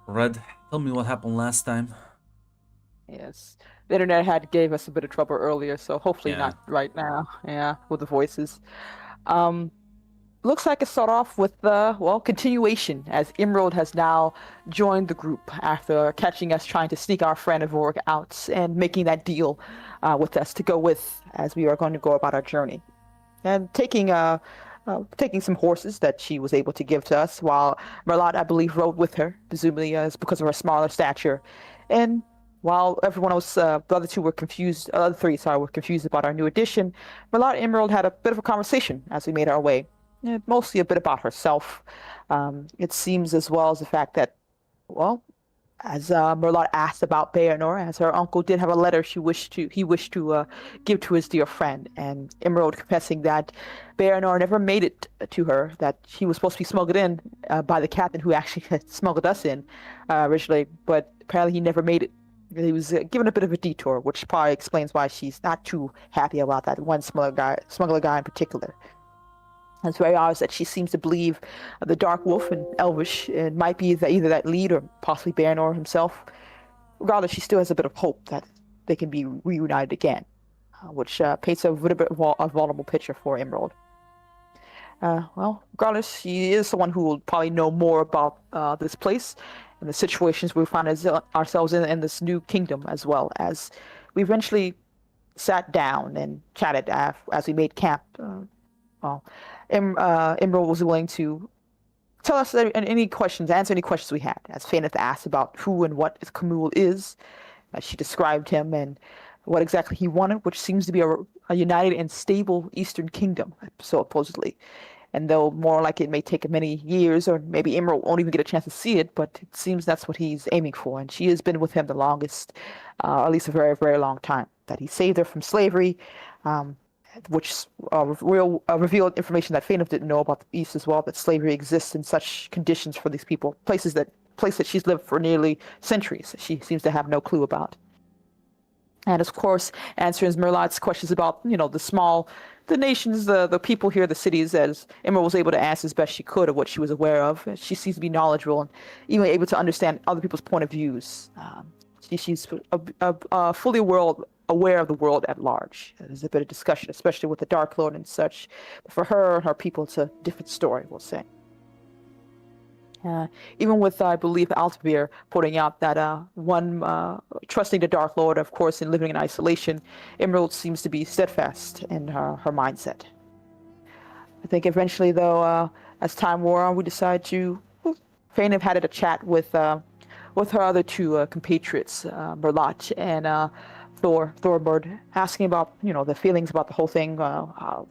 Red, tell me what happened last time. Yes. The internet had gave us a bit of trouble earlier, so hopefully Yeah. not right now. Yeah, with the voices. Um, Looks like it start off with continuation as Emerald has now joined the group after catching us trying to sneak our friend Evorik out and making that deal with us to go with as we are going to go about our journey. And taking some horses that she was able to give to us, while Merlot, I believe, rode with her, presumably as because of her smaller stature. And while everyone else, the other two were confused, other three, sorry, were confused about our new addition, Merlot and Emerald had a bit of a conversation as we made our way. Mostly a bit about herself. It seems as well as the fact that, well, as Merlot asked about Bayanor, as her uncle did have a letter he wished to give to his dear friend, and Emerald confessing that Bayanor never made it to her, that he was supposed to be smuggled in by the captain who actually had smuggled us in originally, but apparently he never made it. He was given a bit of a detour, which probably explains why she's not too happy about that one smuggler guy in particular. It's very obvious that she seems to believe the Dark Wolf and Elvish it might be either that lead or possibly Baranor himself. Regardless, she still has a bit of hope that they can be reunited again, which paints a little bit of a vulnerable picture for Emerald. Regardless, she is someone who will probably know more about this place and the situations we find ourselves in this new kingdom, as well as we eventually sat down and chatted as we made camp. Well, Emerald was willing to tell us any questions, answer any questions we had. As Faineth asked about who and what Kamul is, she described him and what exactly he wanted, which seems to be a united and stable Eastern Kingdom, supposedly. And though more like it may take many years, or maybe Emerald won't even get a chance to see it, but it seems that's what he's aiming for. And she has been with him the longest, at least a very, very long time. That he saved her from slavery, which revealed information that Fainov didn't know about the East as well, that slavery exists in such conditions for these people, place that she's lived for nearly centuries. She seems to have no clue about. And of course, answering Merlot's questions about, the nations, the people here, the cities, as Emma was able to answer as best she could of what she was aware of. She seems to be knowledgeable and even able to understand other people's point of views. She's fully aware of the world at large. There's a bit of discussion, especially with the Dark Lord and such. But for her and her people, it's a different story, we'll say. Even with, I believe, Altavir pointing out that trusting the Dark Lord, of course, and living in isolation, Emerald seems to be steadfast in her mindset. I think eventually, though, as time wore on, we decided to Fainov had a chat with her other two compatriots, Merlot and Thorbird, asking about the feelings about the whole thing, how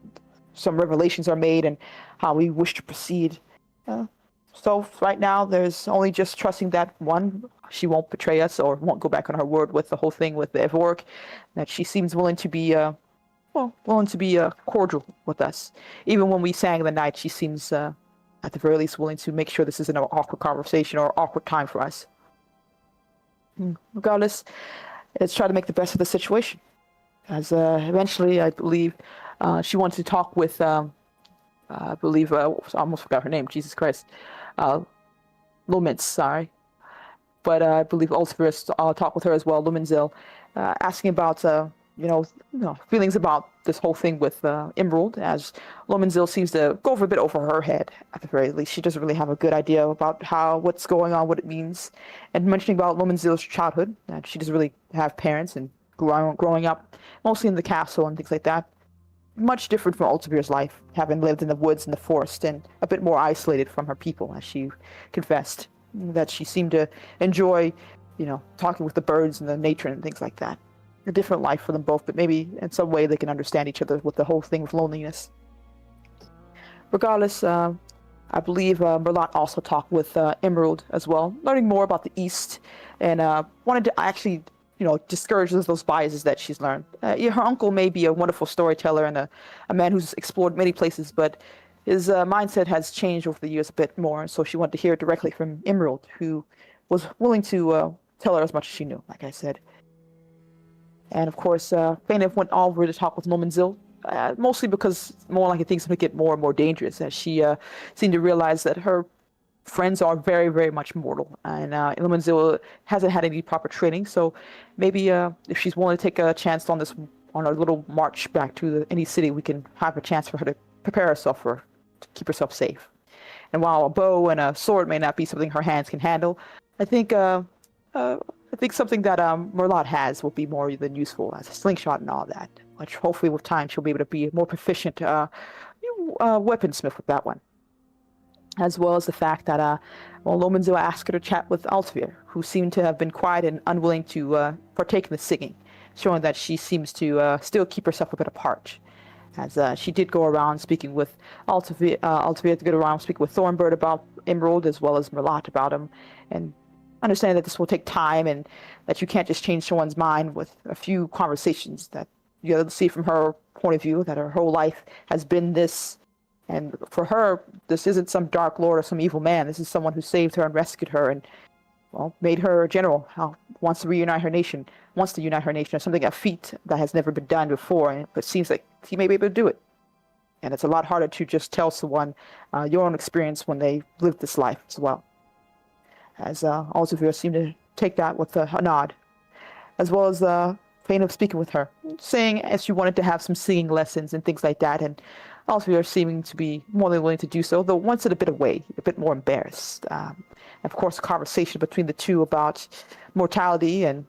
some revelations are made, and how we wish to proceed. So right now, there's only just trusting that one, she won't betray us or won't go back on her word with the whole thing with the Evork, that she seems willing to be cordial with us. Even when we sang the night, she seems at the very least willing to make sure this isn't an awkward conversation or awkward time for us. Regardless, let's try to make the best of the situation. As eventually, I believe, she wanted to talk with, I believe, I almost forgot her name, Jesus Christ, Lumens, sorry. But I believe Ultiverse talked with her as well, Lumenzel, asking about, feelings about this whole thing with Emerald, as Lumenzel seems to go over a bit over her head, at the very least. She doesn't really have a good idea about what's going on, what it means. And mentioning about Lumenzel's childhood, that she doesn't really have parents and growing up mostly in the castle and things like that. Much different from Ultivir's life, having lived in the woods and the forest and a bit more isolated from her people, as she confessed. That she seemed to enjoy, talking with the birds and the nature and things like that. A different life for them both, but maybe in some way they can understand each other with the whole thing of loneliness. Regardless, I believe Merlot also talked with Emerald as well, learning more about the East, and wanted to actually discourages those biases that she's learned. Her uncle may be a wonderful storyteller and a man who's explored many places, but his mindset has changed over the years a bit more, so she wanted to hear it directly from Emerald, who was willing to tell her as much as she knew, like I said. And of course, Fainef went over to talk with Momensil, mostly because more likely things would get more and more dangerous, as she seemed to realize that her friends are very, very much mortal, and Illuminzilla hasn't had any proper training. So maybe if she's willing to take a chance on this on a little march back to any city, we can have a chance for her to prepare herself for to keep herself safe. And while a bow and a sword may not be something her hands can handle, I think I think something that Merlot has will be more than useful as a slingshot and all that. Which hopefully with time she'll be able to be a more proficient weaponsmith with that one. As well as the fact that well, Lomenzo asked her to chat with Altavir, who seemed to have been quiet and unwilling to partake in the singing, showing that she seems to still keep herself a bit apart. As she did go around speaking with Altavir to go around speaking with Thornbird about Emerald, as well as Merlot about him, and understand that this will take time and that you can't just change someone's mind with a few conversations. That you have to see from her point of view that her whole life has been this, and for her, this isn't some dark lord or some evil man. This is someone who saved her and rescued her and, well, made her a general. Wants to unite her nation, or something, a feat that has never been done before, but seems like he may be able to do it. And it's a lot harder to just tell someone your own experience when they lived this life as well. As all of you seem to take that with a nod, as well as Fain of speaking with her, saying as she wanted to have some singing lessons and things like that, and all of you are seeming to be more than willing to do so, though once in a bit away, a bit more embarrassed. Of course, a conversation between the two about mortality and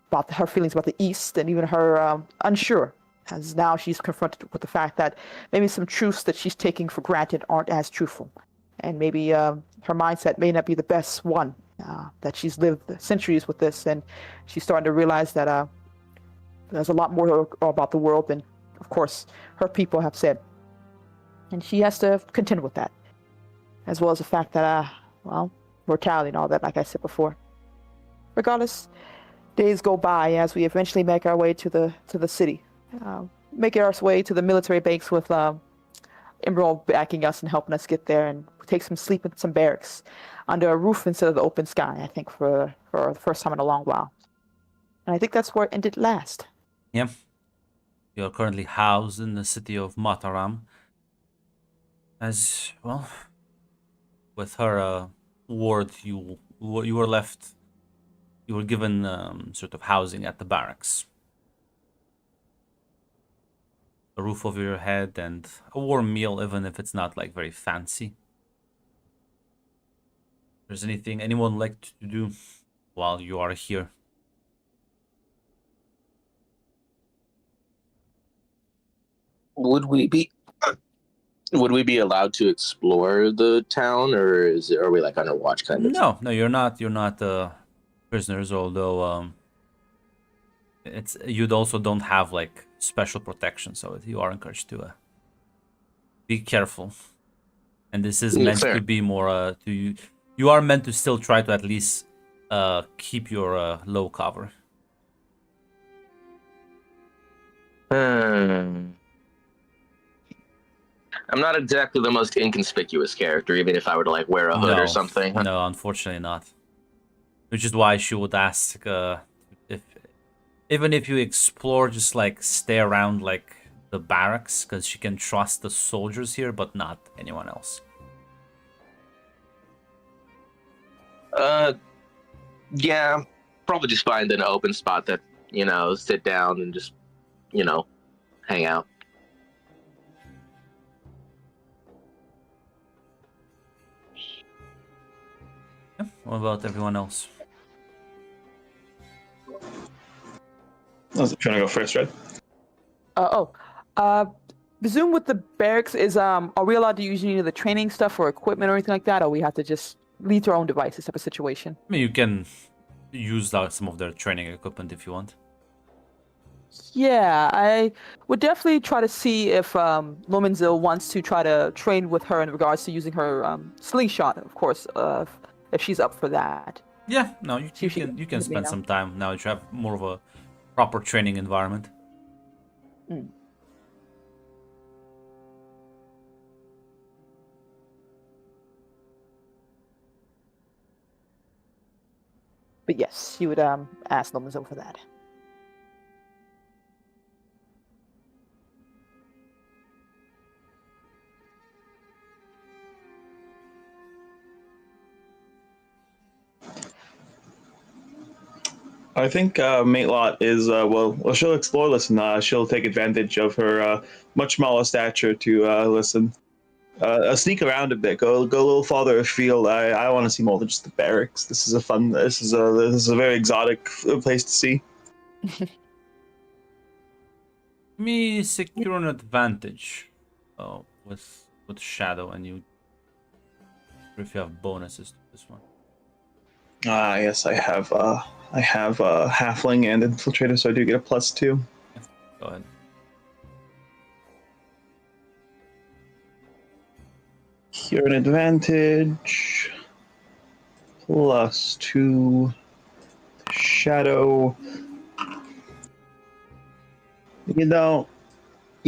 about her feelings about the East, and even her unsure, as now she's confronted with the fact that maybe some truths that she's taking for granted aren't as truthful. And maybe her mindset may not be the best one, that she's lived centuries with this, and she's starting to realize that there's a lot more about the world than, of course, her people have said. And she has to contend with that, as well as the fact that, well, mortality and all that, like I said before. Regardless, days go by as we eventually make our way to the city, making our way to the military base with Emerald backing us and helping us get there, and take some sleep in some barracks under a roof instead of the open sky, I think, for the first time in a long while. And I think that's where it ended last. Yeah. You're currently housed in the city of Mataram. As well, with her ward, you were left. You were given sort of housing at the barracks. A roof over your head and a warm meal, even if it's not like very fancy. If there's anything anyone like to do while you are here? Would we be allowed to explore the town, or are we like under watch kind of? No, you're not. You're not prisoners. Although you'd also don't have like special protection, so you are encouraged to be careful. And this is meant Fair. to be more to you. You are meant to still try to at least keep your low cover. I'm not exactly the most inconspicuous character, even if I were to like wear a hood or something. No, unfortunately not. Which is why she would ask if even if you explore, just like stay around like the barracks, because she can trust the soldiers here, but not anyone else. Yeah, probably just find an open spot that, sit down and just, hang out. Yeah. What about everyone else? I was trying to go first, right? Presume with the barracks is are we allowed to use any of the training stuff or equipment or anything like that, or we have to just leave to our own devices type of situation? I mean, you can use some of their training equipment if you want. Yeah, I would definitely try to see if Lomenzel wants to try to train with her in regards to using her slingshot, of course, if she's up for that. Yeah, no, you can spend some time now that you have more of a proper training environment. But yes, you would ask Lomenzel for that. I think Matelot is well. She'll explore. Listen, she'll take advantage of her much smaller stature to listen. Sneak around a bit. Go a little farther afield. I want to see more than just the barracks. This is a fun. This is a very exotic place to see. Me secure an advantage with Shadow, and you if you have bonuses to this one. Ah, yes, I have halfling and infiltrator, so I do get a +2. Go ahead. Here an advantage. +2. Shadow. You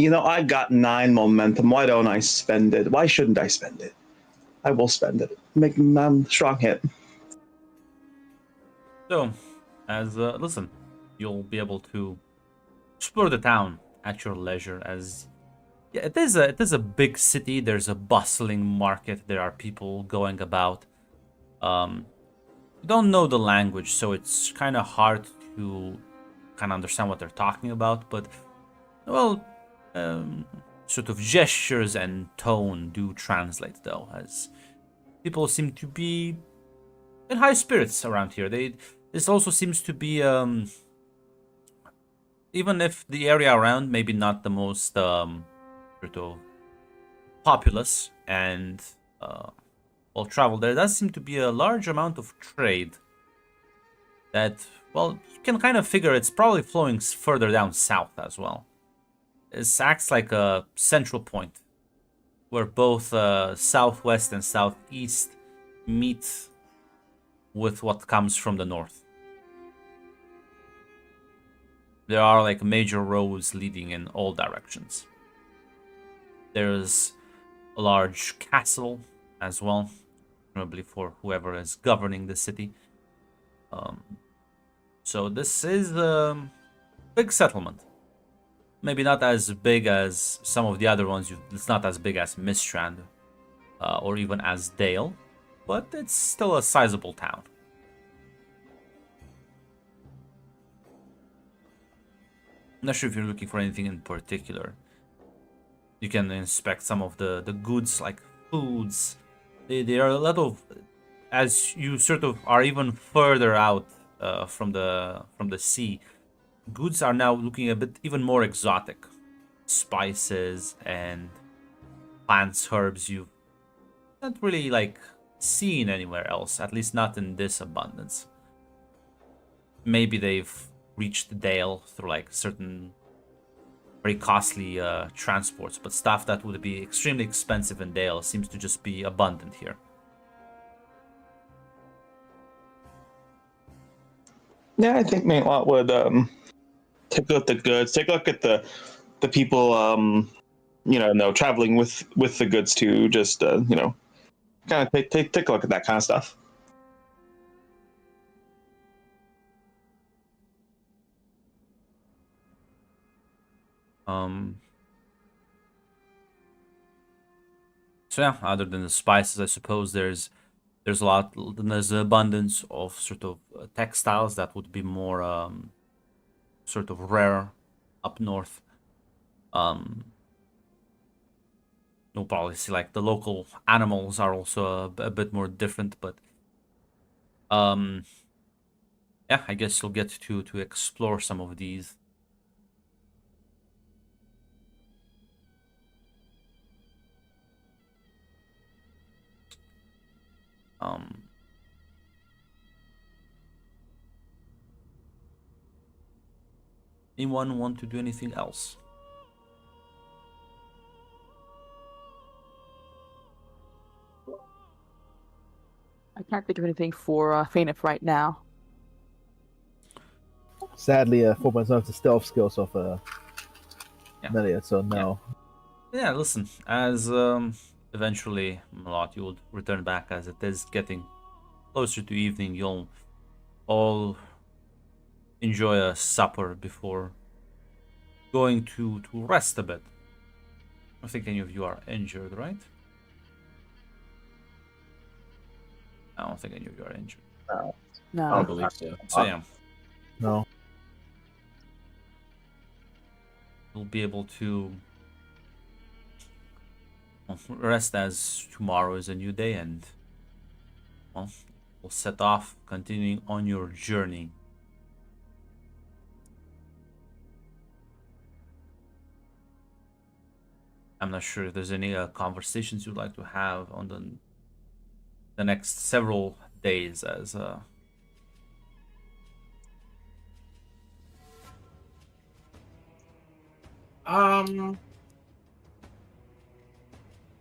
know, I got 9 momentum. Why don't I spend it? Why shouldn't I spend it? I will spend it. Make strong hit. So, as listen, you'll be able to explore the town at your leisure. As yeah, it is a big city. There's a bustling market. There are people going about. You don't know the language, so it's kind of hard to kind of understand what they're talking about. But well, sort of gestures and tone do translate, though, as people seem to be in high spirits around here. This also seems to be even if the area around maybe not the most sort of populous and well traveled, there does seem to be a large amount of trade that, well, you can kind of figure it's probably flowing further down south as well. It acts like a central point where both southwest and southeast meet with what comes from the north. There are like major roads leading in all directions. There's a large castle as well, probably for whoever is governing the city. So this is a big settlement. Maybe not as big as some of the other ones. It's not as big as Mistrand or even as Dale, but it's still a sizable town. I'm not sure if you're looking for anything in particular. You can inspect some of the goods like foods. They are a lot of, as you sort of are even further out from the sea. Goods are now looking a bit even more exotic. Spices and plants, herbs you've not really like seen anywhere else, at least not in this abundance. Maybe they've reached Dale through like certain very costly transports, but stuff that would be extremely expensive in Dale seems to just be abundant here. Yeah, I think Matelot would take a look at the goods, take a look at the people traveling with the goods too. Just kind of take a look at that kind of stuff. So yeah, other than the spices, I suppose there's there's an abundance of sort of textiles that would be more sort of rare up north. You'll probably see like the local animals are also a bit more different, but yeah, I guess you'll get to explore some of these. Anyone want to do anything else? I can't think of anything for Fainif right now. Sadly, 4.0 is the stealth skills of Melia, so no. Yeah, listen, as eventually Malot, you will return back as it is getting closer to evening. You'll all enjoy a supper before going to rest a bit. I think any of you are injured, right? I don't think any of you are injured. No. I don't believe so. So yeah. No. You'll be able to rest as tomorrow is a new day, and well, we'll set off, continuing on your journey. I'm not sure if there's any conversations you'd like to have on the next several days as Um.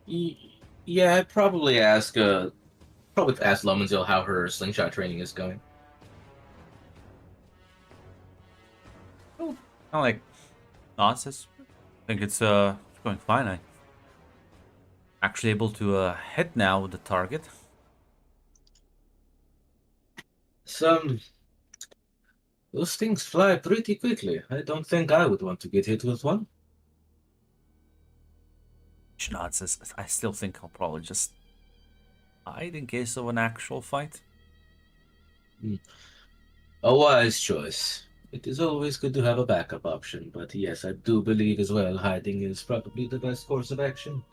Yeah, I'd probably ask. Probably ask Lomenzel how her slingshot training is going. kind of like nonsense. I think it's going fine. I actually able to hit now with the target. Some those things fly pretty quickly. I don't think I would want to get hit with one. She nods. Says, I still think I'll probably just hide in case of an actual fight. A wise choice. It is always good to have a backup option, but yes, I do believe as well hiding is probably the best course of action.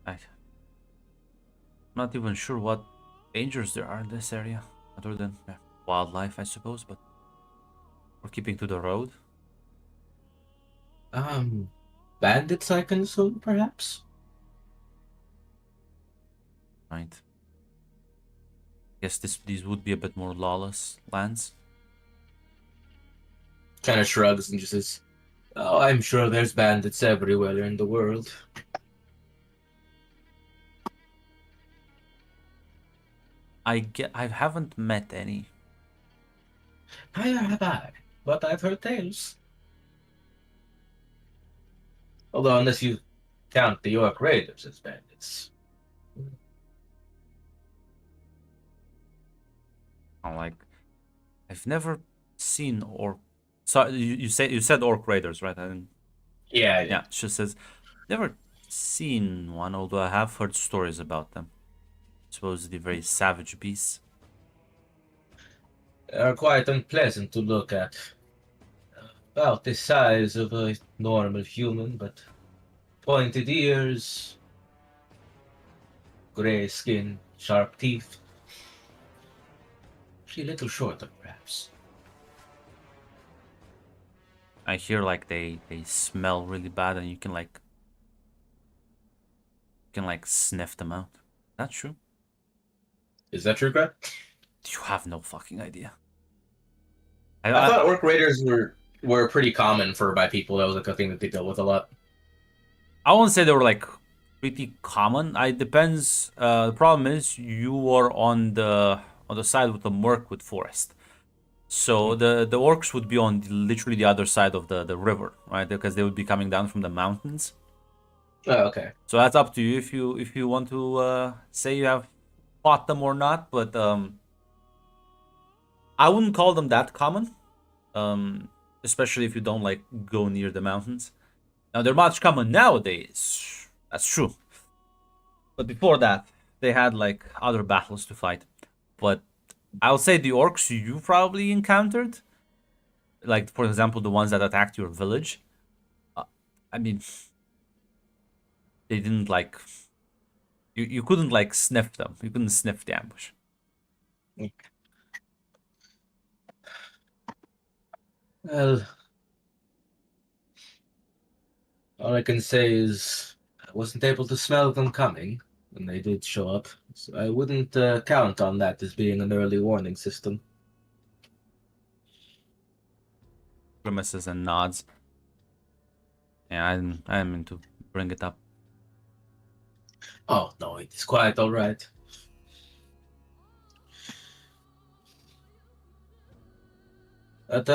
I'm not even sure what dangers there are in this area, other than wildlife, I suppose. But we're keeping to the road. Bandits, I can assume, perhaps? Right. Guess these would be a bit more lawless lands. Kind of shrugs and just says, "Oh, I'm sure there's bandits everywhere in the world." I haven't met any. Neither have I, but I've heard tales. Although, unless you count the York Raiders as bandits. I'm like, I've never seen orc. So you said orc raiders, right? Yeah, Yeah. She says, never seen one, although I have heard stories about them. Supposedly very savage beasts. They are quite unpleasant to look at. About the size of a normal human, but pointed ears, gray skin, sharp teeth. She a little shorter, perhaps. I hear like they smell really bad, and you can sniff them out. That's true. Is that true, Greg? You have no fucking idea. I thought orc raiders were pretty common for my people. That was like a thing that they dealt with a lot. I won't say they were like pretty common. It depends. The problem is you are on the side with the Mirkwood forest, so the orcs would be on literally the other side of the river, right? Because they would be coming down from the mountains. Oh, okay. So that's up to you if you want to say you have fought them or not. But I wouldn't call them that common, especially if you don't like go near the mountains. Now they're much common nowadays. That's true. But before that, they had like other battles to fight. But I'll say the orcs you probably encountered, like for example the ones that attacked your village. I mean, they didn't like. You couldn't like sniff them. You couldn't sniff the ambush. Well, all I can say is I wasn't able to smell them coming when they did show up, so I wouldn't count on that as being an early warning system. Grimaces and nods. Yeah, I didn't mean to bring it up. Oh no, it's quite all right. But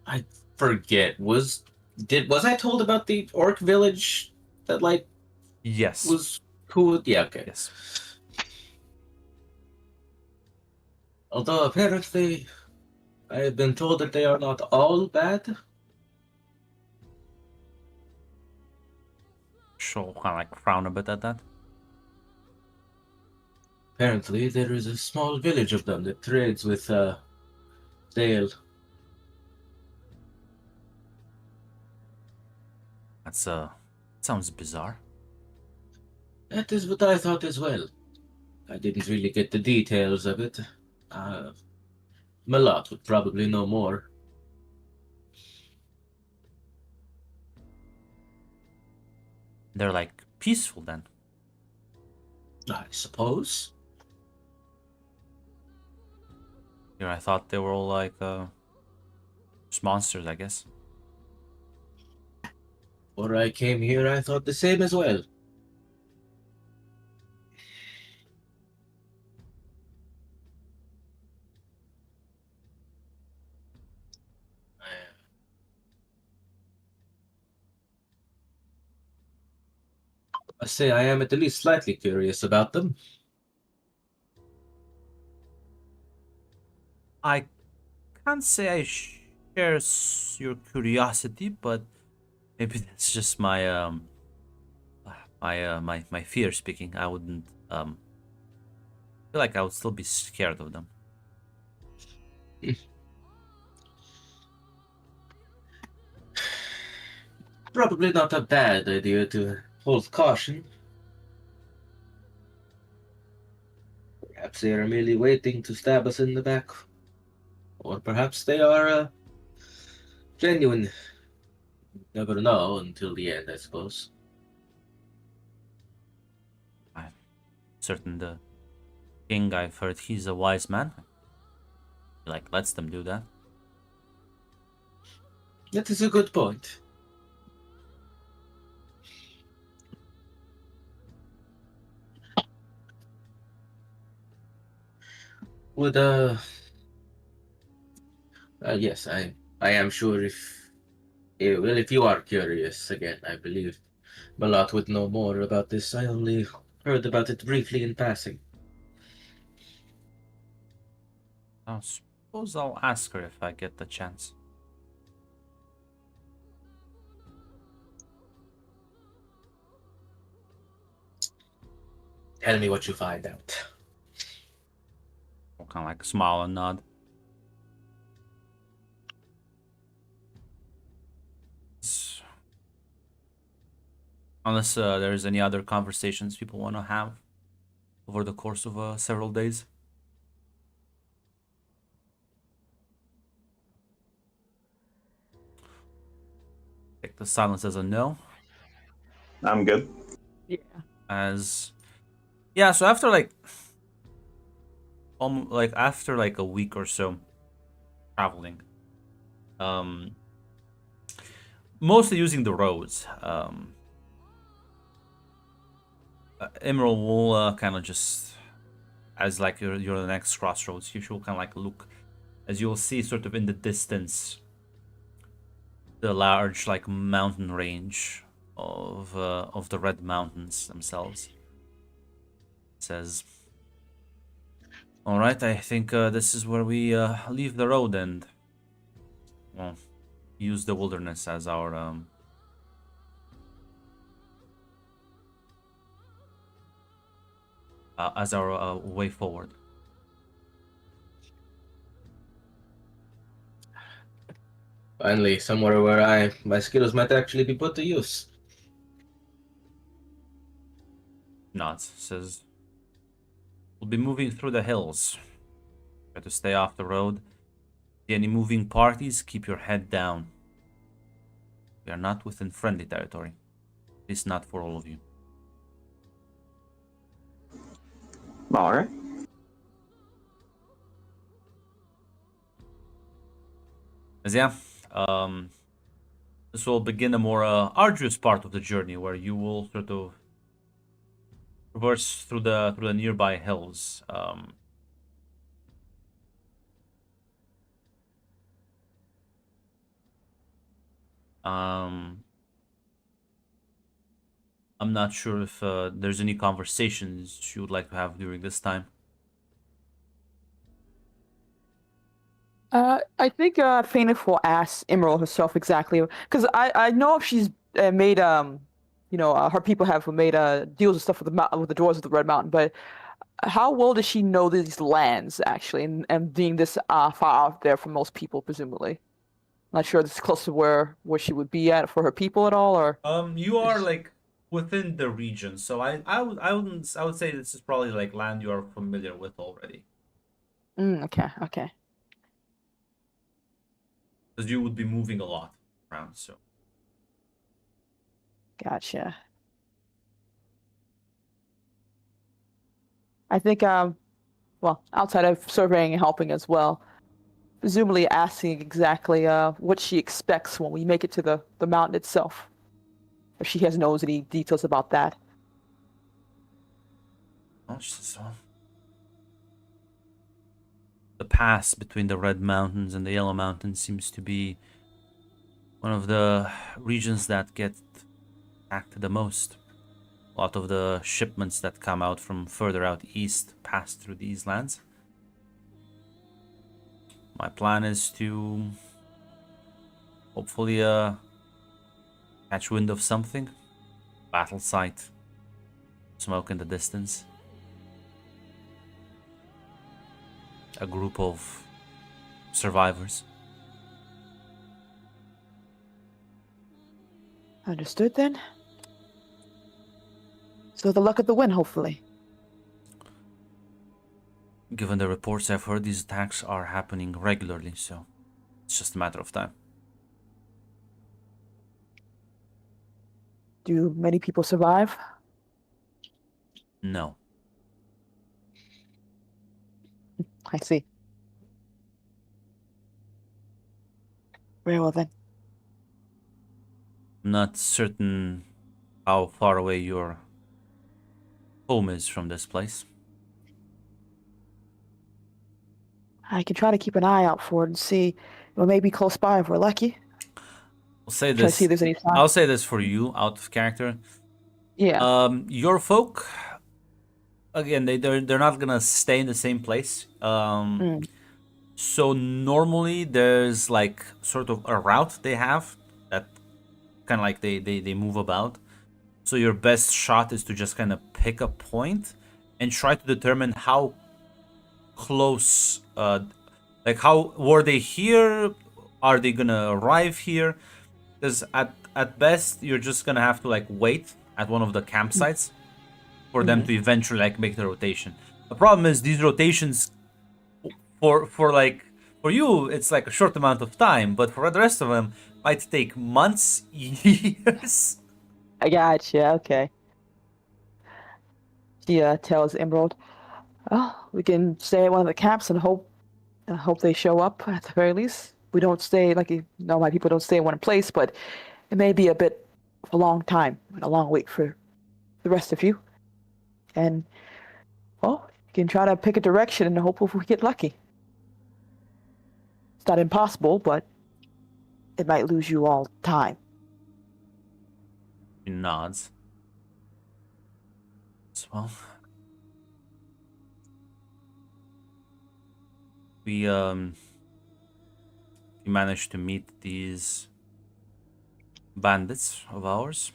I forget. Was I told about the orc village that like Yes. was cool? Yeah, okay. Yes. Although apparently I have been told that they are not all bad. She'll kind of like frown a bit at that. Apparently, there is a small village of them that trades with Dale. That's sounds bizarre. That is what I thought as well. I didn't really get the details of it. Malot would probably know more. They're like peaceful then. I suppose. Here, I thought they were all like just monsters, I guess. Before I came here, I thought the same as well. I say I am at the least slightly curious about them. I can't say I share your curiosity, but maybe that's just my fear speaking. I wouldn't feel like I would still be scared of them. Probably not a bad idea to hold caution. Perhaps they are merely waiting to stab us in the back. Or perhaps they are genuine. Never know until the end, I suppose. I'm certain the king, I've heard he's a wise man. He like lets them do that. That is a good point. Would yes, I am sure if you are curious again, I believe Malot would know more about this. I only heard about it briefly in passing. I suppose I'll ask her if I get the chance. Tell me what you find out. I'll kind of like smile and nod. Unless there's any other conversations people want to have over the course of several days. Take the silence as a no. I'm good. Yeah. Yeah, so after like after like a week or so traveling, mostly using the roads, Emerald will kind of just, as like you're the next crossroads, you should kind of like look, as you'll see sort of in the distance, the large like mountain range of the Red Mountains themselves. It says, all right, I think this is where we leave the road and, well, use the wilderness as our way forward. Finally, somewhere where my skills might actually be put to use. Nods, says, we'll be moving through the hills. Try to stay off the road. See any moving parties, keep your head down. We are not within friendly territory. At least not for all of you. All right. As yeah, this will begin a more arduous part of the journey, where you will sort of traverse through the nearby hills. I'm not sure if there's any conversations you would like to have during this time. I think Fainif will ask Emerald herself exactly, because I know she's made her people have made deals and stuff with with the dwarves of the Red Mountain. But how well does she know these lands actually, and being this far out there from most people, presumably? Not sure this is close to where she would be at for her people at all, or You are like within the region, so I would say this is probably like land you are familiar with already, okay. because you would be moving a lot around. So Gotcha. I think well, outside of surveying and helping as well, presumably asking exactly what she expects when we make it to the mountain itself. If she has knows any details about that. oh, so the pass between the Red Mountains and the Yellow Mountains seems to be one of the regions that get attacked the most. A lot of the shipments that come out from further out east pass through these lands. My plan is to hopefully catch wind of something. Battle site. Smoke in the distance. A group of survivors. Understood then. So the luck of the win, hopefully. Given the reports I've heard, these attacks are happening regularly, so it's just a matter of time. Do many people survive? No. I see. Very well then. I'm not certain how far away your home is from this place. I can try to keep an eye out for it and see. It may be close by if we're lucky. I'll say Try to this. see if there's any sign. I'll say this for you, out of character. Yeah. Your folk, again, they're not gonna stay in the same place. So normally there's like sort of a route they have that kind of like they move about. So your best shot is to just kind of pick a point and try to determine how close, like how were they here? Are they gonna arrive here? Because at best you're just gonna have to like wait at one of the campsites for them to eventually like make the rotation. The problem is these rotations for you it's like a short amount of time, but for the rest of them might take months, years. I gotcha. Okay. She tells Emerald, "Oh, we can stay at one of the camps and hope they show up at the very least. We don't stay my people don't stay in one place, but it may be a bit of a long time and a long wait for the rest of you. And well, you can try to pick a direction and hope we get lucky. It's not impossible, but it might lose you all time." He nods. Well, we managed to meet these bandits of ours.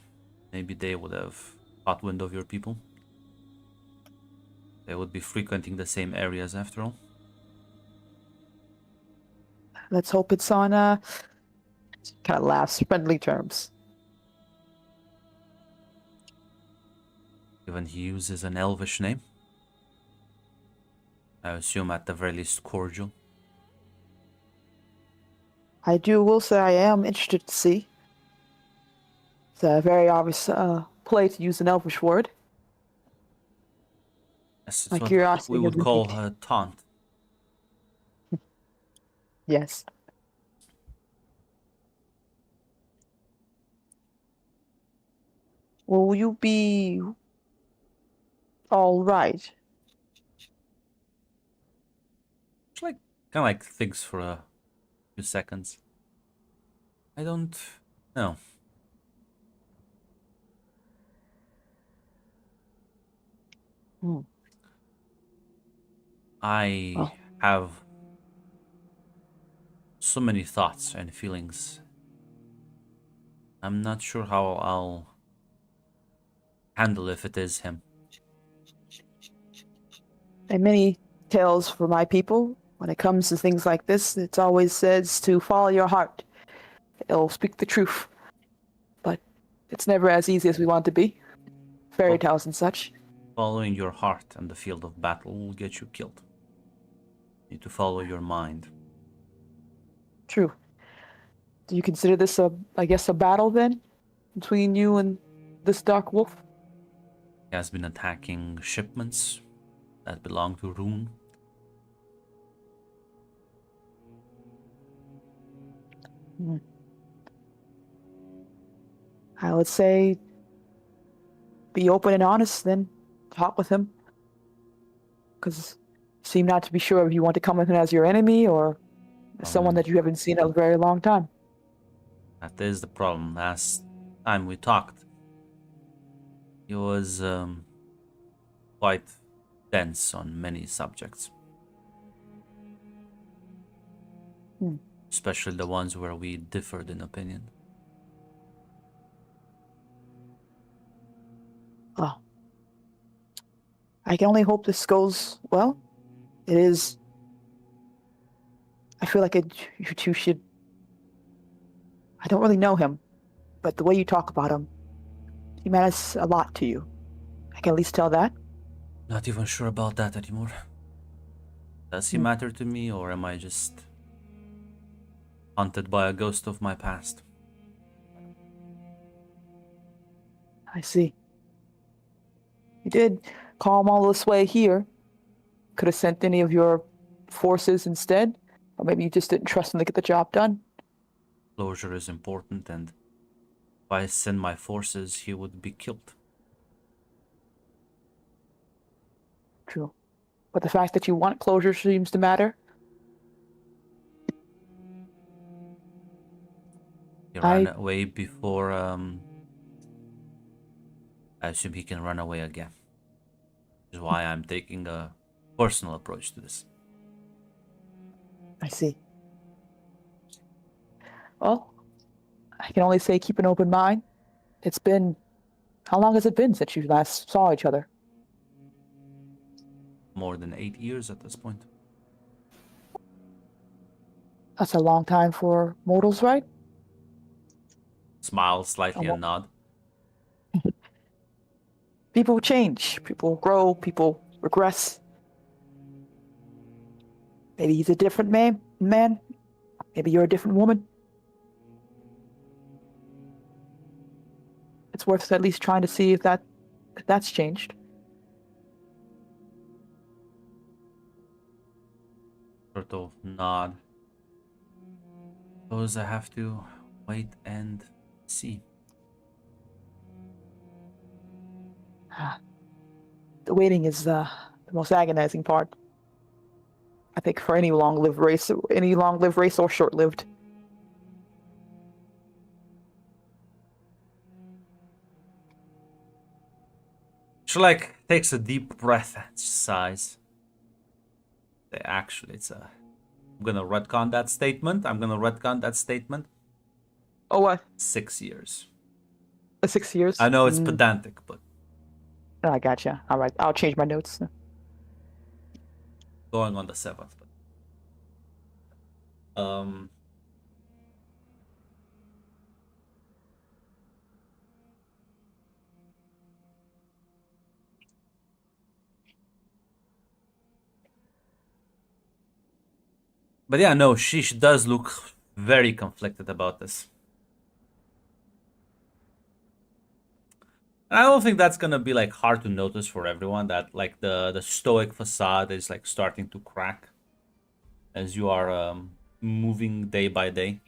Maybe they would have caught wind of your people. They would be frequenting the same areas after all. Let's hope it's on kind of laughs, friendly terms. Given he uses an elvish name, I assume at the very least cordial. Will say I am interested to see. It's a very obvious play to use an elvish word. Yes, it's My what curiosity we would has call piqued. a taunt. Yes. Will you be all right? Just like kind of like thinks for a few seconds. I don't know. I Well. have so many thoughts and feelings. I'm not sure how I'll handle if it is him. And many tales for my people. When it comes to things like this, it always says to follow your heart. It'll speak the truth. But it's never as easy as we want it to be. Fairy Well- tales and such. Following your heart on the field of battle will get you killed. You need to follow your mind. True. Do you consider this I guess, a battle then? Between you and this dark wolf? He has been attacking shipments that belong to Rune. I would say be open and honest, then talk with him. Because you seem not to be sure if you want to come with him as your enemy or someone that you haven't seen in a very long time. That is the problem. Last time we talked, he was quite dense on many subjects. Especially the ones where we differed in opinion. Oh. I can only hope this goes well. It is. I feel like you two should. I don't really know him, but the way you talk about him, he matters a lot to you. I can at least tell that. Not even sure about that anymore. Does he matter to me, or am I just haunted by a ghost of my past? I see. You did call him all this way here. Could have sent any of your forces instead, or maybe you just didn't trust him to get the job done. Closure is important, and if I send my forces, he would be killed. True. But the fact that you want closure seems to matter. He ran away before, I assume he can run away again. Which is why I'm taking a personal approach to this. I see. Well, I can only say keep an open mind. It's been... How long has it been since you last saw each other? More than 8 years at this point. That's a long time for mortals, right? Smile slightly Oh, and nod. People change. People grow. People regress. Maybe he's a different man. Maybe you're a different woman. It's worth at least trying to see if that's changed. Sort of nod. Suppose I have to wait and see. The waiting is the most agonizing part. I think for any long-lived race or short-lived. She like takes a deep breath and sighs. Actually, I'm gonna retcon that statement. Oh, what? 6 years. 6 years? I know it's pedantic, but I gotcha. All right, I'll change my notes. going on the 7th. But yeah, no, she does look very conflicted about this. And I don't think that's gonna be like hard to notice for everyone that like the stoic facade is like starting to crack as you are moving day by day.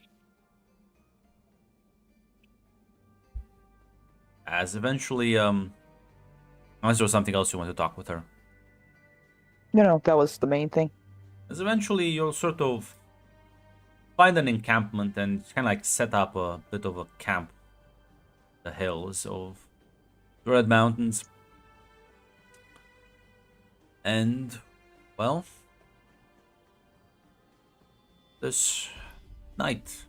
As eventually unless there was something else you want to talk with her. No, that was the main thing. As eventually you'll sort of find an encampment and kind of like set up a bit of a camp. The hills of the Red Mountains. And, well, this night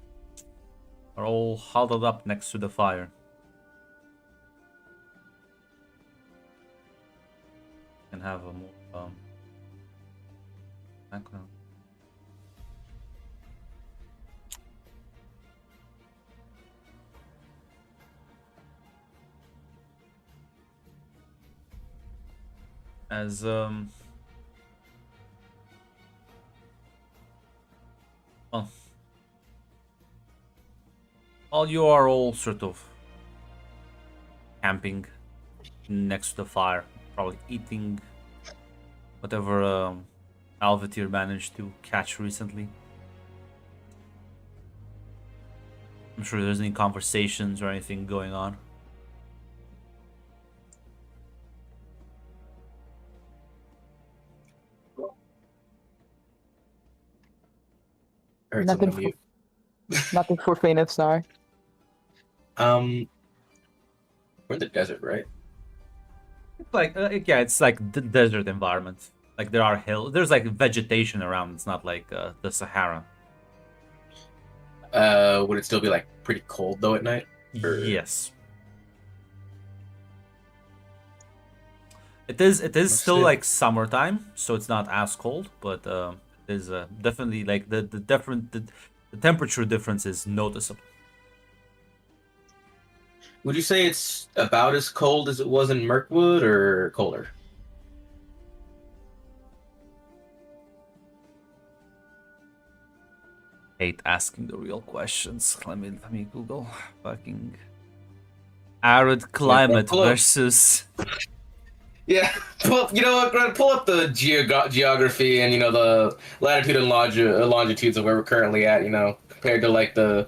are all huddled up next to the fire. have a more background. As well, while you are all sort of camping next to the fire, probably eating whatever Alvatir managed to catch recently. I'm sure there's any conversations or anything going on. Eric's Nothing on mute. Nothing for faint of sorry. We're in the desert, right? It's like yeah, it's like the desert environment. Like there are hills, there's like vegetation around. It's not like the Sahara. Would it still be like pretty cold though at night? Or- Yes. It is. It is Let's still see. like summertime, so it's not as cold, but it is definitely like the temperature difference is noticeable. Would you say it's about as cold as it was in Mirkwood, or colder? Hate asking the real questions. Let me Google fucking arid climate pull up. versus. Yeah, you know what, Grant? Pull up the geography and the latitude and longitudes of where we're currently at. Compared to like the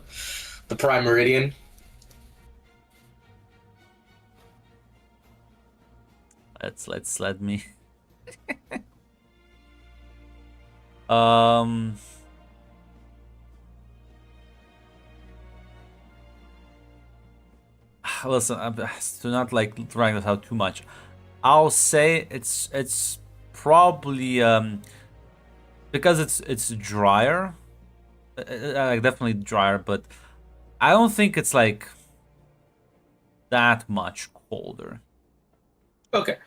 prime meridian. Let me. um. Listen, do not like drag this out too much. I'll say it's probably because it's drier, like definitely drier, but I don't think it's like that much colder. Okay.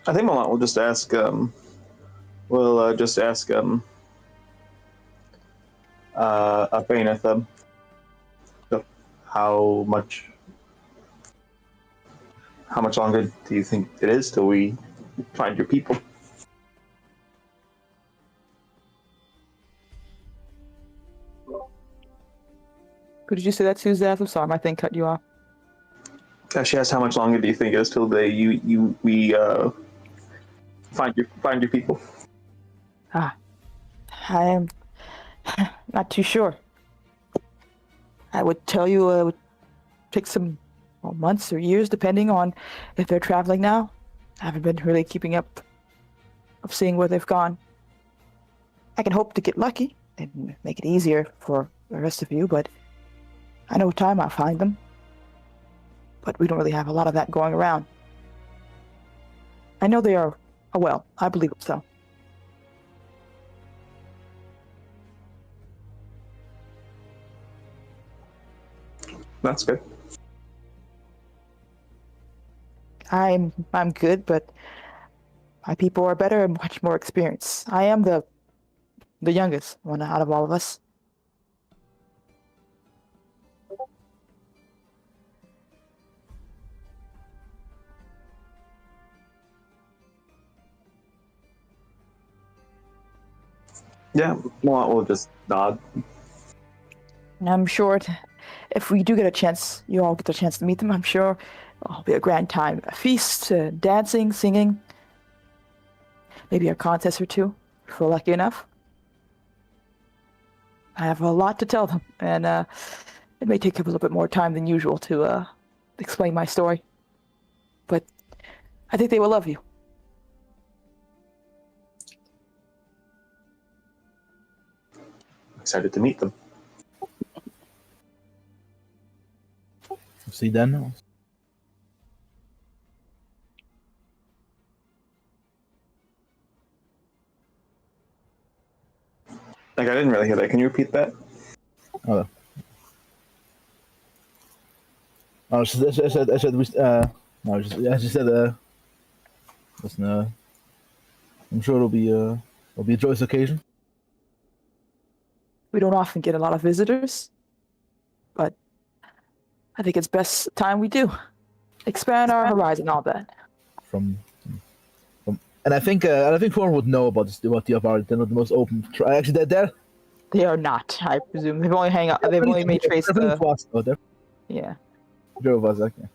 I think Malat will just ask. We'll just ask Apeneth, how much longer do you think it is till we find your people? Could you say that, Suzette? I'm sorry, my thing cut you off. She asked how much longer do you think it is till we find your people? I am not too sure. I would tell you it would take some months or years, depending on if they're traveling now. I haven't been really keeping up of seeing where they've gone. I can hope to get lucky and make it easier for the rest of you, but I know with time I'll find them. But we don't really have a lot of that going around. I know they are well. I believe so. That's good. I'm good, but my people are better and much more experienced. I am the youngest one out of all of us. Yeah, Malat will just nod. And I'm sure if we do get a chance, you all get the chance to meet them, I'm sure it'll be a grand time. A feast, dancing, singing, maybe a contest or two, if we're lucky enough. I have a lot to tell them, and it may take a little bit more time than usual to explain my story. But I think they will love you. Excited to meet them. See then. Like I didn't really hear that. Can you repeat that? Oh, I said, no, I just said, listen, I'm sure it'll be a joyous occasion. We don't often get a lot of visitors, but I think it's best time we do. Expand our horizon, all that. From, and I think everyone would know about this, about the Avari. They're not the most open. Actually, they're They are not, I presume. They've only they've only made trace they're the... oh, they're Yeah. Rhovanion, okay.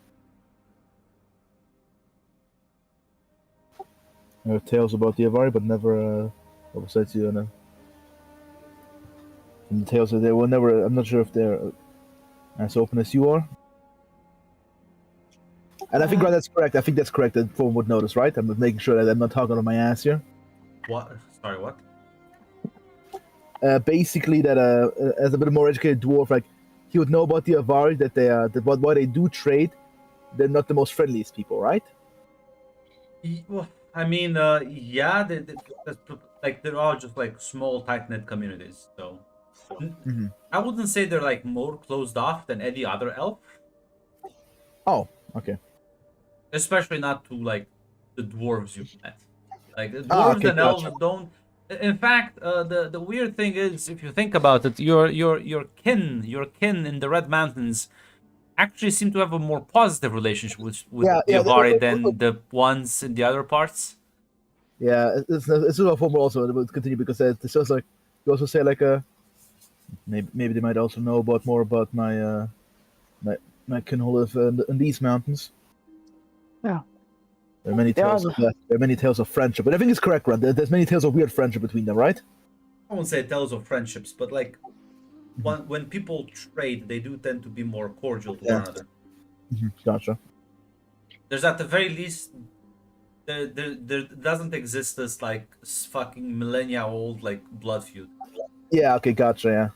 There are tales about the Avari, but never besides you know. From the tales, they were never. I'm not sure if they're as open as you are. And I think that's correct. I think that's correct. That everyone would notice, right? I'm making sure that I'm not talking on my ass here. What? Sorry, what? Basically, that as a bit more educated dwarf, like he would know about the Avari, that they that why they do trade. They're not the most friendliest people, right? Well, I mean, yeah, like they're all just like small, tight knit communities. So I wouldn't say they're like more closed off than any other elf, Oh, okay. especially not to like the dwarves you've met. Like the Ah, dwarves okay, and elves gotcha. don't. In fact, the weird thing is, if you think about it, your kin in the Red Mountains actually seem to have a more positive relationship with Yeah, the yeah. Avari than the ones in the other parts. Yeah, it's a form also to continue because it's also like you also say like maybe they might also know about more about my kin who live in these mountains. Yeah. There are many There are tales. There are many tales of friendship, but I think it's correct, Ron. There's many tales of weird friendship between them, right? I won't say tales of friendships, but like when people trade, they do tend to be more cordial to one Yeah. another. Gotcha. There's at the very least there doesn't exist this like fucking millennia old like blood feud. Yeah. Okay. Gotcha. Yeah.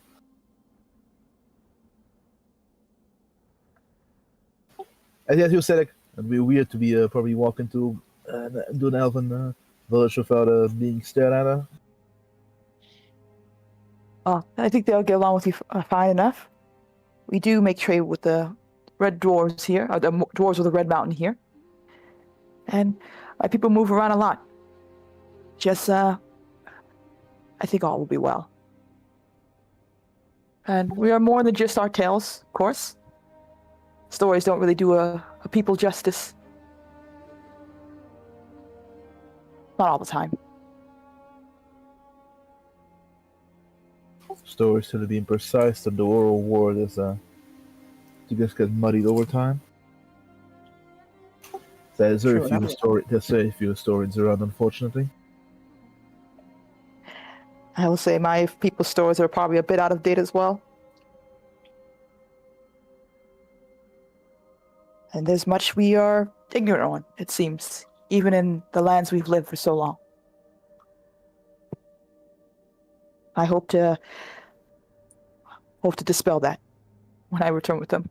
And as you said, like, it'd be weird to be probably walking to do an elven village without being stared at. I think they'll get along with you fine enough. We do make trade with the red dwarves here, or the dwarves of the Red Mountain here. And people move around a lot. Just, I think all will be well. And we are more than just our tales, of course. Stories don't really do a people justice. Not all the time. Stories tend to be imprecise, and the oral word is to just get muddied over time. There's very few There's very few historians around, unfortunately. I will say my people's stories are probably a bit out of date as well. And there's much we are ignorant on, it seems, even in the lands we've lived for so long. I hope to dispel that when I return with them.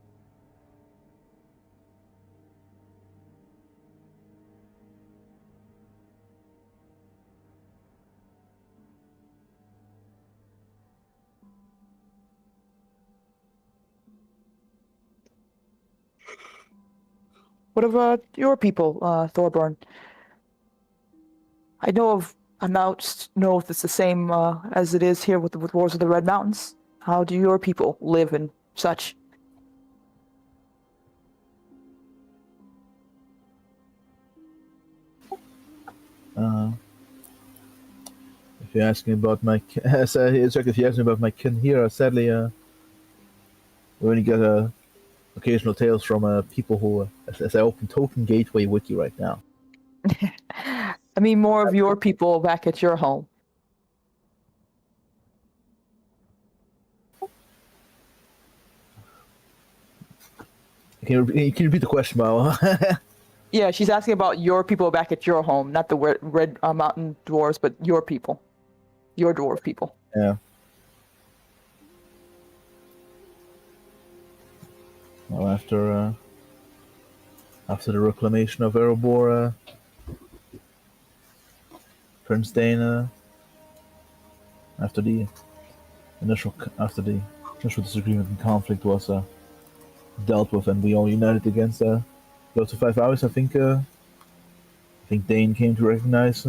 What about your people, Thorburn? I don't know if it's the same as it is here with Wars of the Red Mountains. How do your people live and such? If you ask me about my if you ask me about my kin here, sadly, we only get occasional tales from people who, as I open Token Gateway Wiki right now. I mean, more of your people back at your home. Can you repeat the question, Mao? Yeah, she's asking about your people back at your home, not the Red Mountain dwarves, but your people, your dwarf people. Yeah. Well, after the reclamation of Erebor, Prince Dana, after the after the initial disagreement and conflict was dealt with, and we all united against close to 5 hours. I think Dane came to recognize.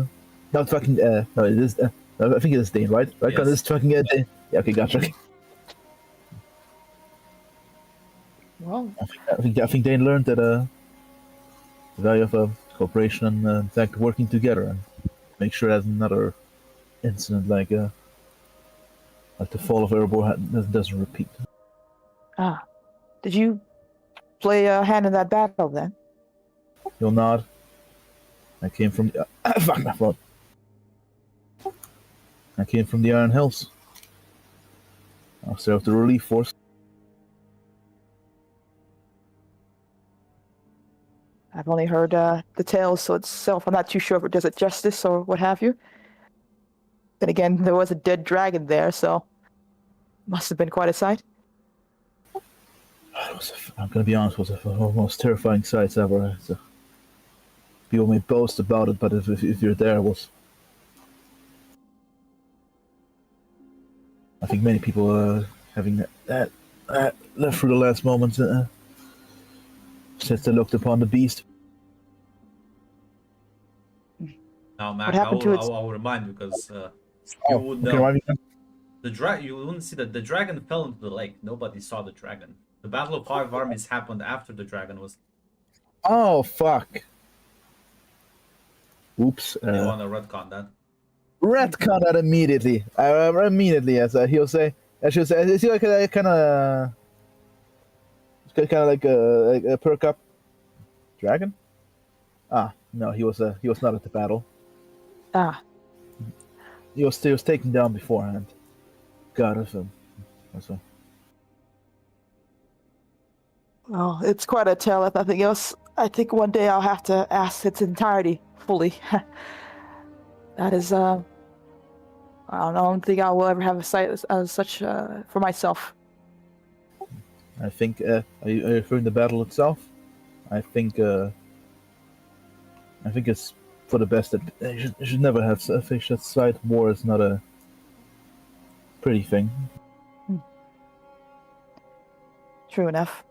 Not fucking. No, it is. I think it is Dane, right? Right? Yes. This fucking Dane. Yeah. Okay, gotcha. Well, I think Dane learned that the value of cooperation and in fact working together, and make sure that another incident like the fall of Erebor doesn't repeat. did you play a hand in that battle then? You'll nod. I came from. Fuck my phone. I came from the Iron Hills. I was there with the relief force. I've only heard the tales so itself. I'm not too sure if it does it justice or what have you. Then again, there was a dead dragon there, so must have been quite a sight. I'm gonna be honest, it was one of the most terrifying sights ever. People may boast about it, but if you're there, it was. I think many people having that left through the last moments since they looked upon the beast. Now, Mac, What happened to its- I'll remind you because you would know. remind me. You wouldn't see that the dragon fell into the lake. Nobody saw the dragon. The Battle of Five Armies happened after the dragon was. Oh fuck! Oops. You want to retcon that? Retcon that immediately. Immediately, as he'll say. I should say, is he like a kind of like a perk up dragon? Ah, no, he was not at the battle. He was taken down beforehand. God of him. So. Oh, it's quite a tale, if nothing else. I think one day I'll have to ask its entirety fully. That is, I don't think I will ever have a sight as such for myself. I think, are you referring to the battle itself? I think it's for the best that you should never have a fish that sight. War is not a pretty thing. True enough.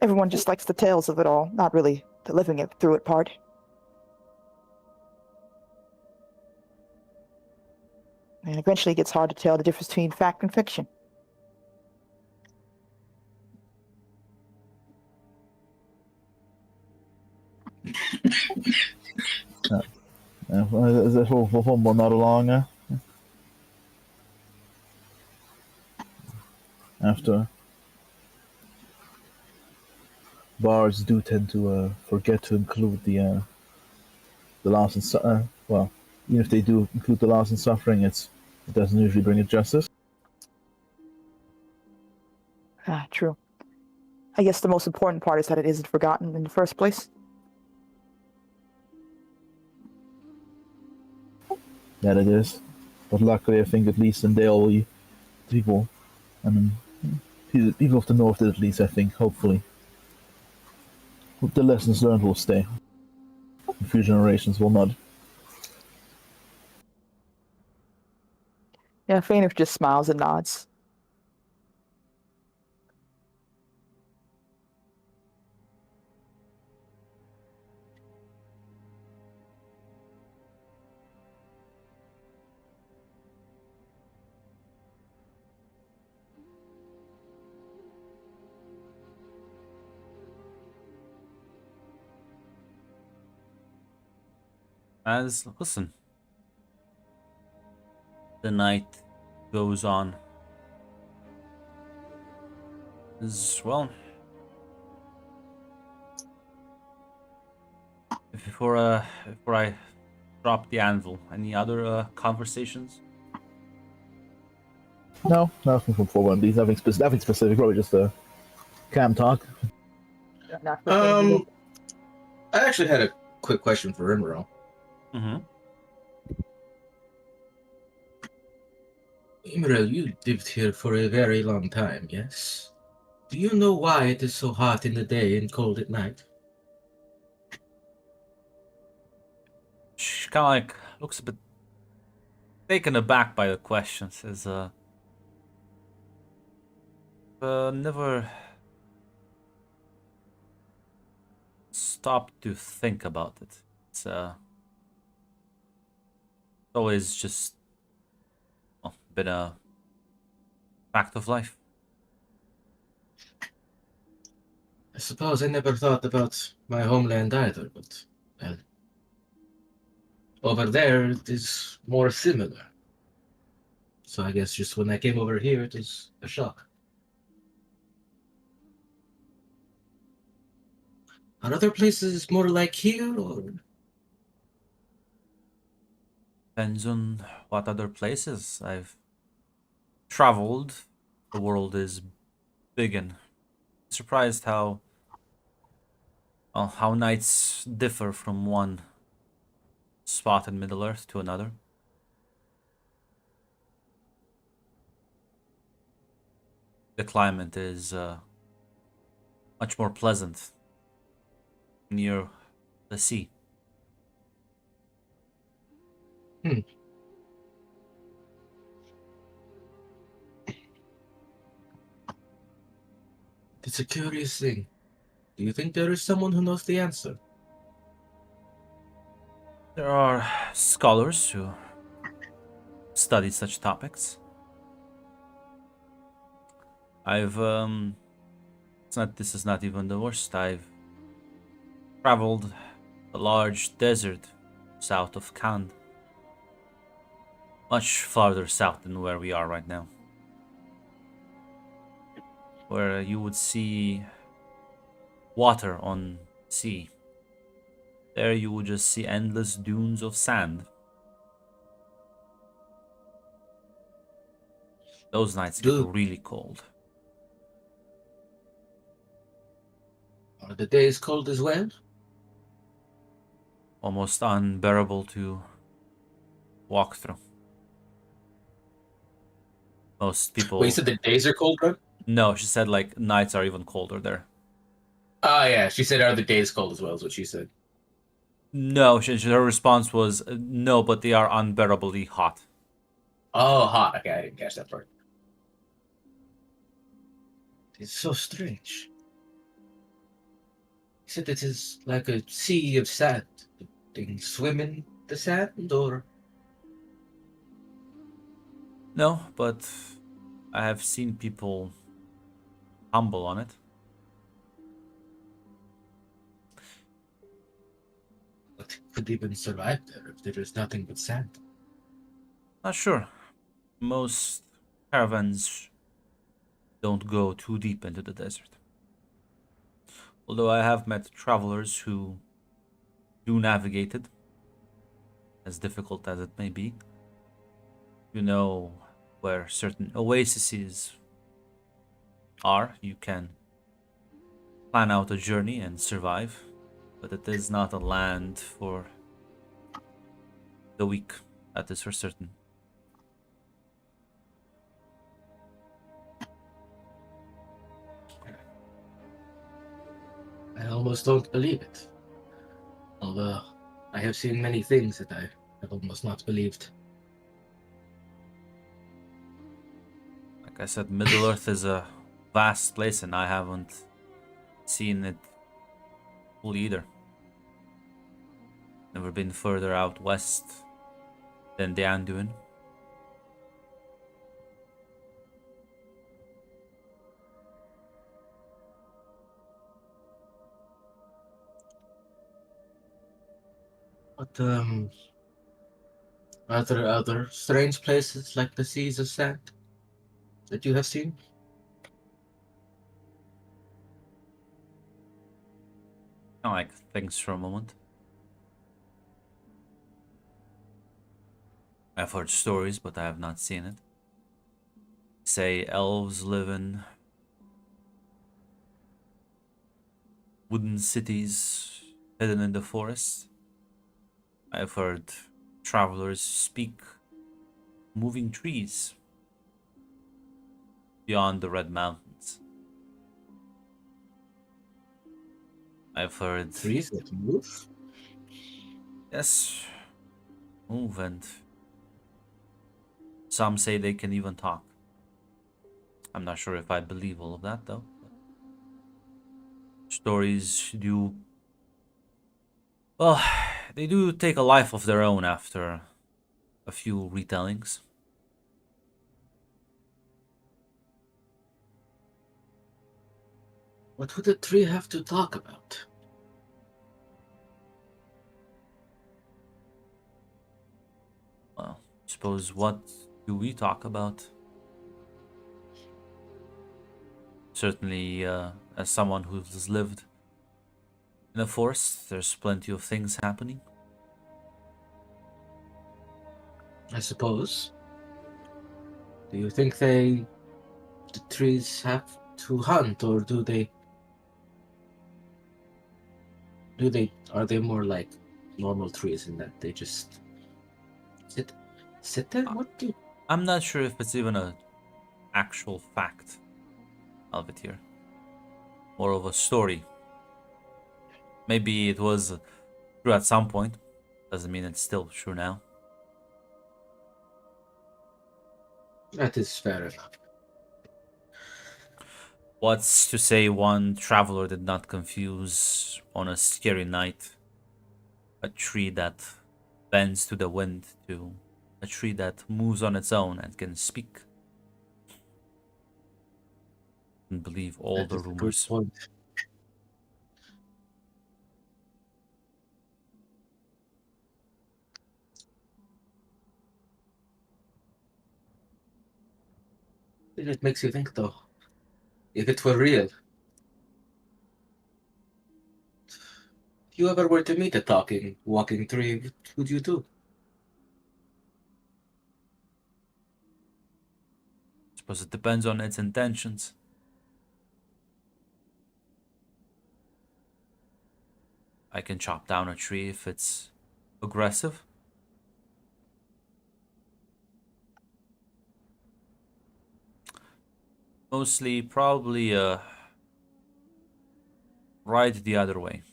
Everyone just likes the tales of it all, not really the living it through it part. And eventually it gets hard to tell the difference between fact and fiction. Is for not along after bards do tend to forget to include the loss and well, even if they do include the loss and suffering, it doesn't usually bring it justice. True. I guess the most important part is that it isn't forgotten in the first place. That it is, but luckily I think at least in Dale, people, I mean, people of the north at least, I think, hopefully, the lessons learned will stay. A few generations will not. Yeah, Fainif just smiles and nods. As listen, the night goes on. As well, before I drop the anvil, any other conversations? No, nothing from 4-1Ds, nothing specific, probably just a cam talk. I actually had a quick question for Rimro. Mm-hmm. Imrel, you lived here for a very long time, yes? Do you know why it is so hot in the day and cold at night? She kind of like looks a bit taken aback by the question. Says, never stopped to think about it. It's always just been a fact of life. I suppose I never thought about my homeland either, but well, over there it is more similar. So I guess just when I came over here, it was a shock. Are other places more like here, or Depends on what other places I've traveled. The world is big and surprised how nights differ from one spot in Middle Earth to another. The climate is much more pleasant near the sea. it's a curious thing? Do you think there is someone who knows the answer? There are scholars who study such topics. This is not even the worst. I've traveled a large desert south of Kand, much farther south than where we are right now, where you would see water on sea. There you would just see endless dunes of sand. Those nights get Do really cold. are the days cold as well? Almost unbearable to walk through. Most people. Wait, you said the days are cold, right? No, she said like nights are even colder there. Oh yeah, she said, "Are the days cold as well?" Is what she said. No, her response was no, but they are unbearably hot. Oh, hot. Okay, I didn't catch that part. It's so strange. You said it is like a sea of sand. Do things swim in the sand, or No, but I have seen people humble on it. what could even survive there if there is nothing but sand? Not sure. Most caravans don't go too deep into the desert. Although I have met travelers who do navigate it, as difficult as it may be. You know where certain oases are, you can plan out a journey and survive, but it is not a land for the weak, that is for certain. I almost don't believe it. Although I have seen many things that I have almost not believed. Like I said, Middle Earth is a vast place and I haven't seen it fully either. Never been further out west than the Anduin. But are there other strange places like the seas of sand that you have seen? I like things for a moment. I've heard stories, but I have not seen it. Say elves live in wooden cities hidden in the forest. I've heard travelers speak moving trees beyond the Red Mountains. I've heard, Trees that move? yes, move and Some say they can even talk. I'm not sure if I believe all of that, though. Stories do... Well, they do take a life of their own after a few retellings. What would the three have to talk about? Well, suppose what do we talk about? Certainly, as someone who's lived in a forest, there's plenty of things happening. I suppose. Do you think the trees have to hunt, or are they more like normal trees in that they just sit there? What do? I'm not sure if it's even a actual fact of it here. More of a story. Maybe it was true at some point. Doesn't mean it's still true now. That is fair enough. What's to say one traveler did not confuse on a scary night a tree that bends to the wind to a tree that moves on its own and can speak? And believe all That the is a good rumors. point. Then it makes you think, though, if it were real, if you ever were to meet a talking, walking tree, what would you do? Suppose it depends on its intentions. I can chop down a tree if it's aggressive. Mostly, probably, right the other way.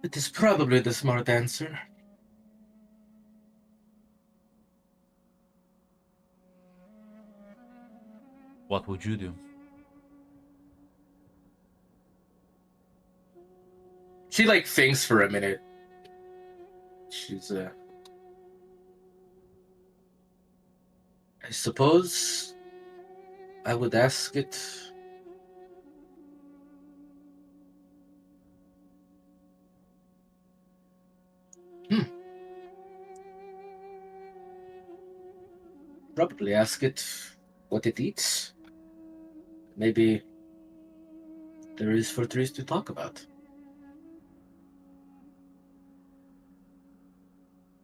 It is probably the smart answer. What would you do? She thinks for a minute. She's I suppose I would ask it. Probably ask it what it eats. Maybe there is for trees to talk about.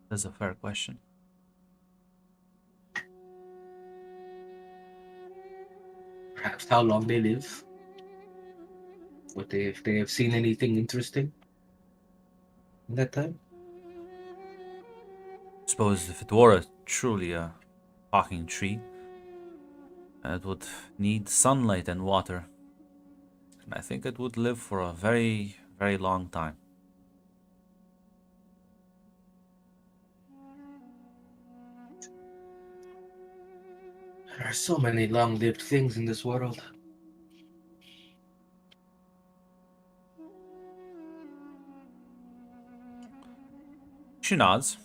That's a fair question. Perhaps how long they live. If they have seen anything interesting in that time. Suppose if it were truly a talking tree, it would need sunlight and water. And I think it would live for a very, very long time. There are so many long-lived things in this world. She nods.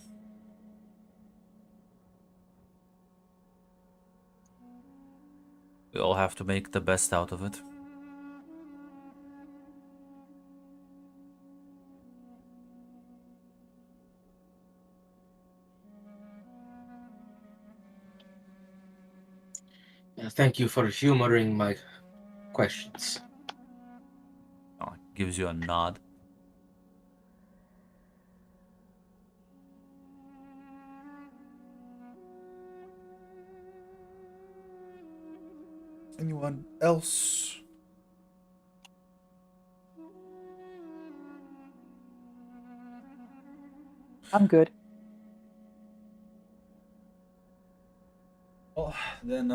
We all have to make the best out of it. Thank you for humoring my questions. Oh, gives you a nod. Anyone else? I'm good. Oh, then,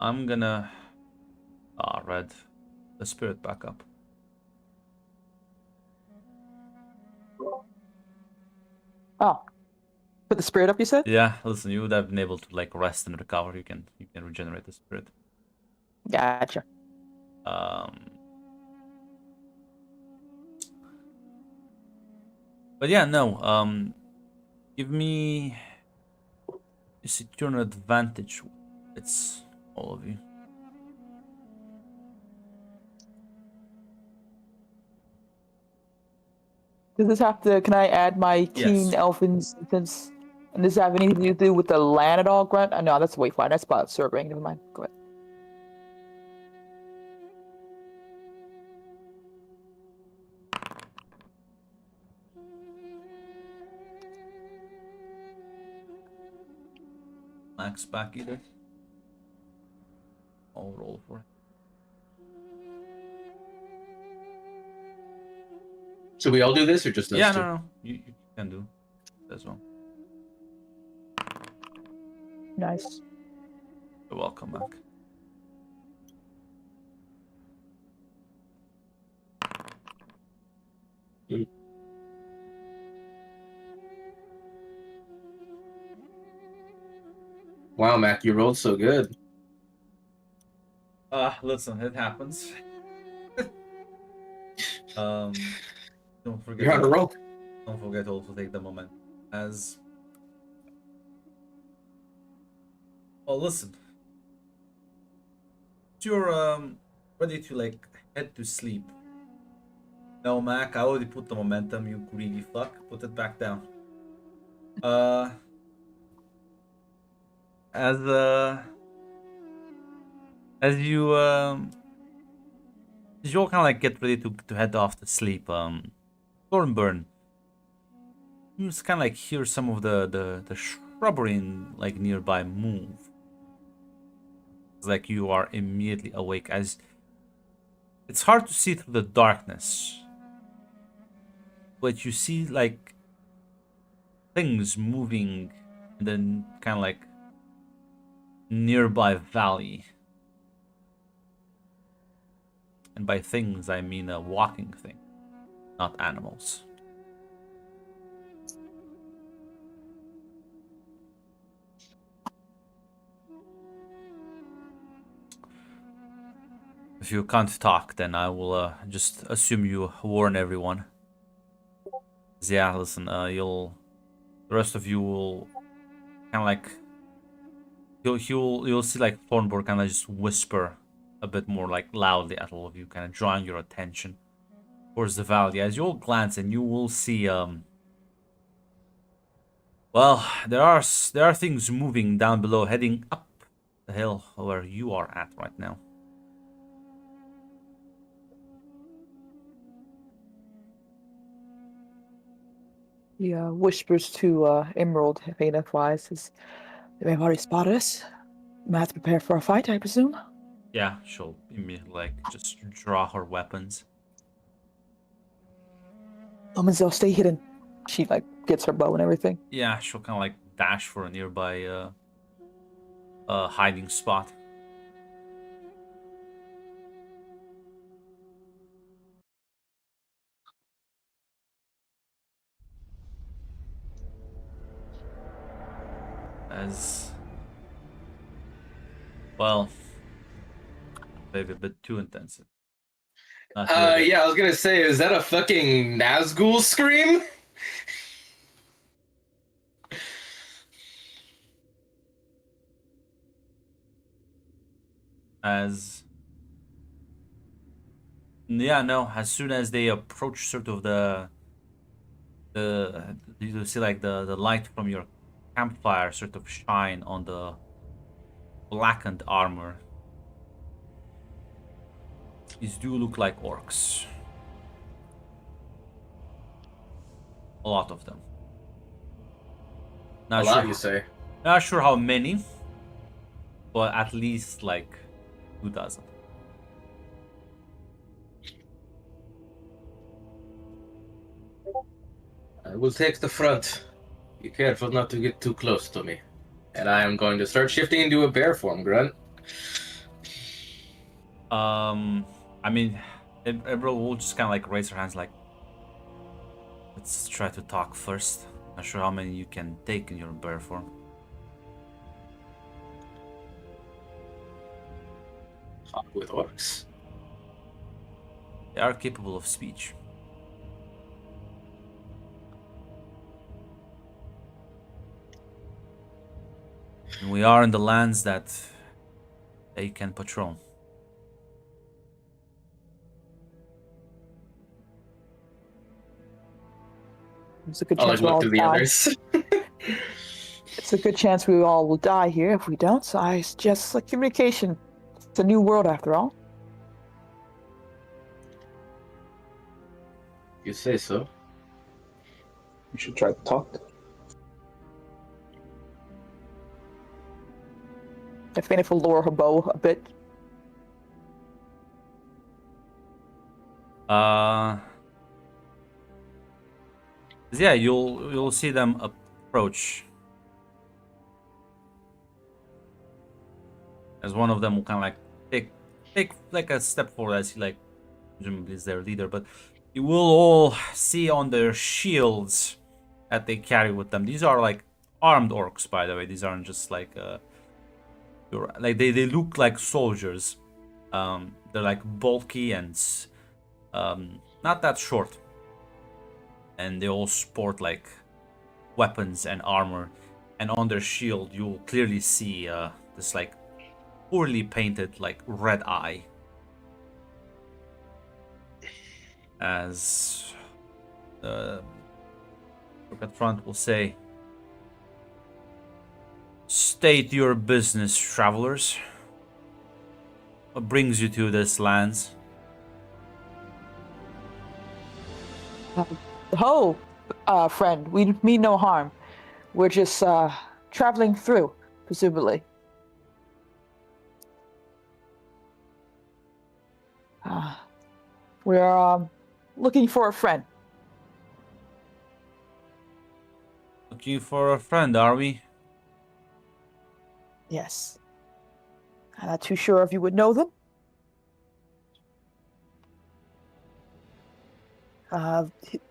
I'm gonna Red. The spirit back up. Oh, put the spirit up. You said. Yeah, listen, you would have been able to like rest and recover. You can regenerate the spirit. Gotcha. But yeah, no. Give me a secure advantage. It's all of you. Does this have to? Can I add my keen Yes. elfin sense? And does it have anything to do with the land at all, Grunt? No, that's way fine. That's about surveying. Never mind. Go ahead. Max back either. I'll roll for it. Should we all do this or just us Yeah, two? no. You can do as well. Nice. You're welcome, Mac. Wow, Mac, you rolled so good. Listen, it happens. Don't forget. You're on a roll. Don't forget to also take the moment as. Oh, listen. You're ready to like head to sleep. No, Mac, I already put the momentum. You greedy fuck. Put it back down. As you as you all kind of like get ready to head off to sleep, Thornburn, you just kind of like hear some of the shrubbery in, like nearby move. It's like you are immediately awake, as it's hard to see through the darkness, but you see like things moving in the kind of like nearby valley. And by things, I mean a walking thing, not animals. If you can't talk, then I will just assume you warn everyone. Yeah, listen, the rest of you will kind of like, you'll see like Thornburg kind of just whisper a bit more like loudly at all of you, kind of drawing your attention towards the valley. As you all glance, and you will see, well, there are things moving down below, heading up the hill where you are at right now. He whispers to Emerald, Faina wise, says, "They may have already spotted us. We have to prepare for a fight, I presume." Yeah, she'll immediately like just draw her weapons. They'll stay hidden. She like gets her bow and everything. Yeah, she'll kind of like dash for a nearby hiding spot. As well, maybe a bit too intensive. Not really. Yeah, I was gonna say, is that a fucking Nazgul scream? As yeah, no. As soon as they approach, sort of the you see like the light from your campfire sort of shine on the blackened armor. These do look like orcs. A lot of them. A Not lot, sure. you say? Not sure how many, but at least like 2 dozen. I will take the front. Be careful not to get too close to me. And I am going to start shifting into a bear form, Grunt. I mean, Emerald will just kind of like raise her hands, like, let's try to talk first. Not sure how many you can take in your bear form. Talk with orcs. They are capable of speech. And we are in the lands that they can patrol. It's a good I'll chance like we'll look all to the die. others. It's a good chance we all will die here if we don't. So I suggest like communication. It's a new world after all. You say so. We should try to talk. If anything, will lower her bow a bit. Yeah, you'll see them approach. As one of them will kind of like take like a step forward as he like presumably is their leader, but you will all see on their shields that they carry with them. These are like armed orcs, by the way. These aren't just like they look like soldiers. They're like bulky and not that short, and they all sport like weapons and armor. And on their shield, you'll clearly see this like poorly painted like red eye. As the at front will say, "State your business, travelers. What brings you to this lands?" Ho, friend. We mean no harm. We're just traveling through, presumably. We're looking for a friend. Looking for a friend, are we? Yes. I'm not too sure if you would know them.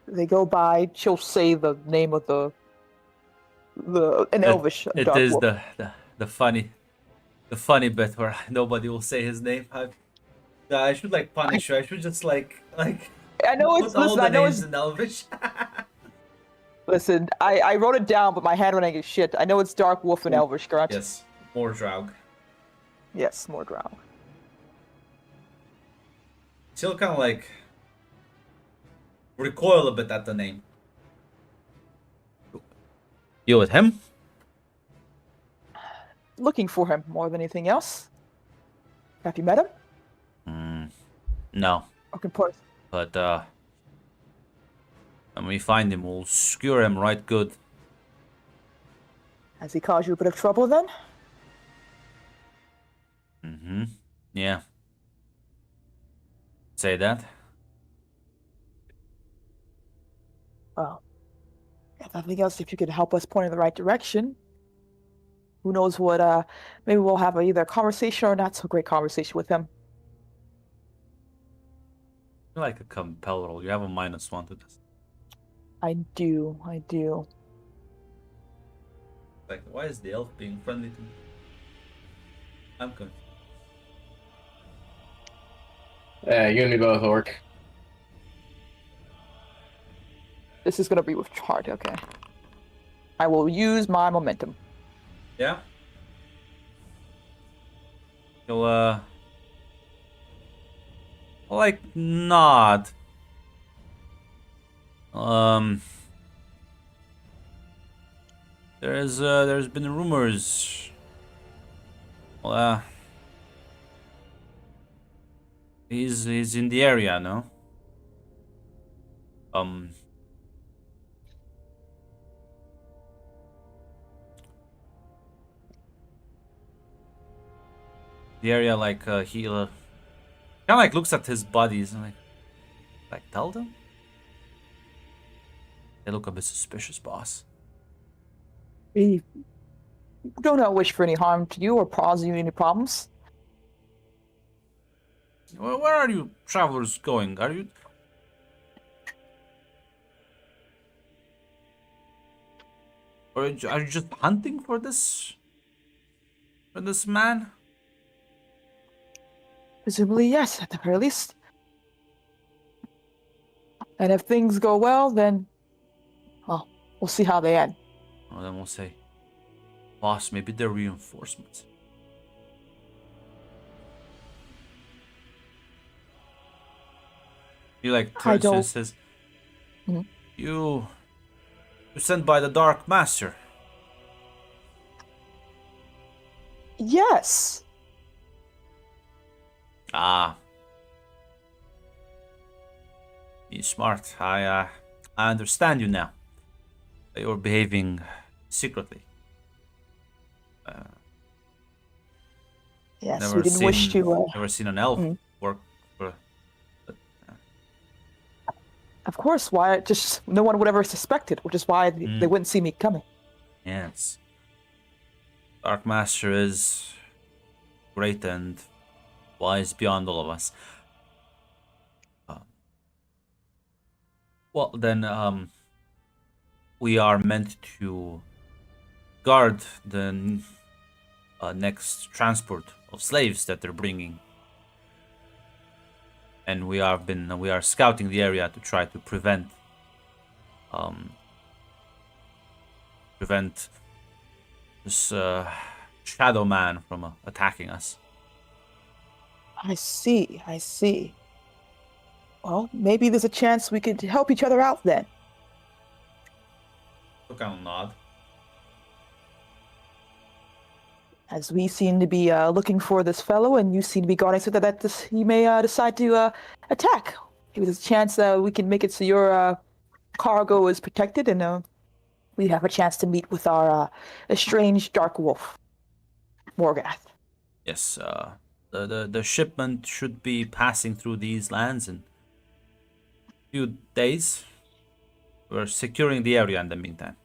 They go by. She'll say the name of an Elvish It dark is wolf. the funny bit where nobody will say his name. I should like punish you. I should just like I know put it's all listen. the I know names it's in Elvish. listen. I wrote it down, but my handwriting is shit. I know it's dark wolf and Elvish, correct? Yes, more Draug. Yes, more drow. She'll kind of like recoil a bit at the name. You with him? Looking for him more than anything else. Have you met him? No, Okay, put. but when we find him, we'll skewer him right good. Has he caused you a bit of trouble then? Yeah. Say that. Well, if nothing else, if you could help us point in the right direction. Who knows what, maybe we'll have either a conversation or not so great conversation with him. You're like a compel roll. You have a -1 to this. I do. Like, why is the elf being friendly to me? I'm confused. You and me both, orc. This is gonna be with heart, okay. I will use my momentum. Yeah. You'll like nod. There's been rumors. Well, he's in the area, no? The area like he kind of like looks at his buddies and like tell them. They look a bit suspicious, boss. We do not wish for any harm to you or cause you any problems. Where are you travelers going? Are you just hunting for this man? Presumably, yes, at the very least. And if things go well, then, well, we'll see how they end. Well, then we'll say, boss, maybe they're reinforcements. He like I turns to you and don't. says, Mhm. You sent by the Dark Master. Yes. Ah, you're smart. I understand you now. You're behaving secretly. Yes, we didn't wish to. Never seen an elf Mm. work for. Of course, why? Just no one would ever suspect it, which is why they wouldn't see me coming. Yes. Dark Master is great and wise beyond all of us. Well, then, we are meant to guard the next transport of slaves that they're bringing, and we are scouting the area to try to prevent this shadow man from attacking us. I see. I see. Well, maybe there's a chance we could help each other out then. So kind of nod. As we seem to be looking for this fellow, and you seem to be guarding so that he may decide to attack. Maybe there's a chance we can make it so your cargo is protected, and we have a chance to meet with our estranged dark wolf, Morgath. Yes, the shipment should be passing through these lands in a few days. We're securing the area in the meantime.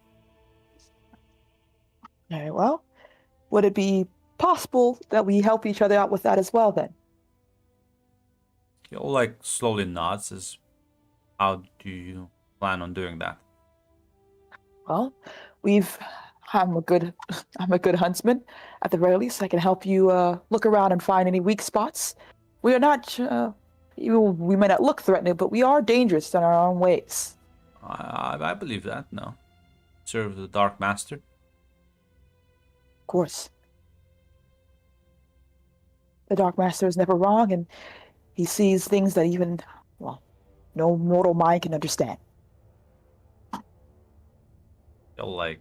Very well. Would it be possible that we help each other out with that as well, then? He'll like slowly nods. Says, "How do you plan on doing that?" Well, I'm a good huntsman. At the very least, I can help you look around and find any weak spots. We are not, we may not look threatening, but we are dangerous in our own ways. I believe that. No, serve the Dark Master. Of course. The Dark Master is never wrong, and he sees things that even, well, no mortal mind can understand. He'll like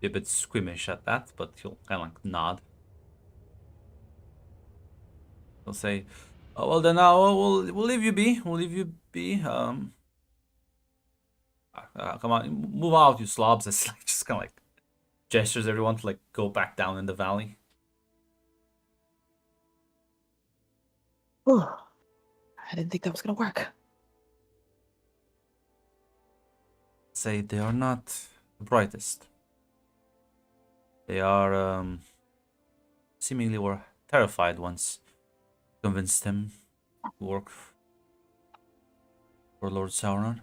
be a bit squeamish at that, but he'll kind of like nod. He'll say, "Oh well, then we'll leave you be. We'll leave you be. Come on, move out, you slobs." It's like just kind of like gestures everyone to like go back down in the valley. Whew. I didn't think that was going to work. Say they are not the brightest. They are seemingly were terrified once convinced him to work for Lord Sauron.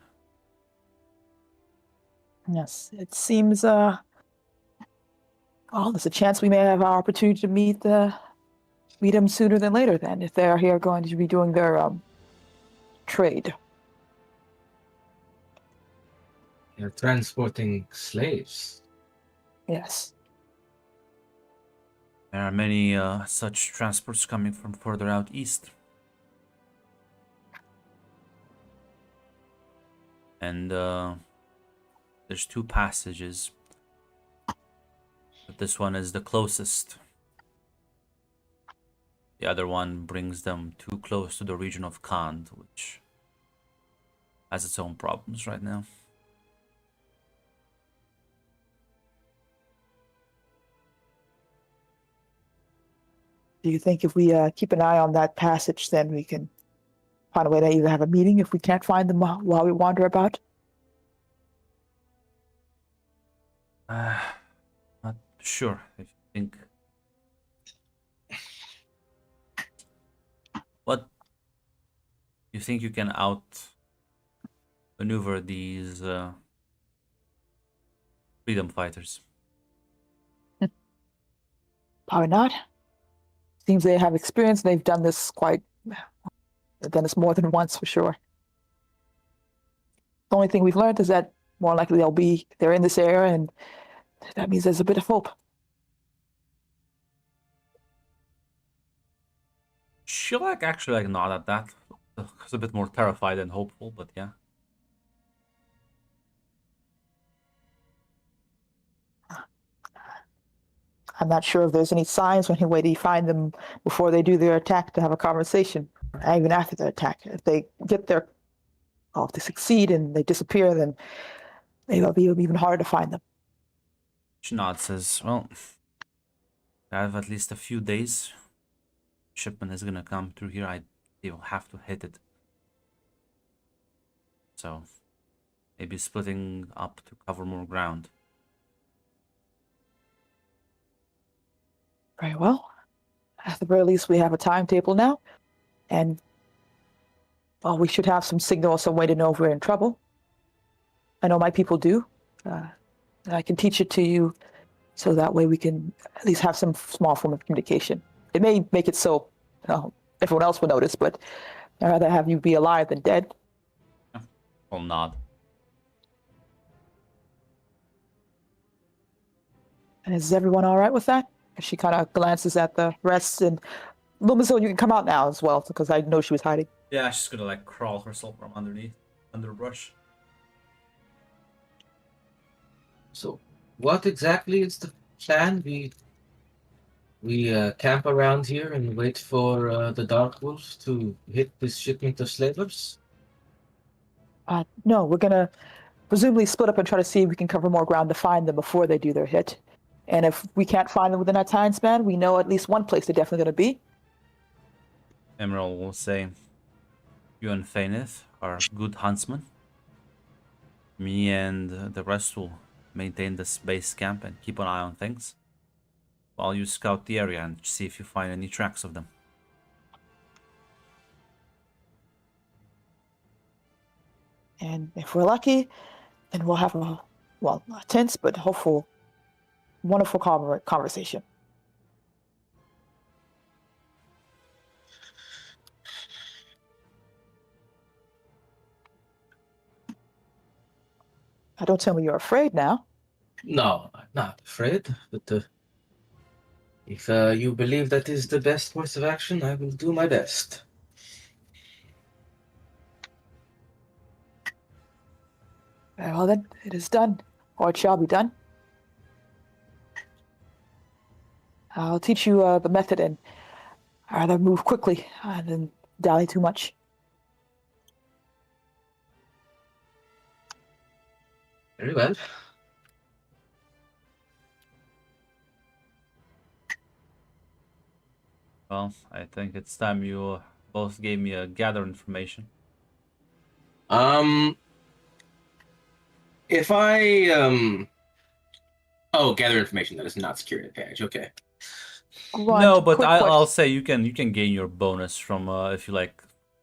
Yes, it seems, well, there's a chance we may have our opportunity to meet him sooner than later then, if they're here going to be doing their, trade. You're transporting slaves. Yes. There are many such transports coming from further out east. And there's 2 passages. But this one is the closest. The other one brings them too close to the region of Khand, which has its own problems right now. Do you think if we keep an eye on that passage, then we can find a way to either have a meeting if we can't find them while we wander about? Not sure if you think What you think you can outmaneuver these freedom fighters? Probably not. Seems they have experience. They've done this they've done this more than once for sure. The only thing we've learned is that more likely they're in this area, and that means there's a bit of hope. She actually nod at that. It's a bit more terrified than hopeful, but yeah. I'm not sure if there's any signs or any way to find them before they do their attack to have a conversation, or even after the attack. If they if they succeed and they disappear, then maybe it'll be even harder to find them. She nods, says, well, I have at least a few days. Shipment is gonna come through here. They will have to hit it. So, maybe splitting up to cover more ground. Very well. At the very least, we have a timetable now, and well, we should have some signal or some way to know if we're in trouble. I know my people do. And I can teach it to you, so that way we can at least have some small form of communication. It may make it so everyone else will notice, but I'd rather have you be alive than dead. I'll nod. And is everyone all right with that? She kind of glances at the rest, and Lumazil, you can come out now as well, because I know she was hiding. Yeah, she's gonna crawl herself from underneath, under the brush. So, what exactly is the plan? We camp around here and wait for the Dark Wolves to hit this shipment of slavers? No, we're gonna presumably split up and try to see if we can cover more ground to find them before they do their hit. And if we can't find them within that time span, we know at least one place they're definitely gonna be. Emerald will say, you and Fainith are good huntsmen. Me and the rest will maintain this base camp and keep an eye on things, while you scout the area and see if you find any tracks of them. And if we're lucky, then we'll have a tense but hopeful, wonderful conversation. Don't tell me you're afraid now. No, I'm not afraid, but if you believe that is the best course of action, I will do my best. Well then, it is done, or it shall be done. I'll teach you the method, and rather move quickly than dally too much. Very well. Well, I think it's time you both gave me a gather information. If I oh, gather information that is not security advantage. Okay. Grunt, No, but quick I'll question. say you can gain your bonus from if you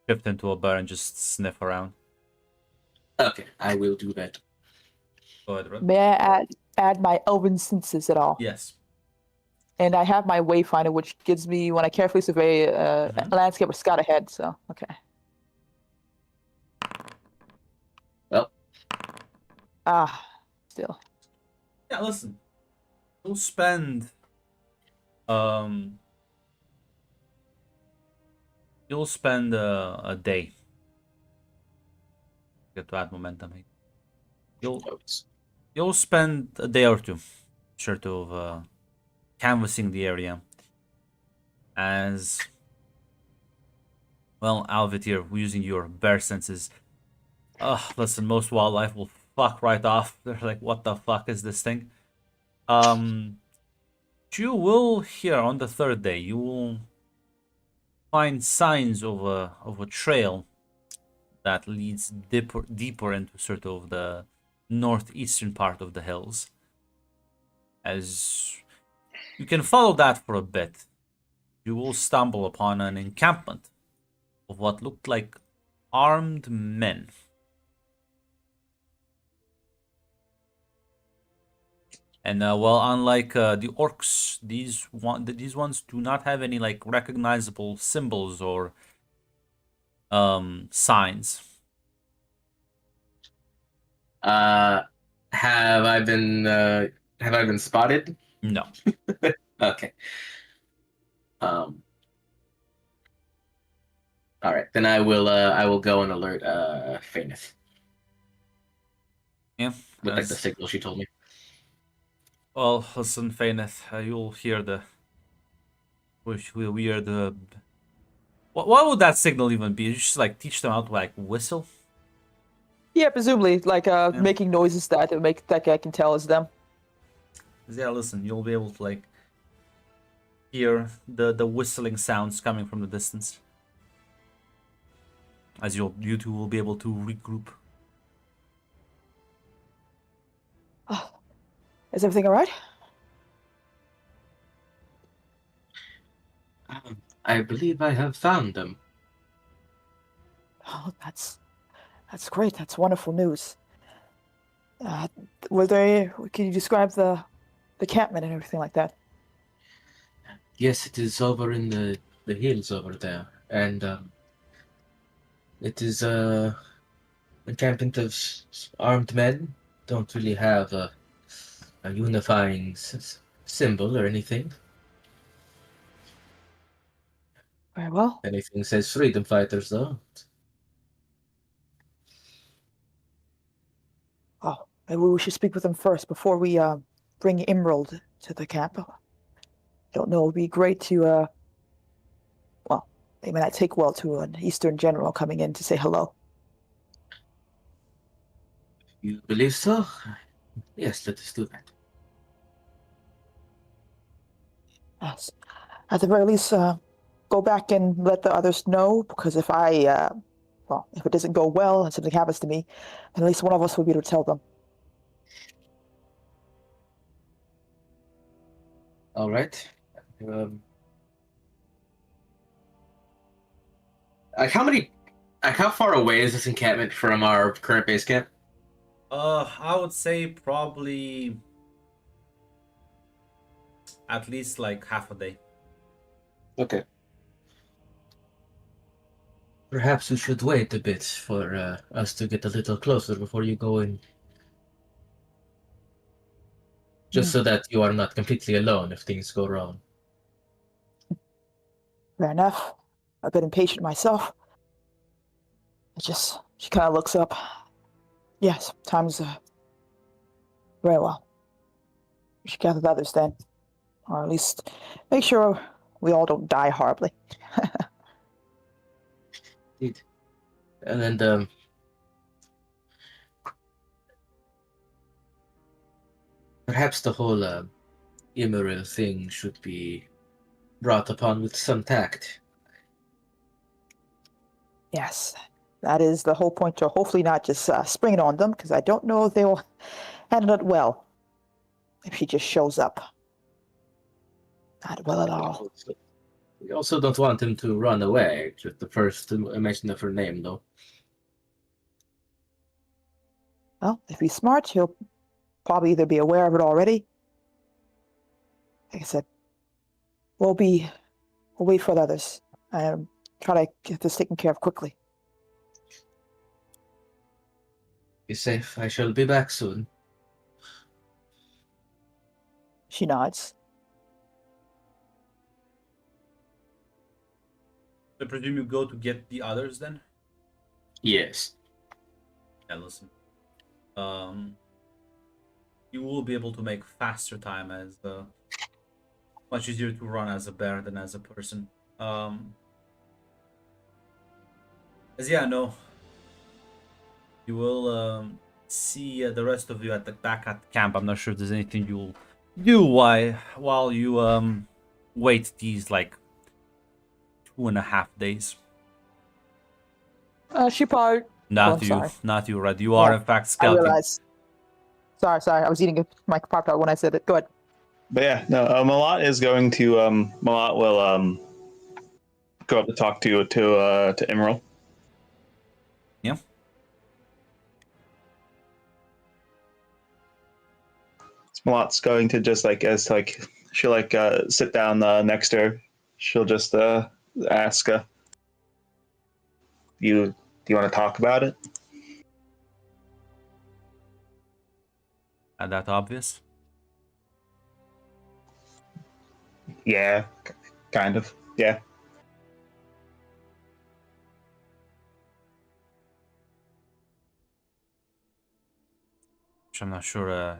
shift into a bear and just sniff around. Okay, I will do that. Go ahead, Red. May I add my elven senses at all? Yes. And I have my wayfinder, which gives me, when I carefully survey a landscape or scout ahead. So okay. Well. Still. Yeah, listen. You'll spend a day. Get to add momentum here. You'll spend a day or two, sort of canvassing the area. As well, Alvid here, using your bear senses. Listen, most wildlife will fuck right off. They're like, what the fuck is this thing? You will here on the third day, you will find signs of a trail that leads deeper into sort of the northeastern part of the hills. As you can follow that for a bit, you will stumble upon an encampment of what looked like armed men. And well, unlike the orcs, these ones do not have any like recognizable symbols or signs. Have I been spotted? No. Okay. All right, then I will go and alert Faineth Yeah. with like the signal she told me. Well, listen, Faineth, you'll hear the. We hear the. What would that signal even be? You just like teach them how to like whistle. Yeah, presumably, like making noises that make that guy can tell is them. Yeah, listen, you'll be able to like hear the whistling sounds coming from the distance. As you two will be able to regroup. Is everything all right? I believe I have found them. Oh, that's great. That's wonderful news. Were they? Can you describe the campment and everything like that? Yes, it is over in the hills over there, and it is a encampment of armed men. Don't really have a unifying symbol or anything. Very well. Anything says freedom fighters, though. Oh, maybe we should speak with them first before we bring Emerald to the camp. Don't know. It'd be great to well, they may not take well to an Eastern general coming in to say hello. You believe so? Yes, let us do that. Yes. At the very least, go back and let the others know, because if if it doesn't go well and something happens to me, then at least one of us will be able to tell them. All right. How far away is this encampment from our current base camp? I would say probably at least like half a day. Okay. Perhaps we should wait a bit for us to get a little closer before you go in. Just so that you are not completely alone if things go wrong. Fair enough. A bit impatient myself. She kind of looks up. Yes, time's very well. We should gather the others then. Or at least make sure we all don't die horribly. Indeed. And then, perhaps the whole Emerald thing should be brought upon with some tact. Yes, that is the whole point, to hopefully not just spring it on them, because I don't know if they will handle it well if she just shows up. Not well at all. We also don't want him to run away, just the first mention of her name, though. Well, if he's smart, he'll probably either be aware of it already. Like I said, we'll wait for the others and try to get this taken care of quickly. Be safe. I shall be back soon. She nods. I presume you go to get the others then? Yes. Yeah, listen. You will be able to make faster time as much easier to run as a bear than as a person. No. You will see the rest of you back at camp. I'm not sure if there's anything you'll do while you wait these like 2.5 days. She probably. Not you, Red. You are in fact scouting. I realize. Sorry. I was eating my Pop-Tart when I said it. Go ahead. But yeah, no, Malat is going to Malat will go up to talk to Emerald. Yeah. Smollot's going to just she'll sit down next to her. She'll just ask, do you want to talk about it? That obvious? Yeah, kind of. Yeah. Which I'm not sure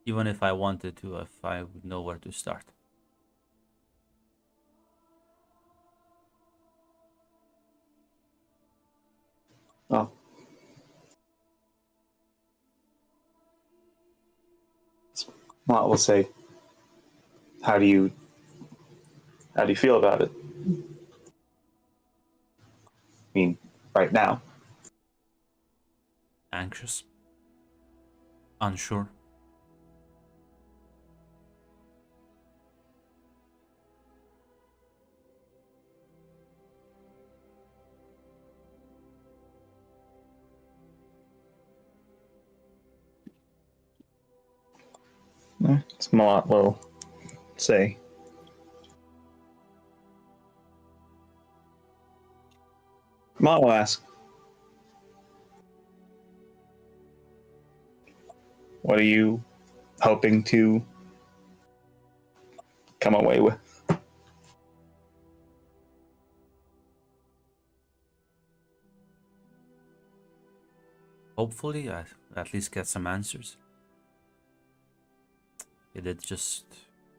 even if I wanted to, if I would know where to start. Oh. Smollot will say, how do you feel about it? I mean, right now. Anxious? Unsure? Smollot will say, Smollot will ask, what are you hoping to come away with? Hopefully, I at least get some answers. It did just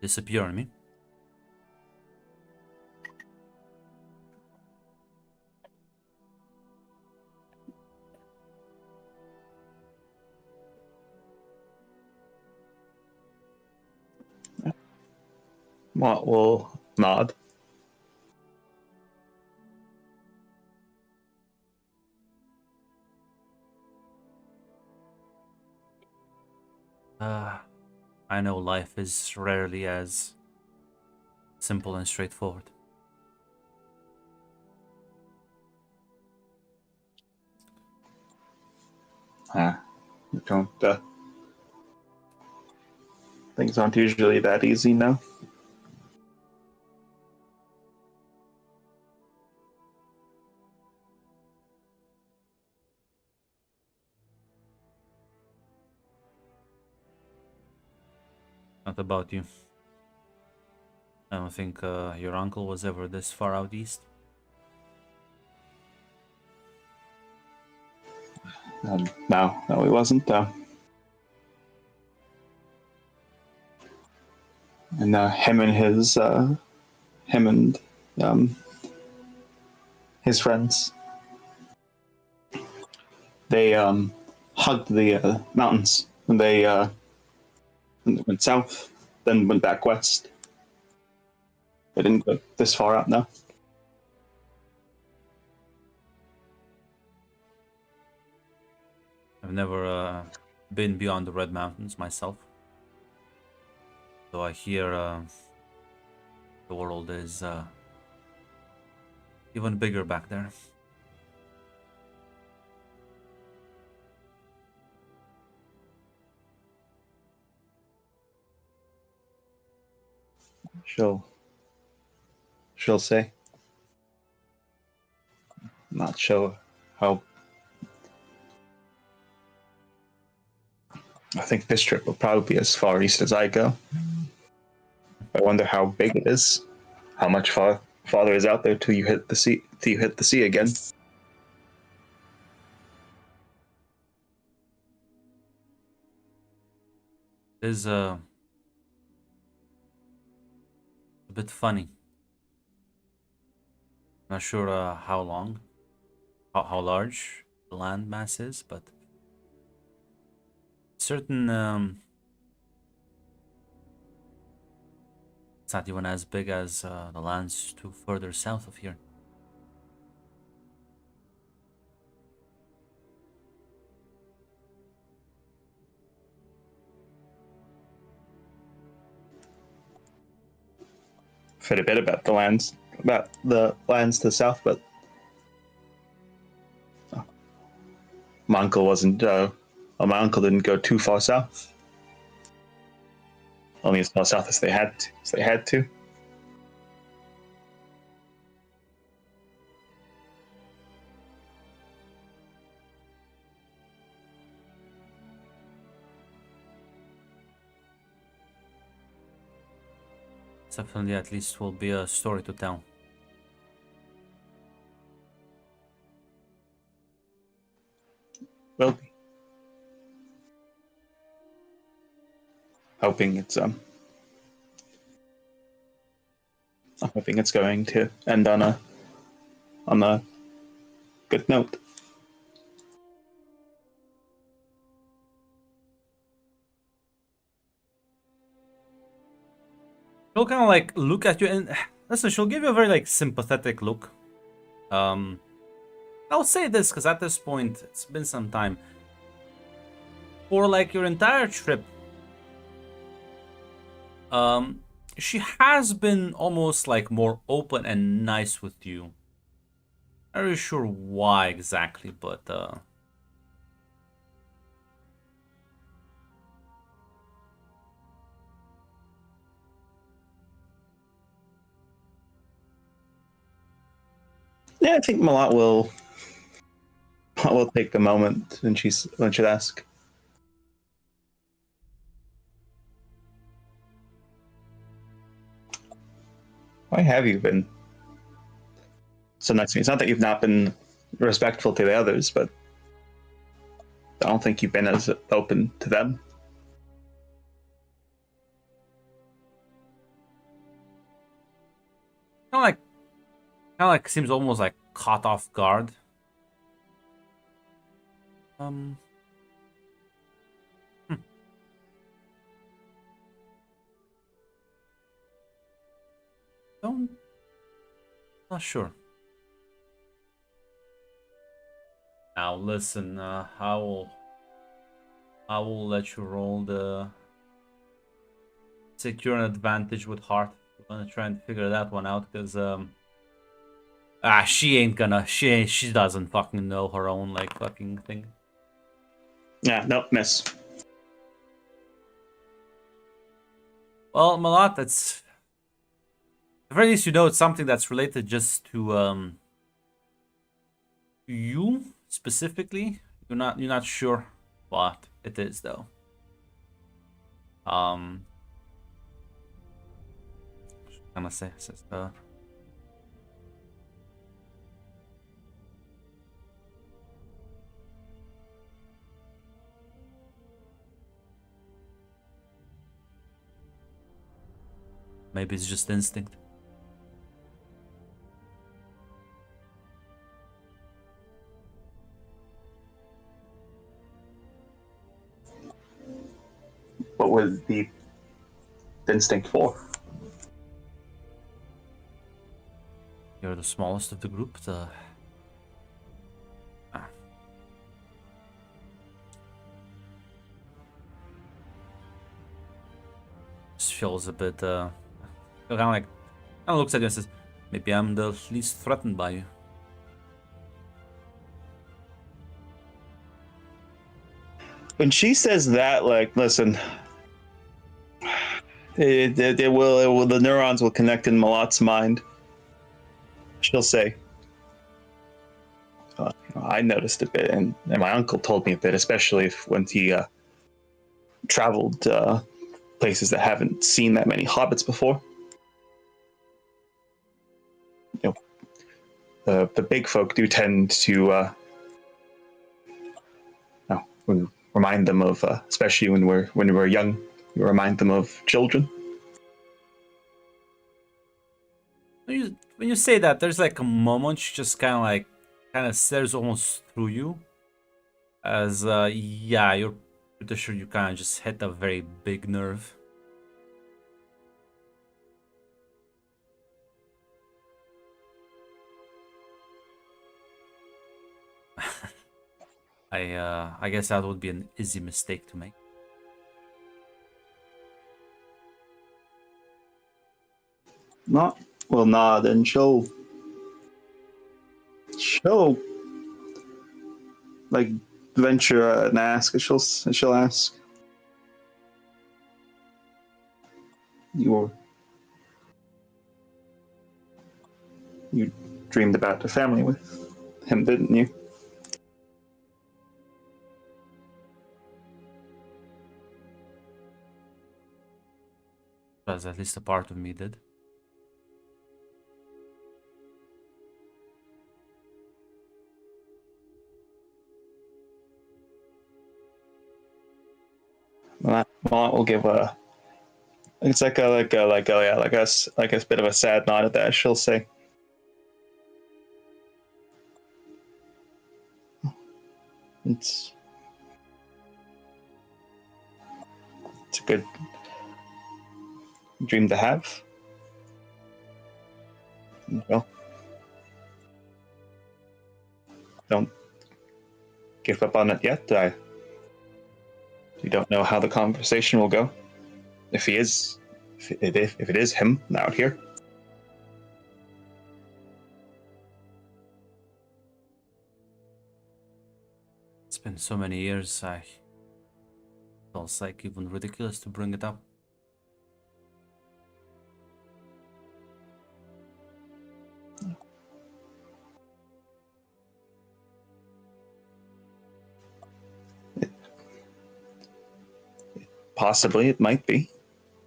disappear on me. Smollot will nod. I know life is rarely as simple and straightforward. You don't, things aren't usually that easy now. Not about you. I don't think your uncle was ever this far out east. No, he wasn't. And him and his friends, they hugged the mountains when they went south, then went back west. They didn't go this far out now. I've never been beyond the Red Mountains myself. So I hear the world is even bigger back there. She'll say, not sure how. I think this trip will probably be as far east as I go. I wonder how big it is. How much farther is out there till you hit the sea? Till you hit the sea again? It is a bit funny. Not sure how long, how large the land mass is, but certain it's not even as big as the lands too further south of here. I've heard a bit about the lands about the lands to the south, but my uncle wasn't. My uncle didn't go too far south. Only as far south as they had to. Definitely, at least will be a story to tell. Will be. Hoping it's I'm hoping it's going to end on a good note. She'll kind of like look at you and listen. She'll give you a very like sympathetic look. I'll say this because at this point it's been some time. For like your entire trip, she has been almost like more open and nice with you. Not really sure why exactly, but Yeah, I think Malat will take a moment and she'll ask. Why have you been so nice to me? It's not that you've not been respectful to the others, but I don't think you've been as open to them. kind of like seems almost like caught off guard. Hmm. Not sure. Now listen, I will let you roll the secure an advantage with heart. I'm gonna try and figure that one out because she ain't gonna she doesn't fucking know her own like fucking thing. Yeah, no, miss. Well, Malat, that's at the very least you know it's something that's related just to you specifically. You're not sure what it is though. I'm gonna say maybe it's just instinct. What was the instinct for? You're the smallest of the group. Just feels a bit kind of looks at you and says, maybe I'm the least threatened by you. When she says that, like, listen, it will the neurons will connect in Malat's mind. She'll say, I noticed a bit, and my uncle told me a bit, especially when he traveled places that haven't seen that many hobbits before. You know, the big folk do tend to remind them of, especially when we're young, you remind them of children. When you say that, there's like a moment she just kind of stares almost through you, as yeah, you're pretty sure you kind of just hit a very big nerve. I guess that would be an easy mistake to make. Not will nod and she'll like venture and ask. She'll ask, you dreamed about a family with him, didn't you? Because at least a part of me did. Well, we'll give a. It's like a bit of a sad nod at that. She'll say, "It's a good dream to have." Well, don't give up on it yet. You don't know how the conversation will go. If it is him out here. It's been so many years, feels like even ridiculous to bring it up. Possibly it might be,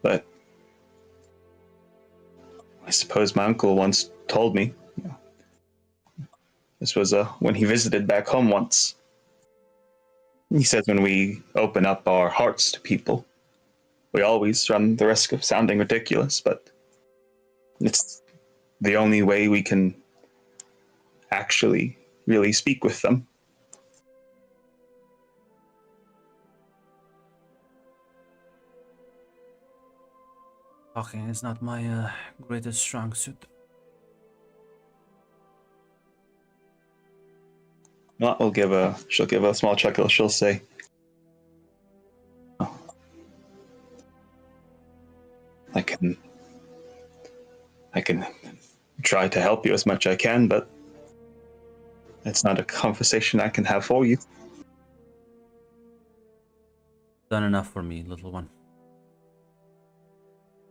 but I suppose my uncle once told me. This was when he visited back home once. He says when we open up our hearts to people, we always run the risk of sounding ridiculous, but it's the only way we can actually really speak with them. Talking is not my greatest strong suit. Well, she'll give a small chuckle. She'll say, oh, I can try to help you as much as I can, but it's not a conversation I can have for you. Done enough for me, little one.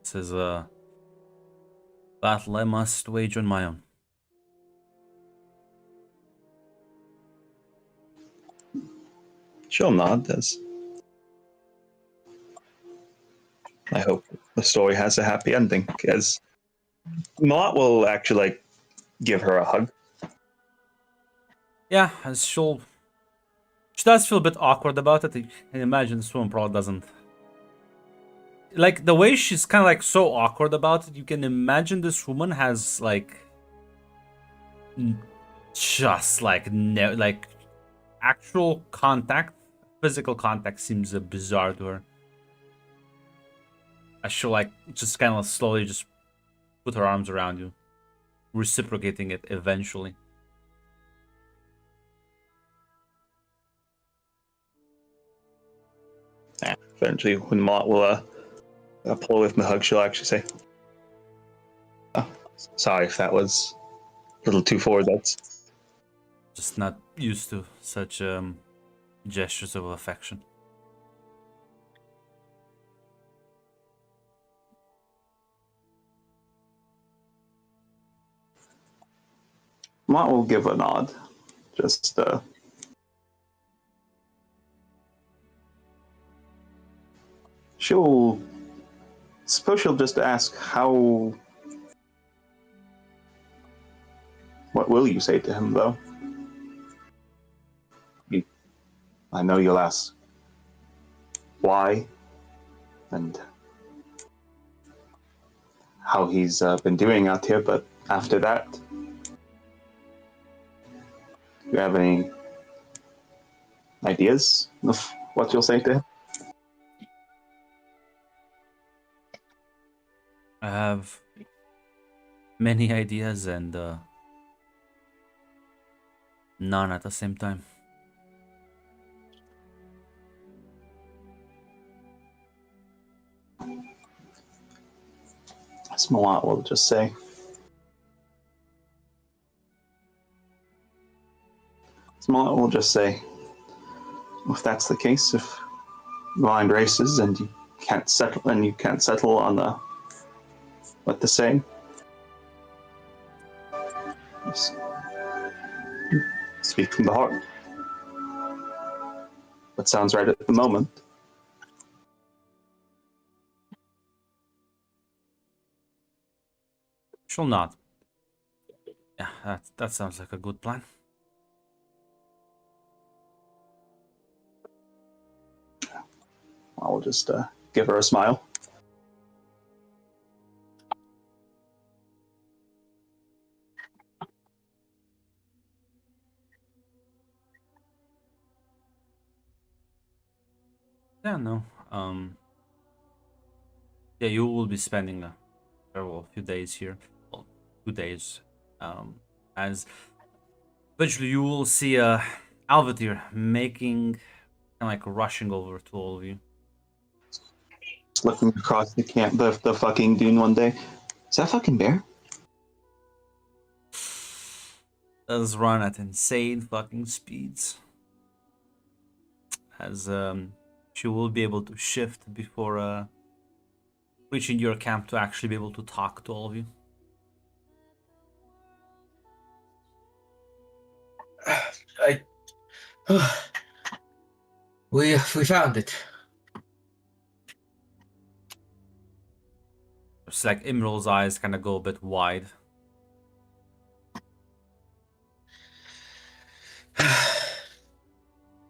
This is a battle I must wage on my own. She'll nod as I hope the story has a happy ending, as Mott will actually give her a hug. Yeah, as she does feel a bit awkward about it. I can imagine this woman probably doesn't. Like, the way she's kind of like so awkward about it, you can imagine this woman has like just like no, like actual contact, physical contact seems bizarre to her. I she'll like just kind of slowly just put her arms around you, reciprocating it eventually. Eventually, when Mott will pull away from the hug, she'll actually say, oh, sorry if that was a little too forward. That's Just not used to such gestures of affection. Mott will give a nod. Just she'll just ask how. What will you say to him, though? I know you'll ask why and how he's been doing out here, but after that, do you have any ideas of what you'll say to him? I have many ideas and none at the same time. Smollett will just say, Smollett will just say, if that's the case, if mind races and you can't settle on what to say, just speak from the heart. What sounds right at the moment. She'll not. Yeah, that sounds like a good plan. I will just give her a smile. Yeah, no. Yeah, you will be spending a few days here. Well, 2 days. As eventually you will see Alvatir making and like rushing over to all of you. Just looking across the camp, the fucking dune one day. Is that fucking bear? Does run at insane fucking speeds. As she will be able to shift before reaching your camp to actually be able to talk to all of you. We found it. It's like Emerald's eyes kind of go a bit wide.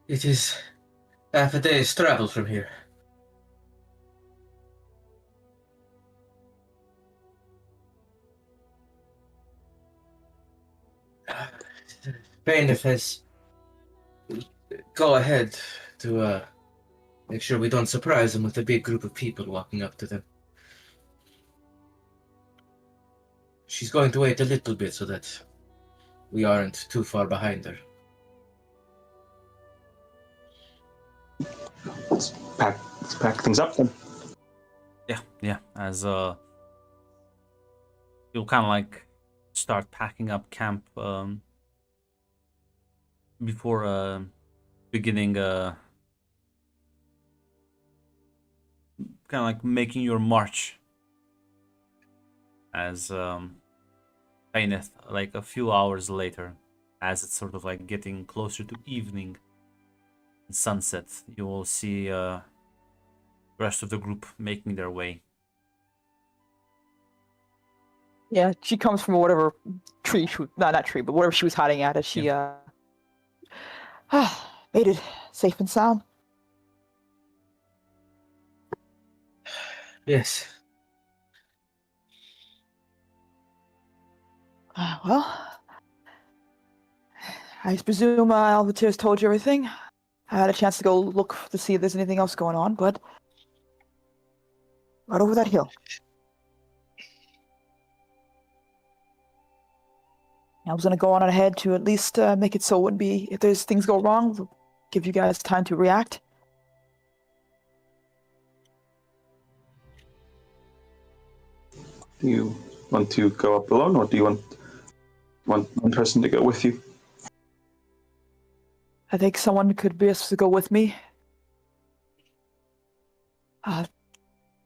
It is half a day's travel from here. Bailiff has go ahead to make sure we don't surprise them with a big group of people walking up to them. She's going to wait a little bit so that we aren't too far behind her. Let's pack things up then. Yeah. As you'll kind of like start packing up camp before beginning kind of like making your march. As Paineth, like a few hours later, as it's sort of like getting closer to evening and sunset, you will see the rest of the group making their way. Yeah, she comes from whatever tree she not tree, but whatever she was hiding at as she made it safe and sound. Yes. Well, I presume Alvatir's told you everything. I had a chance to go look to see if there's anything else going on, but right over that hill. I was gonna go on ahead to at least make it so it wouldn't be, if there's things go wrong, give you guys time to react. Do you want to go up alone, or do you want one person to go with you? I think someone could be able to go with me. I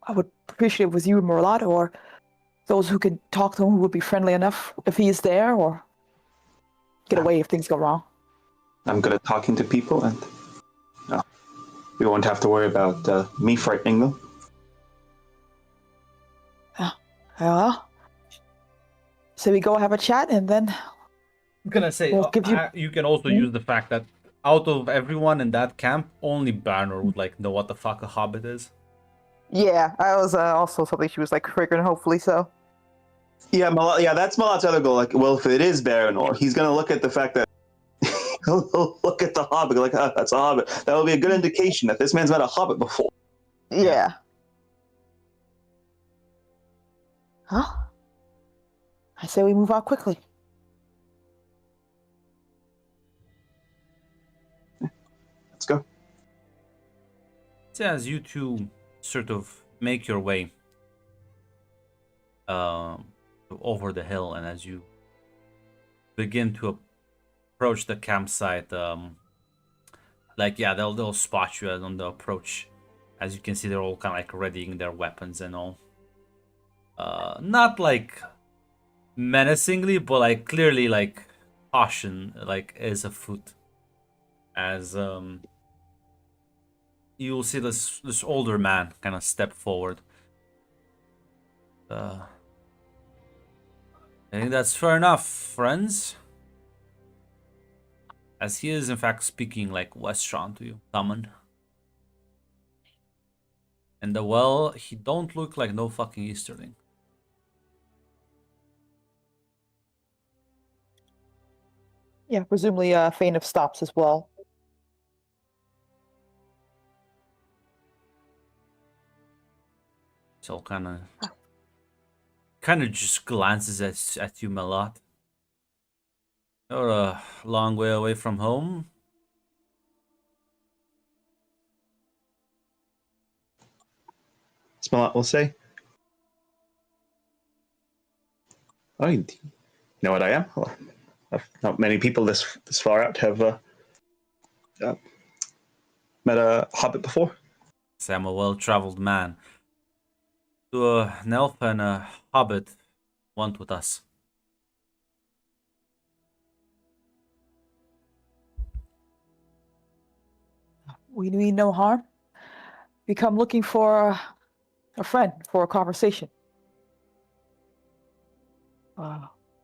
would appreciate it with you, Merlot, or those who could talk to him who would be friendly enough if he is there, or get away if things go wrong. I'm good at talking to people, and we won't have to worry about me frightening them. Yeah. So we go have a chat, and then I'm gonna say we'll give you... you can also use the fact that out of everyone in that camp, only Banner would like know what the fuck a hobbit is. Yeah, I was also something she was like triggering, hopefully so. Yeah, that's Malot's other goal. Like, well, if it is Baranor, he's gonna look at the fact that he'll look at the hobbit like, oh, that's a hobbit. That will be a good indication that this man's met a hobbit before. Yeah. Huh? I say we move on quickly. Let's go. So as you two sort of make your way over the hill, and as you begin to approach the campsite, like yeah, they'll spot you on the approach. As you can see, they're all kind of like readying their weapons and all. Not like menacingly, but like clearly like caution like is afoot. As you'll see this older man kind of step forward. I think that's fair enough, friends. As he is in fact speaking like Westron to you, common. And well, he don't look like no fucking Easterling. Yeah, presumably Fane of stops as well. So kind of just glances at you, Melot. You're a long way away from home. Smollett will say. Oh, you know what I am? Well, not many people this far out have met a hobbit before. Say I'm a well-traveled man. To an elf and a hobbit want with us. We mean no harm. We come looking for a friend for a conversation.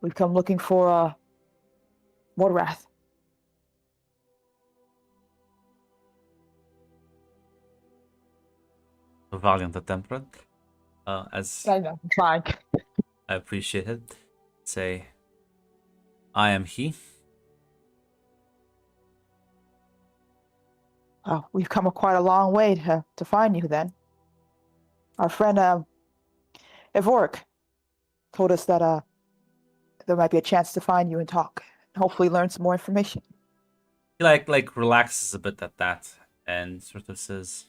We've come looking for Mordrath. A valiant attempt, as I know, I'm trying. I appreciate it. Say, I am he. We've come quite a long way to find you then. Our friend Evoric told us that there might be a chance to find you and talk. Hopefully learn some more information. He like relaxes a bit at that and sort of says,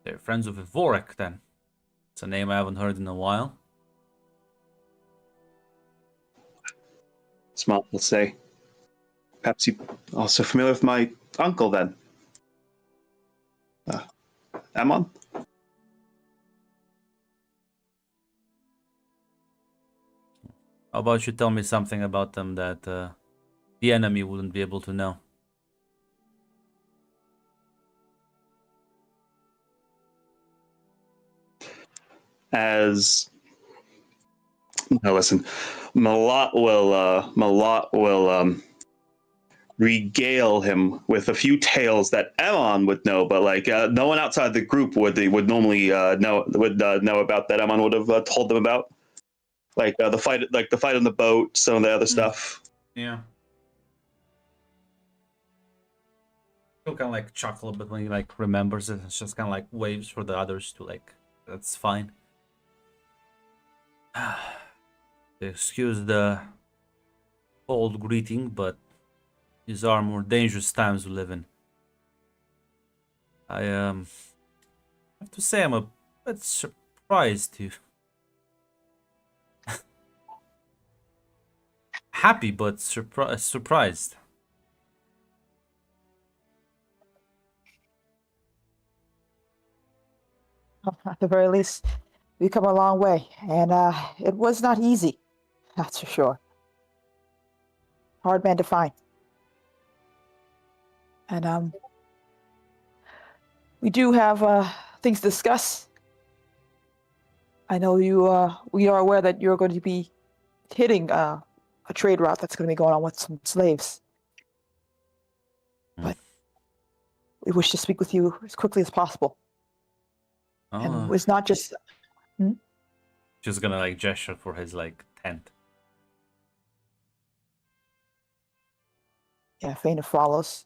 "They're friends with Evoric then. It's a name I haven't heard in a while." Smollett will say. Perhaps you also familiar with my uncle then? Ammon? How about you tell me something about them that the enemy wouldn't be able to know? As now, listen, Malot will regale him with a few tales that Ammon would know, but like no one outside the group would normally know about that. Ammon would have told them about, like the fight on the boat, some of the other stuff. Yeah. He'll kind of like chuckle a bit when he like remembers it. It's just kind of like waves for the others to like, that's fine. Excuse the cold greeting, but these are more dangerous times we live in. I have to say I'm a bit surprised too. Happy but surprised. At the very least, we've come a long way, and it was not easy, that's for sure. Hard man to find. And we do have things to discuss. I know we are aware that you're going to be hitting a trade route that's going to be going on with some slaves. But we wish to speak with you as quickly as possible. And it's not just... Just gonna like gesture for his like tent. Yeah, Fana follows.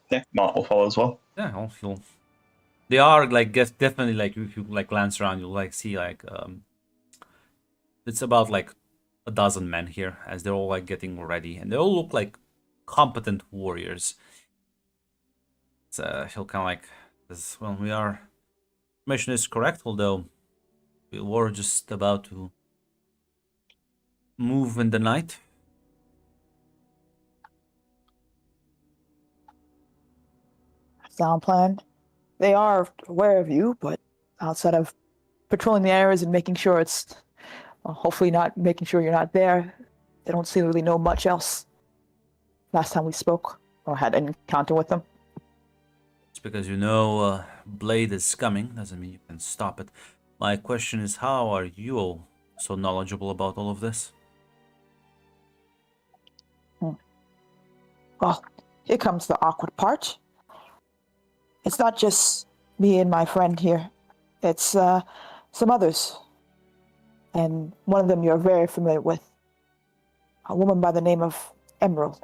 Yeah, Malot will follow as well. Yeah, they are like definitely like if you like glance around, you'll like see like it's about like a dozen men here as they're all like getting ready, and they all look like competent warriors. So he'll kind of like, well, mission is correct, although We were just about to move in the night. Sound plan. They are aware of you, but outside of patrolling the areas and making sure it's, well, hopefully not making sure you're not there, they don't seem to really know much else. Last time we spoke or had an encounter with them. Just because you know Blade is coming doesn't mean you can stop it. My question is, how are you all so knowledgeable about all of this? Well, here comes the awkward part. It's not just me and my friend here. It's some others. And one of them you're very familiar with. A woman by the name of Emerald.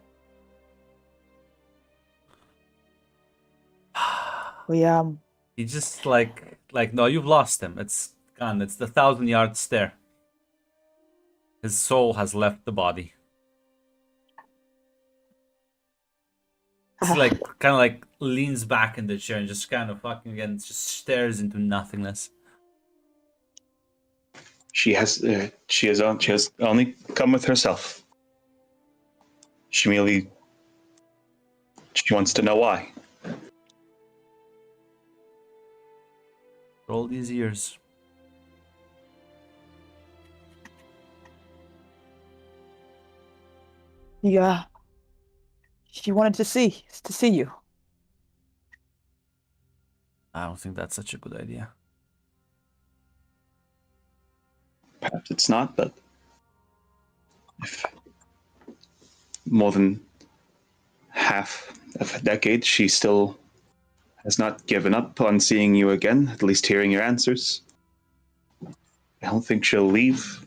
We He just like no, you've lost him. It's gone. It's the 1,000-yard stare. His soul has left the body. It's like kind of like leans back in the chair and just kind of fucking again just stares into nothingness. She has only come with herself. She wants to know why. For all these years. she wanted to see you. I don't think that's such a good idea. Perhaps it's not, but if more than half of a decade she still has not given up on seeing you again, at least hearing your answers, I don't think she'll leave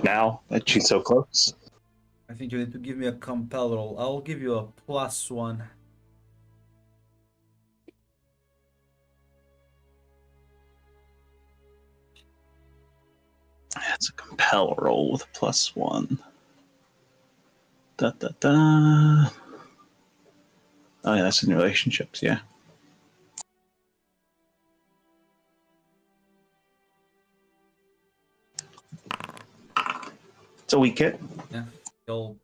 now that she's so close. I think you need to give me a compel roll. I'll give you a +1. That's a compel roll with a +1. Da da da. Oh yeah, that's in relationships, yeah. It's a weak hit. Yeah. You'll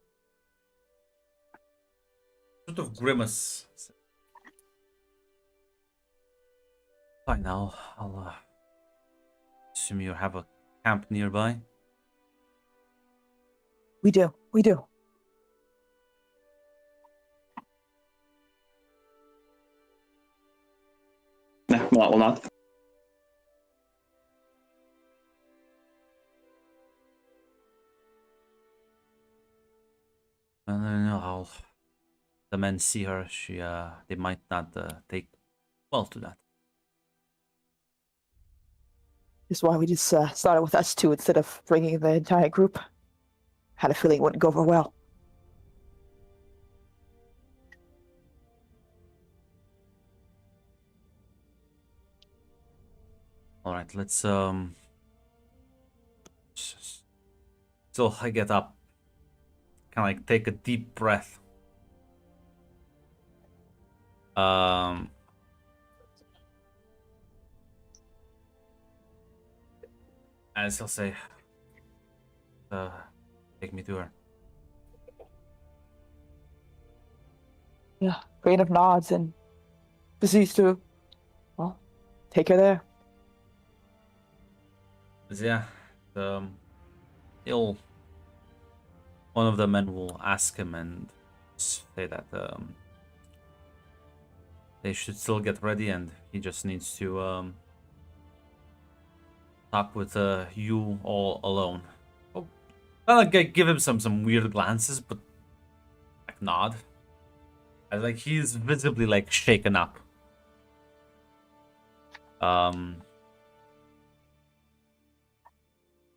sort of grimace. Fine, I'll assume you have a camp nearby. We do. Nah, well, not. No, I'll. The men see her. They might not take well to that. That's why we just started with us two instead of bringing the entire group. Had a feeling it wouldn't go over well. All right, let's So I get up, kind of like take a deep breath. As he'll say, take me to her. Yeah, Rain of nods and proceeds to, well, take her there. Yeah, he'll. One of the men will ask him and say that they should still get ready, and he just needs to talk with you all alone. Oh, kind of like give him some weird glances, but like nod. And like he's visibly like shaken up.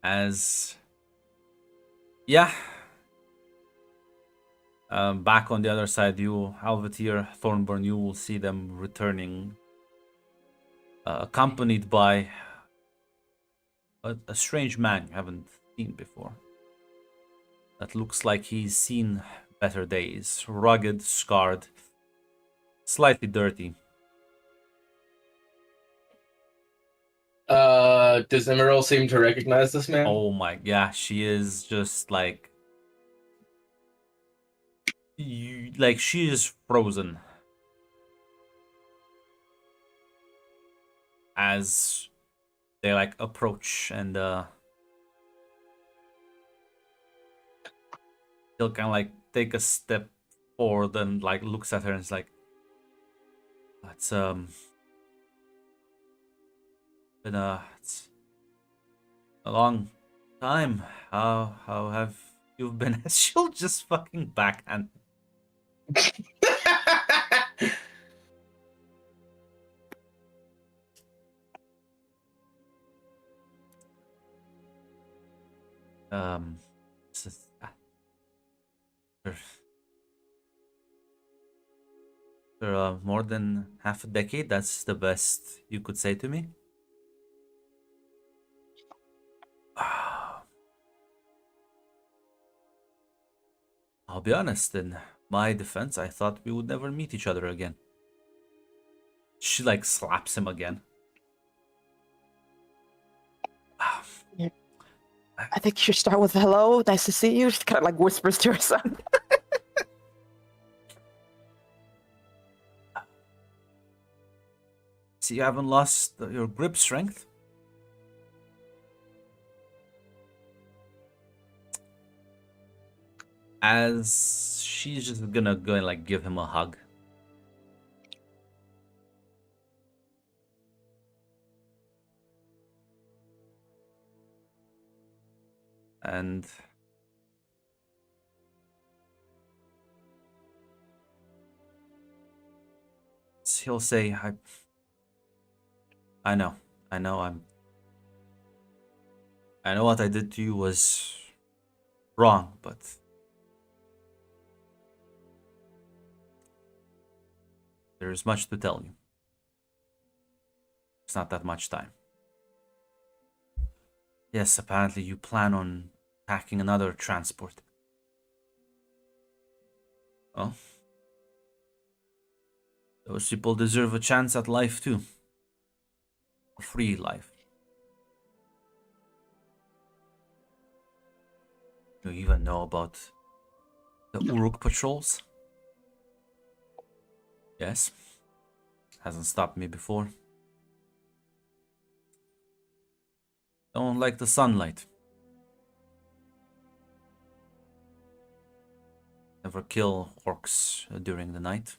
As yeah. Back on the other side, you, Alvatir, Thornburn, you will see them returning, accompanied by a strange man you haven't seen before. That looks like he's seen better days. Rugged, scarred, slightly dirty. Does Emerald seem to recognize this man? Oh my, yeah, she is just like she is frozen as they like approach, and he'll kind of like take a step forward and like looks at her and is like, "It's it's a long time. How have you been?" She'll just fucking backhand. This is, for, for more than half a decade, that's the best you could say to me. I'll be honest, in my defense, I thought we would never meet each other again. She like slaps him again. I think you should start with hello, nice to see you. She kind of like whispers to her son. See, you haven't lost your grip strength. As she's just gonna go and like give him a hug. And he'll say, I know, I know what I did to you was wrong, but there is much to tell you. It's not that much time. Yes, apparently you plan on packing another transport. Well, those people deserve a chance at life too. A free life. Do you even know about the Uruk patrols? Yes. Hasn't stopped me before. Don't like the sunlight. Never kill orcs during the night.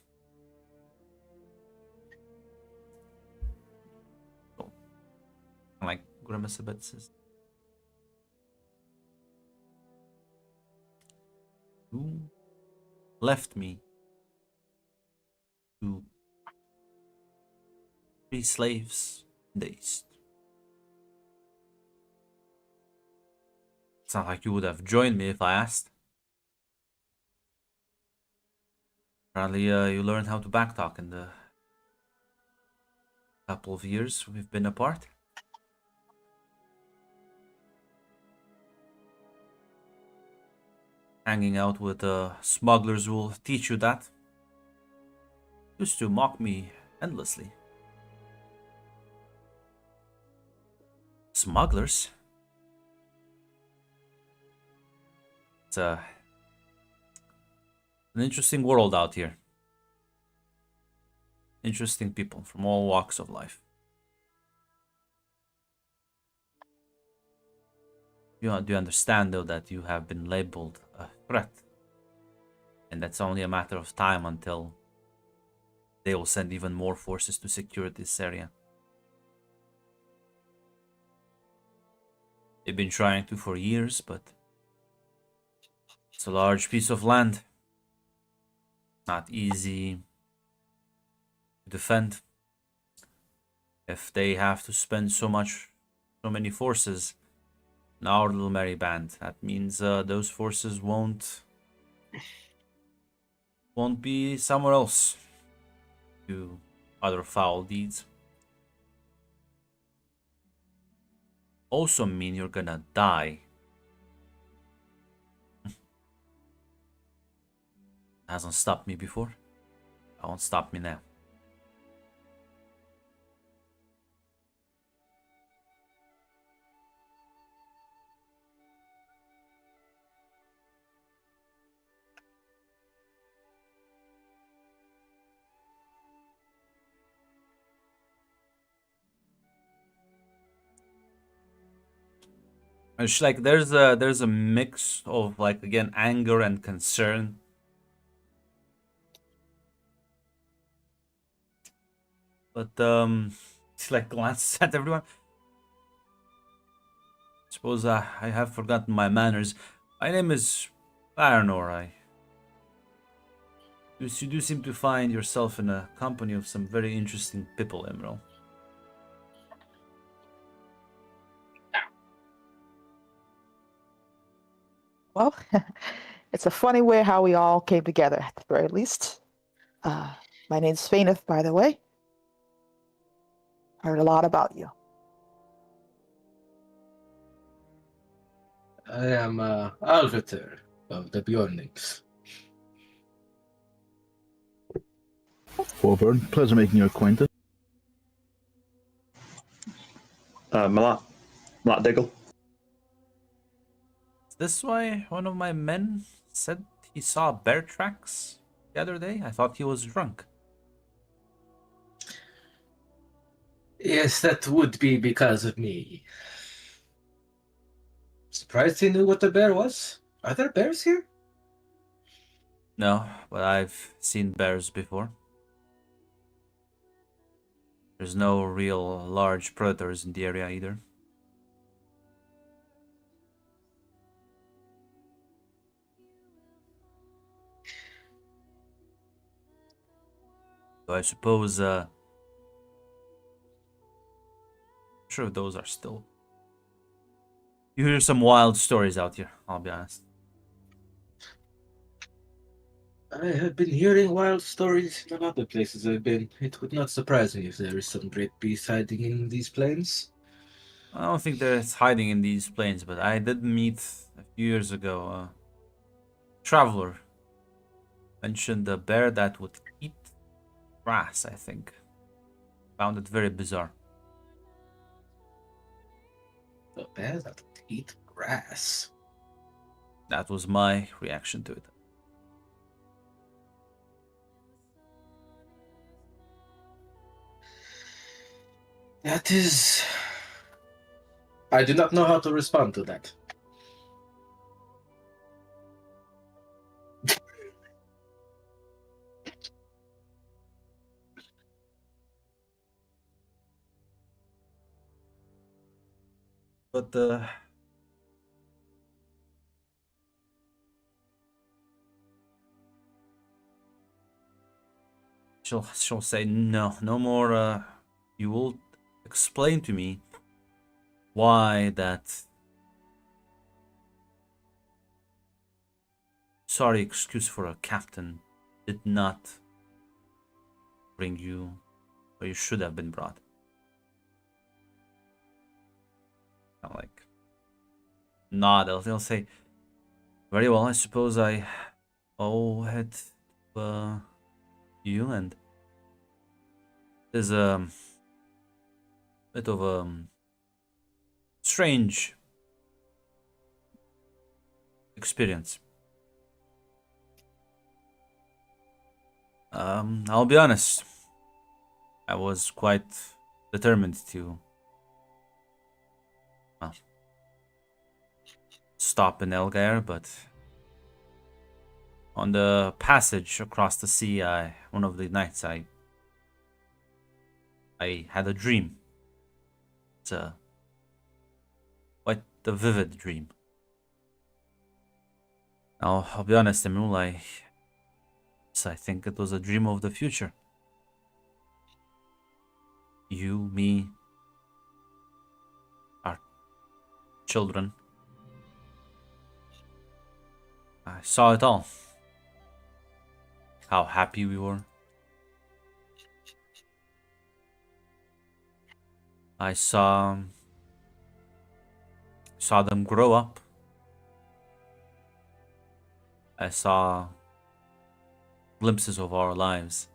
So, like grimace a bit says. You left me to free slaves in the east. It's not like you would have joined me if I asked. Apparently, you learned how to backtalk in the couple of years we've been apart. Hanging out with smugglers will teach you that. Used to mock me endlessly. Smugglers? It's an interesting world out here. Interesting people from all walks of life. Do you understand, though, that you have been labeled a threat? And that's only a matter of time until they will send even more forces to secure this area. They've been trying to for years, but it's a large piece of land. Not easy to defend. If they have to spend so many forces in our little merry band, that means those forces won't be somewhere else to other foul deeds. Also mean you're gonna die. Hasn't stopped me before. It won't stop me now. It's like there's a mix of like again anger and concern. But it's like glances at everyone. Suppose I have forgotten my manners. My name is Baranor. You do seem to find yourself in a company of some very interesting people, Emerald. Well, it's a funny way how we all came together, at the very least. My name's Faineth, by the way. Heard a lot about you. I am Alvater of the Bjornings. Warburn, pleasure making your acquaintance. Malat Diggle. Is this why one of my men said he saw bear tracks the other day? I thought he was drunk. Yes, that would be because of me. Surprised he knew what a bear was? Are there bears here? No, but I've seen bears before. There's no real large predators in the area either. So I suppose, sure those are still. You hear some wild stories out here, I'll be honest. I have been hearing wild stories in other places I've been. It would not surprise me if there is some great beast hiding in these plains. I don't think there's hiding in these plains, but I did meet a few years ago a traveler. Mentioned a bear that would eat grass, I think. Found it very bizarre. A bear that would eat grass. That was my reaction to it. That is. I do not know how to respond to that. But she'll say no more. You will explain to me why that sorry excuse for a captain did not bring you where you should have been brought. I'll like nod. They'll say, very well. I suppose I owe it to you, and there's a bit of a strange experience. I'll be honest. I was quite determined to stop in Elgair, but on the passage across the sea, one of the nights I had a dream. It's quite a vivid dream. Now, I'll be honest, Emil, I think it was a dream of the future. You, me, our children. I saw it all. How happy we were. I saw them grow up. I saw glimpses of our lives.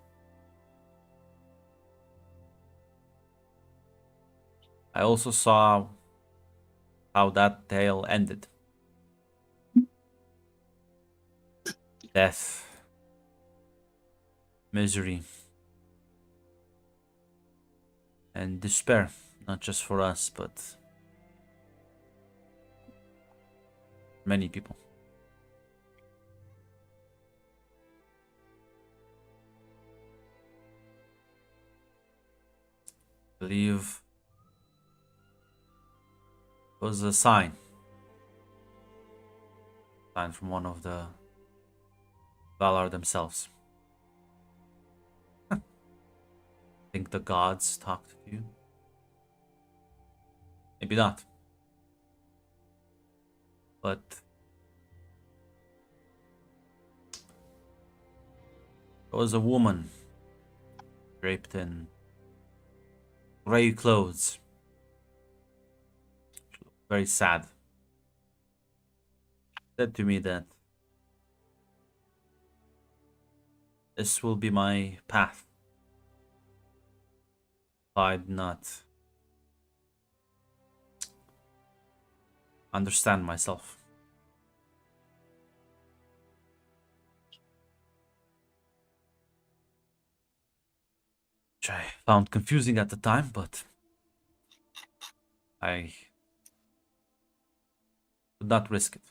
I also saw how that tale ended. Death, misery, and despair, not just for us, but Many people. I believe it was a sign. Sign from one of the Valar themselves. Think the gods talked to you? Maybe not. But there was a woman draped in grey clothes. She looked very sad. Said to me that this will be my path. If I did not understand myself. Which I found confusing at the time, but I would not risk it.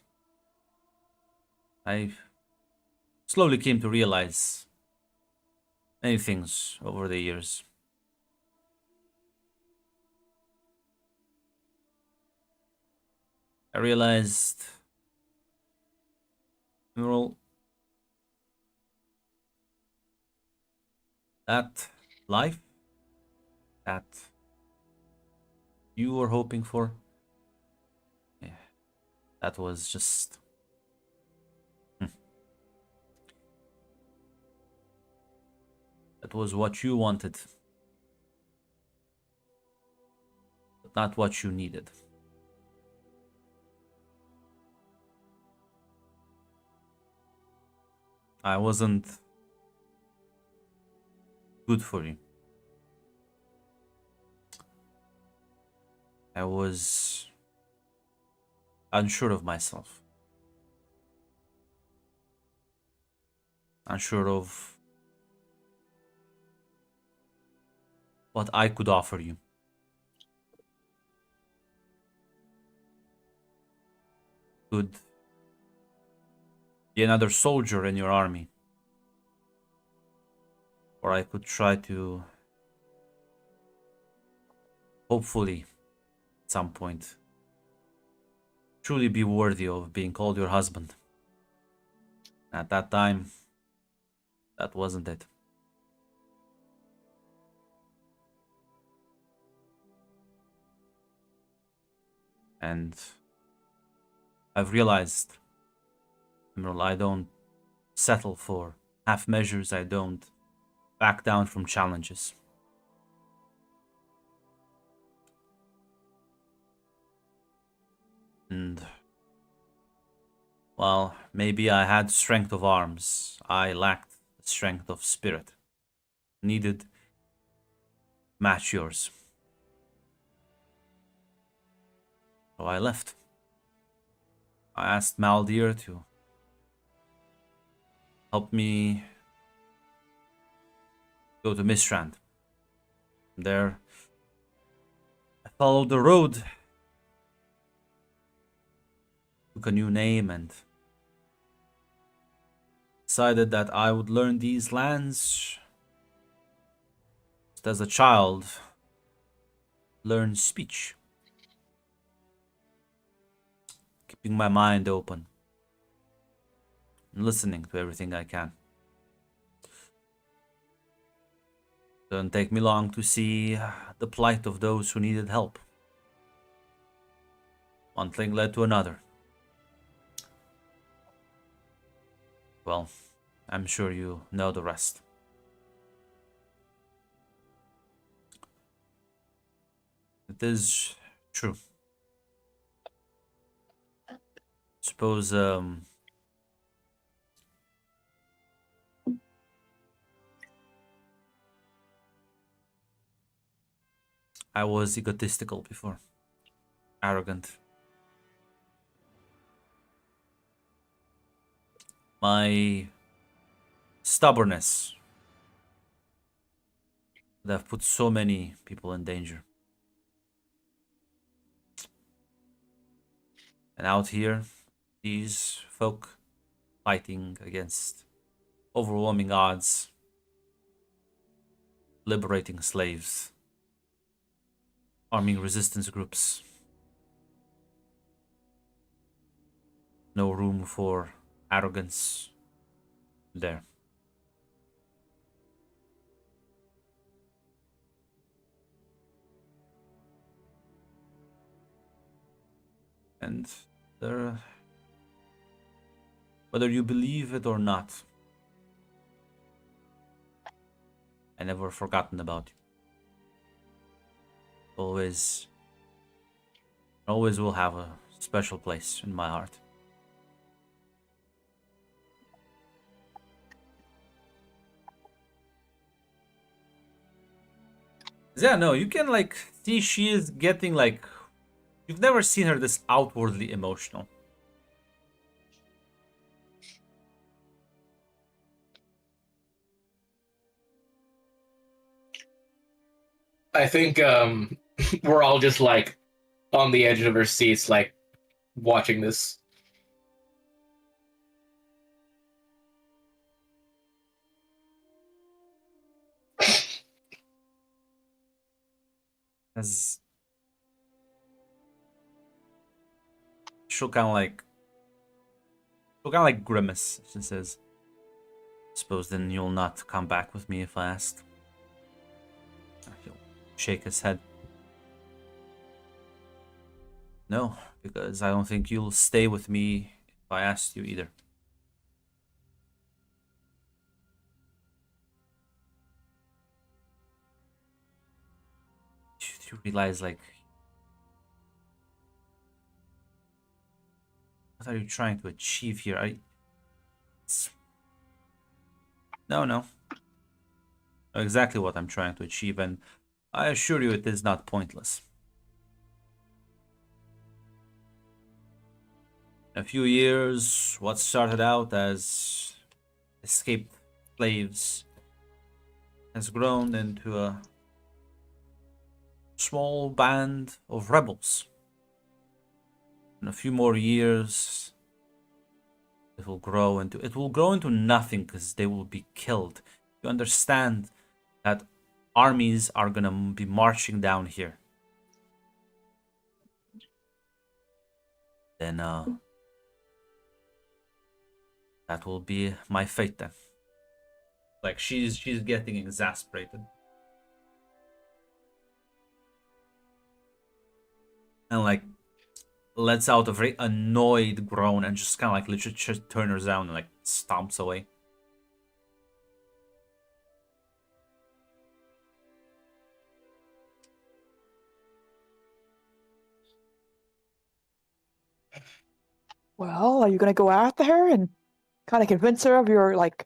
I slowly came to realize many things over the years. I realized, well, that life that you were hoping for, yeah, that was just that was what you wanted, but not what you needed. I wasn't good for you. I was unsure of myself. Unsure of what I could offer you. Could be another soldier in your army. Or I could try to, hopefully, at some point, truly be worthy of being called your husband. At that time, that wasn't it. And I've realized, Emerald, I don't settle for half measures. I don't back down from challenges. And well, maybe I had strength of arms. I lacked strength of spirit. Needed match yours. So I left. I asked Maldir to help me go to Mistrand. There, I followed the road, took a new name, and decided that I would learn these lands just as a child learns speech. Keeping my mind open and listening to everything I can. Didn't take me long to see the plight of those who needed help. One thing led to another. Well, I'm sure you know the rest. It is true. Suppose I was egotistical before. Arrogant. My stubbornness that have put so many people in danger. And out here, these folk fighting against overwhelming odds, liberating slaves, arming resistance groups. No room for arrogance there. And there, whether you believe it or not, I never forgotten about you. Always will have a special place in my heart. Yeah, no, you can like see she is getting like, you've never seen her this outwardly emotional. I think we're all just like on the edge of our seats, like watching this. As she'll kind of like grimace. She says, "Suppose then you'll not come back with me if I asked." He'll shake his head. No, because I don't think you'll stay with me if I asked you either. You realize, like, what are you trying to achieve here? No. I know exactly what I'm trying to achieve, and I assure you it is not pointless. In a few years, what started out as escaped slaves has grown into a small band of rebels. In a few more years, it will grow into nothing because they will be killed. You understand that armies are gonna be marching down here. Then that will be my fate then. Like she's getting exasperated. And like lets out a very annoyed groan and just kind of like literally just turns around and like stomps away. Well, are you gonna go after her and kind of convince her of your like?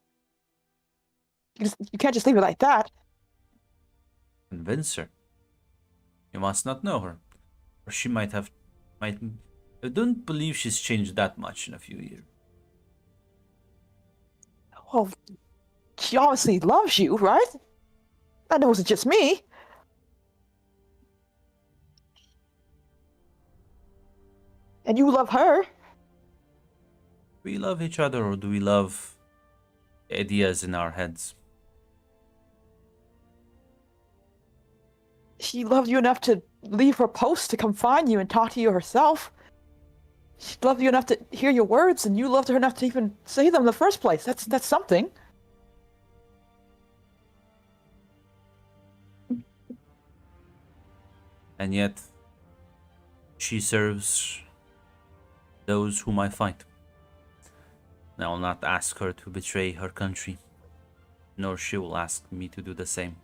You can't just leave it like that. Convince her. You must not know her. Or she might. I don't believe she's changed that much in a few years. Well, she obviously loves you, right? I know it's just me. And you love her. Do we love each other or do we love the ideas in our heads? She loved you enough to leave her post to come find you and talk to you herself. She loved you enough to hear your words, and you loved her enough to even say them in the first place. That's something. And yet, she serves those whom I fight. I will not ask her to betray her country, nor she will ask me to do the same.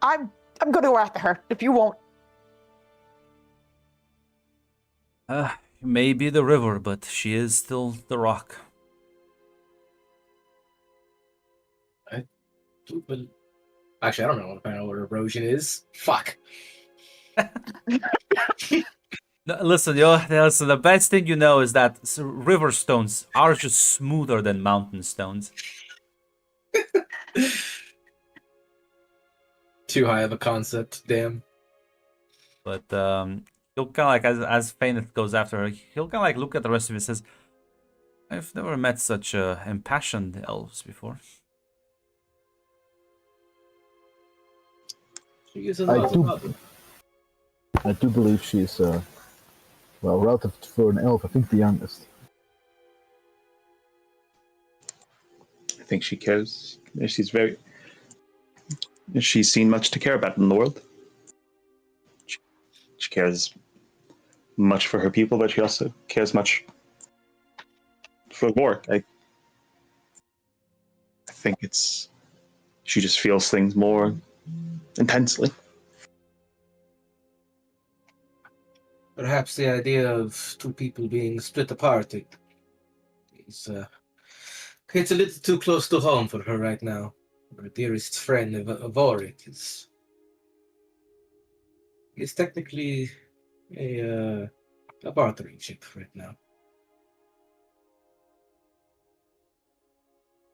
I'm gonna go after her if you won't. Maybe the river, but she is still the rock. Actually, I don't know if I know what erosion is. Fuck. No, listen, listen, the best thing you know is that river stones are just smoother than mountain stones. Too high of a concept, damn. But he'll kind of like, as Faineth goes after her, he'll kind of like look at the rest of it and says, I've never met such impassioned elves before. She is a I lot do- about them. I do believe she's, well, relative for an elf, I think the youngest. I think she cares. She's seen much to care about in the world. She cares much for her people, but she also cares much for war. I think she just feels things more intensely. Perhaps the idea of two people being split apart is it's a little too close to home for her right now. Her dearest friend, Vorik, is technically a bartering chip right now.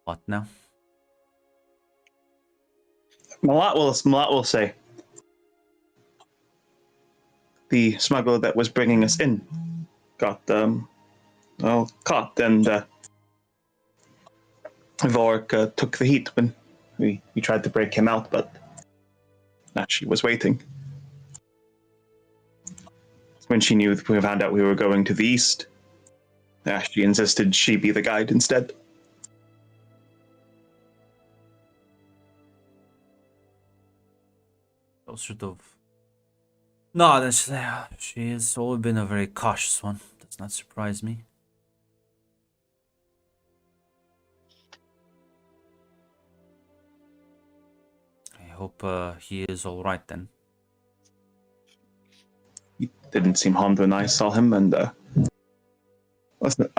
What now? Malat will say, the smuggler that was bringing us in got caught, and Vorik took the heat when we tried to break him out, but she was waiting. When she knew we found out we were going to the east, she insisted she be the guide instead. So sort of. No, she has always been a very cautious one. Does not surprise me. I hope he is all right then. He didn't seem harmed when I saw him, and listen,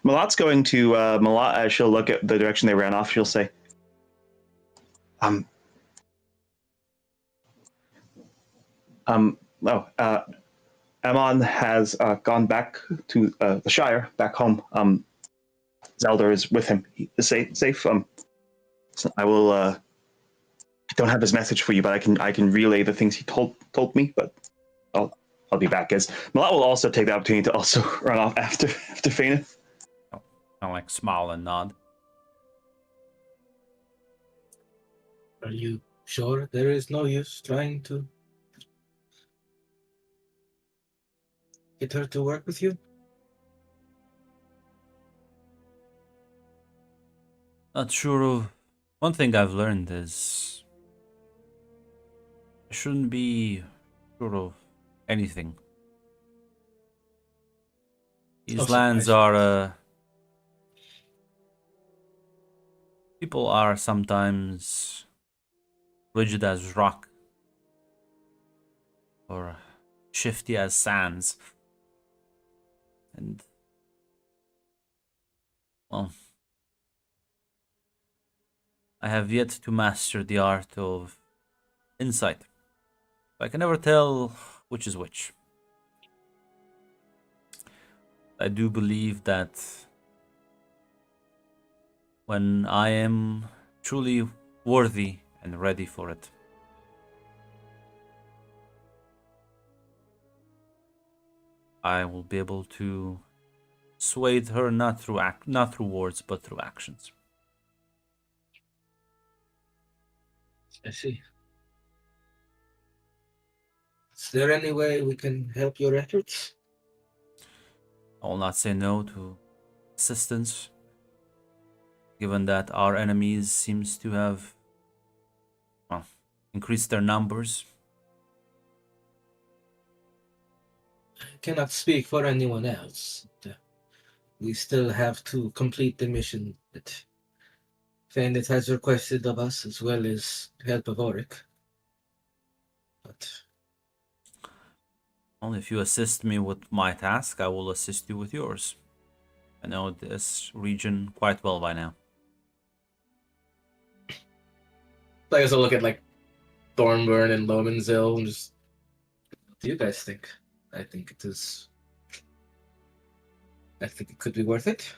Malat's going to Malat as she'll look at the direction they ran off. She'll say, Amon has gone back to the Shire, back home. Zelda is with him. He is safe. So I will. I don't have his message for you, but I can relay the things he told me. But I'll be back. As Malat will also take the opportunity to also run off after Faineth. Kind of like smile and nod. Are you sure there is no use trying to get her to work with you? Not sure of. One thing I've learned is I shouldn't be sure of anything. These lands are people are sometimes rigid as rock or shifty as sands. And well, I have yet to master the art of insight. I can never tell which is which. I do believe that when I am truly worthy and ready for it, I will be able to sway her not through words but through actions. I see. Is there any way we can help your efforts? I will not say no to assistance, given that our enemies seems to have increased their numbers. I cannot speak for anyone else. We still have to complete the mission that Fandit has requested of us, as well as help of Auric. But Only if you assist me with my task, I will assist you with yours. I know this region quite well by now. I guess I'll look at like Thornburn and Lomanzil and just, what do you guys think? I think it is. I think it could be worth it.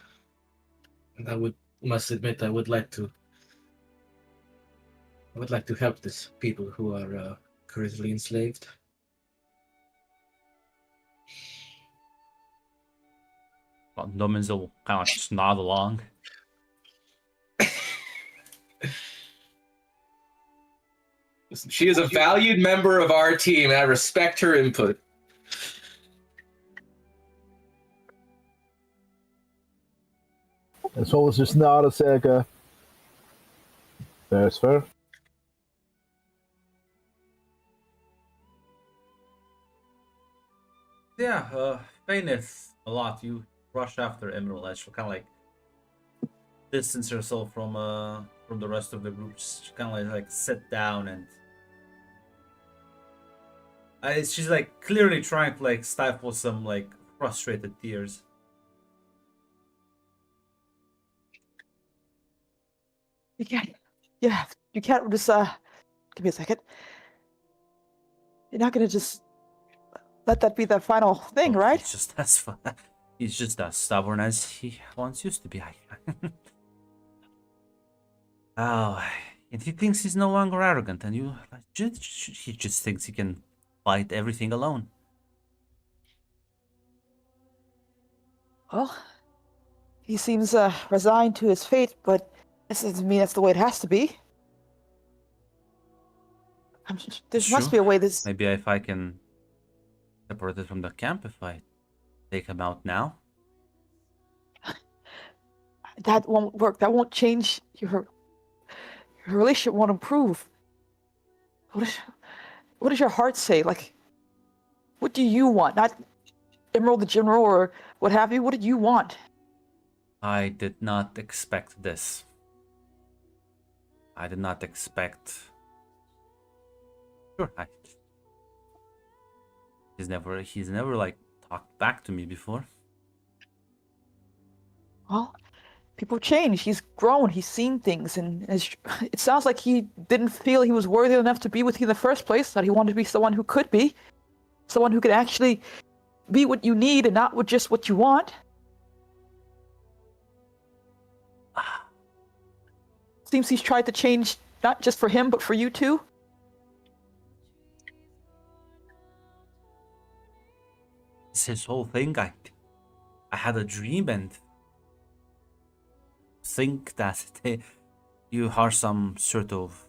And must admit, I would like to I would like to help these people who are currently enslaved. Well, Domins will kind of just nod along. She is a valued member of our team, and I respect her input. En soms is nader zeggen. Fair is fair. Yeah, Faineth, a lot. You rush after Emerald Edge. Kind of like distance yourself from the rest of the group. Just kind of like sit down and she's like clearly trying to like stifle some like frustrated tears. You can't. Yeah, you can't just give me a second. You're not gonna just let that be the final thing, Oh, right? He's just as stubborn as he once used to be. Oh, and he thinks he's no longer arrogant, and he just thinks he can fight everything alone. Well, he seems resigned to his fate, but this doesn't mean that's the way it has to be. There It's must true. be a way this. Maybe if I can separate it from the camp, if I take him out now. That won't work. That won't change your relationship. Won't improve. What does your heart say? Like, what do you want? Not Emerald the General or what have you. What did you want? I did not expect this. I did not expect. Sure, he's never like talked back to me before. Well, people change. He's grown. He's seen things, and it sounds like he didn't feel he was worthy enough to be with you in the first place. That he wanted to be someone who could be, someone who could actually be what you need and not just what you want. Seems he's tried to change not just for him, but for you too. It's his whole thing. I had a dream and think that you are some sort of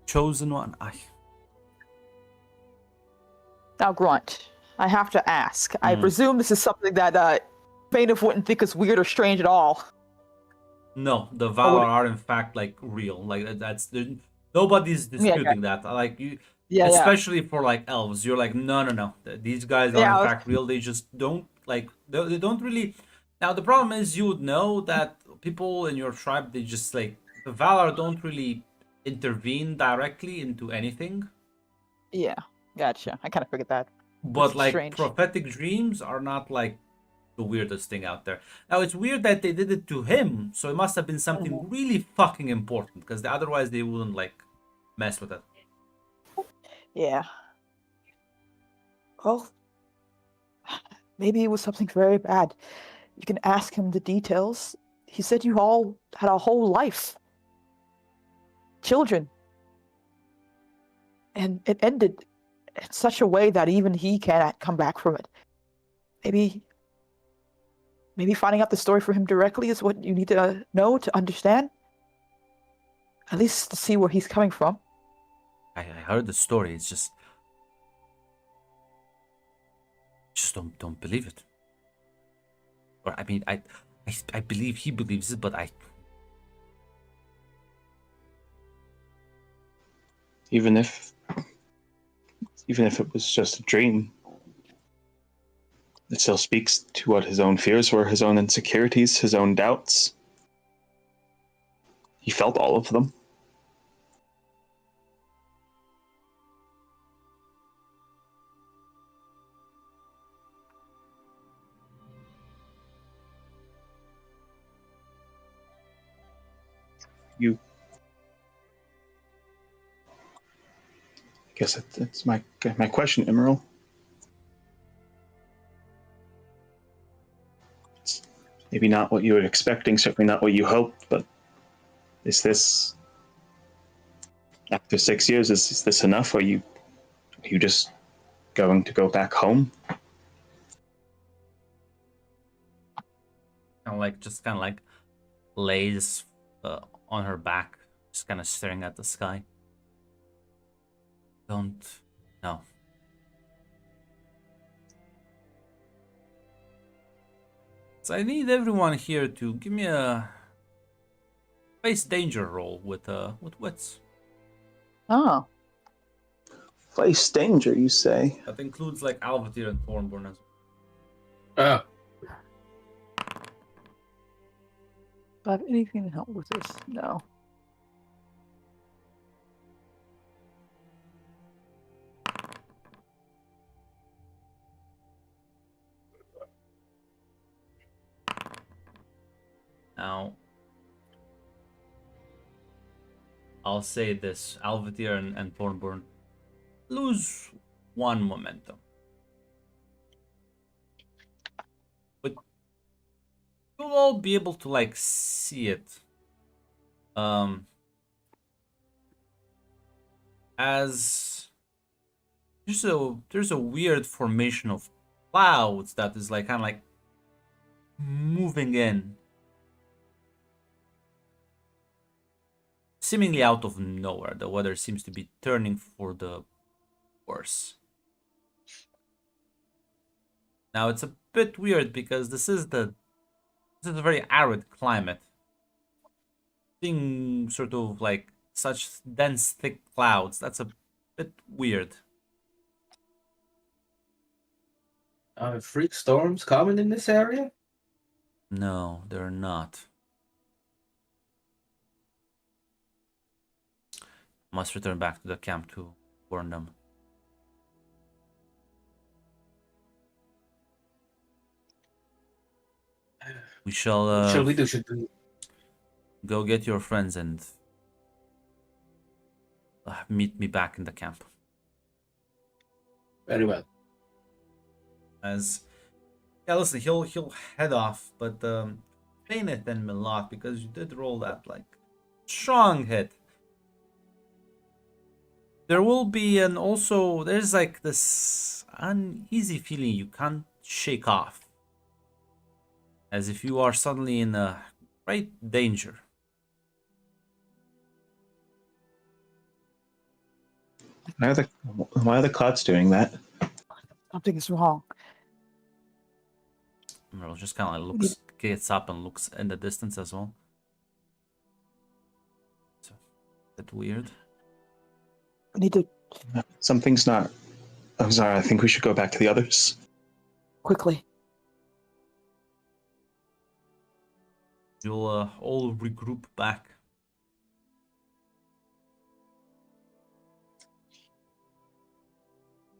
chosen one. Now, Grunt, I have to ask. I Hmm. presume this is something that Bainif wouldn't think is weird or strange at all. No, the Valar are in fact like real. Like nobody's disputing that. Like you, Yeah, especially for like elves, you're like no. These guys are in Yeah. fact real. They just don't like they don't really. Now the problem is you would know that people in your tribe they just like the Valar don't really intervene directly into anything. Yeah, gotcha. I kind of figured that. But That's like strange. prophetic dreams are not like the weirdest thing out there. Now it's weird that they did it to him, so it must have been something really fucking important because otherwise they wouldn't like mess with it. Yeah. Well, maybe it was something very bad. You can ask him the details. He said you all had a whole life. Children. And it ended in such a way that even he cannot come back from it. Maybe finding out the story for him directly is what you need to know to understand. At least to see where he's coming from. I heard the story. It's just don't believe it. Or I mean, I believe he believes it, but Even if it was just a dream, it still speaks to what his own fears were, his own insecurities, his own doubts. He felt all of them. I guess that's my question, Emerald. It's maybe not what you were expecting, certainly not what you hoped, but is this After 6 years, is this enough? Are you just going to go back home? Kind of like lays on her back, just kind of staring at the sky. Don't no. So I need everyone here to give me a face danger roll with wits. Oh, Face danger, you say? That includes like Alvatir and Thornborn as well. Ah, do I have anything to help with this? No. Now, I'll say this: Alvatir and Thornborn lose one momentum, but you'll all be able to like see it. As there's a weird formation of clouds that is like kind of like moving in, seemingly out of nowhere. The weather seems to be turning for the worse. Now it's a bit weird because this is a very arid climate. Seeing sort of like such dense, thick clouds, that's a bit weird. are freak storms common in this area? No, they're not. Must return back to the camp to warn them. We shall What shall we do? Should we... go get your friends and meet me back in the camp. Very well. As yeah, listen, he'll head off, but Faineth and Milot, because you did roll that like strong hit. There will be there's like this uneasy feeling you can't shake off. As if you are suddenly in a great danger. Why are the clouds doing that? Something is wrong. Emerald just kind of like gets up and looks in the distance as well. So, a bit weird. We need to Something's not. I'm sorry. I think we should go back to the others. quickly. You'll all regroup back.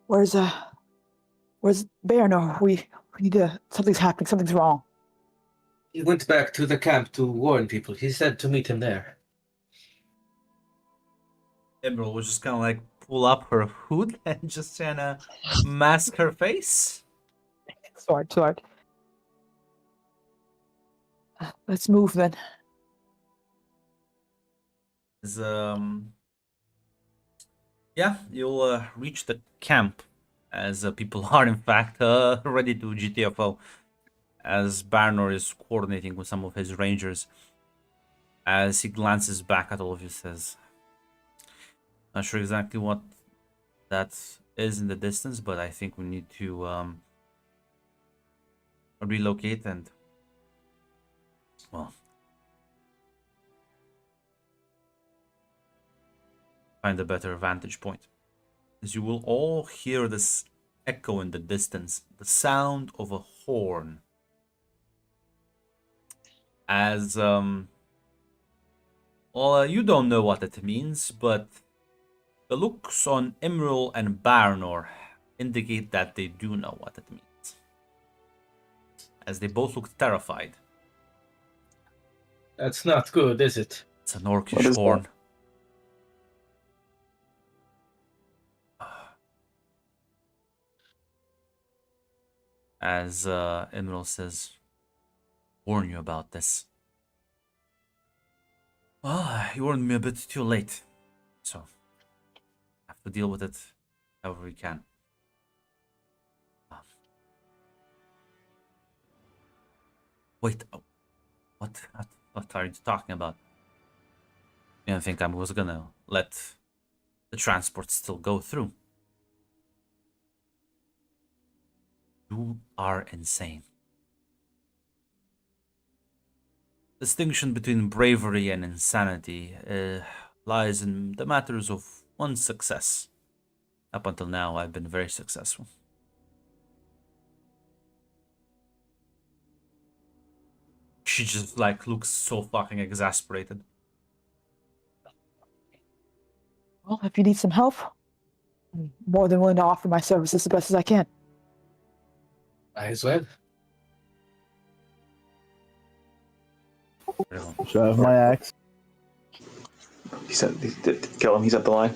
Where's Baranor? We need to. Something's happening. Something's wrong. He went back to the camp to warn people. He said to meet him there. Emerald was just kind of like pull up her hood and just kind of mask her face. Sword. Let's move then. Is yeah, you'll reach the camp as people are in fact ready to GTFO. As Barnor is coordinating with some of his rangers. As he glances back at all of you, says, "Not sure exactly what that is in the distance, but I think we need to relocate and, well, find a better vantage point." As you will all hear this echo in the distance, the sound of a horn. As you don't know what it means, but the looks on Imrul and Baranor indicate that they do know what it means, as they both look terrified. That's not good, is it? It's an orcish horn. As Imrul says, "Warn you about this." You warned me a bit too late. So, to deal with it however we can. Wait, what are you talking about? You don't think I was gonna let the transport still go through? You are insane. Distinction between bravery and insanity lies in the matters of one's success. Up until now, I've been very successful. She just like looks so fucking exasperated. Well, if you need some help, I'm more than willing to offer my services the best as I can. I as well. Should I have my axe? He said, kill him. He's at the line.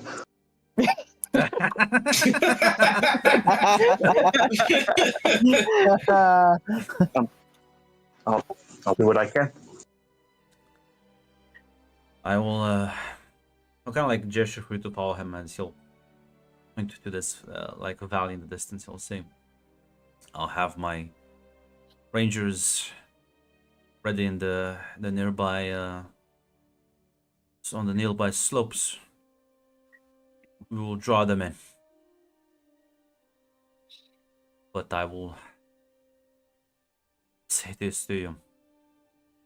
I'll do what I can. I will, I'll kind of like gesture for you to follow him as he'll point to this, like a valley in the distance. He'll say, I'll have my rangers ready in the nearby, on the nearby slopes. We will draw them in. But I will say this to you.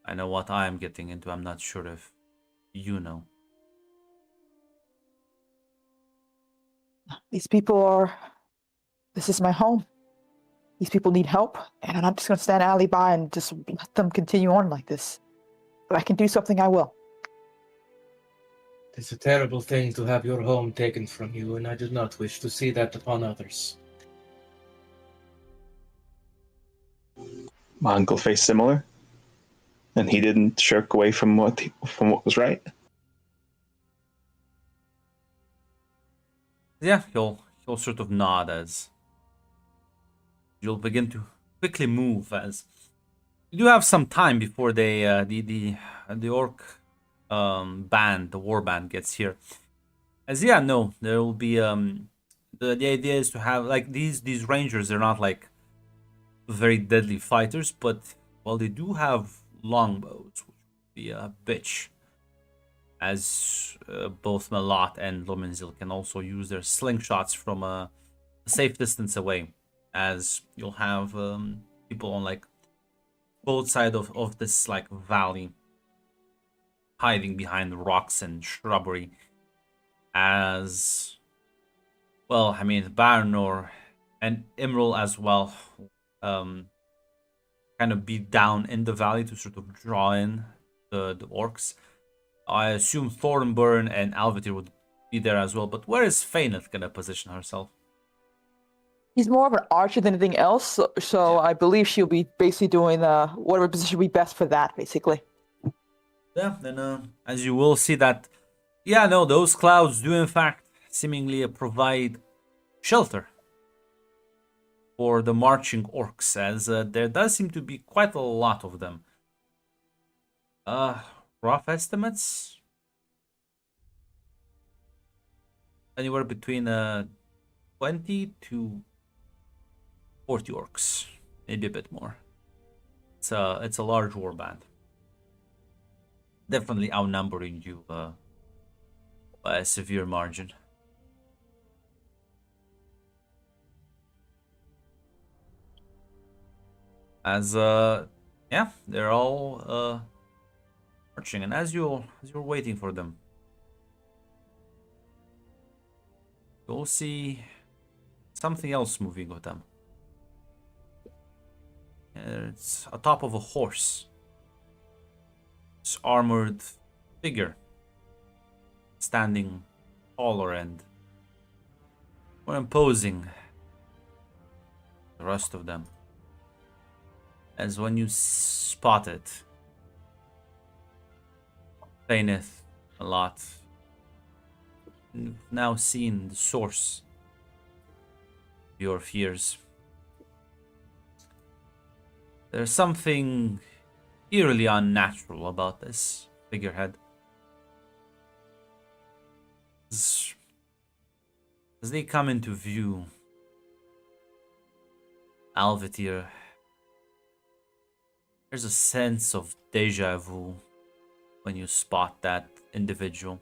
I know what I am getting into. I'm not sure if you know. These people are. This is my home. These people need help, and I'm just going to stand alley by and just let them continue on like this. If I can do something, I will. It's a terrible thing to have your home taken from you, and I do not wish to see that upon others. My uncle faced similar, and he didn't shirk away from what was right. Yeah, he'll sort of nod as you'll begin to quickly move as you do have some time before they the orc band, the war band gets here. As yeah, no, there will be the idea is to have like these rangers, they're not like very deadly fighters, but well, they do have longbows, which would be a bitch. As both Malat and Lominzil can also use their slingshots from a safe distance away, as you'll have people on like both sides of this like valley hiding behind rocks and shrubbery. As well, I mean, Barnor and Imril as well kind of be down in the valley to sort of draw in the orcs. I assume Thornburn and Alvitir would be there as well, but where is Faineth gonna position herself? He's more of an archer than anything else, so I believe she'll be basically doing whatever position will be best for that, basically. Yeah, then as you will see that, yeah, no, those clouds do in fact seemingly provide shelter for the marching orcs, as there does seem to be quite a lot of them. Rough estimates? Anywhere between 20 to 40 orcs, maybe a bit more. It's a large war band. Definitely outnumbering you by a severe margin. As yeah, they're all marching, and as you're waiting for them, you'll see something else moving with them. It's atop of a horse. This armored figure, standing taller and more imposing the rest of them. As when you spot it, Faineth a lot. You've now seen the source of your fears. There's something eerily unnatural about this figurehead. As they come into view, Alvitir, there's a sense of deja vu when you spot that individual.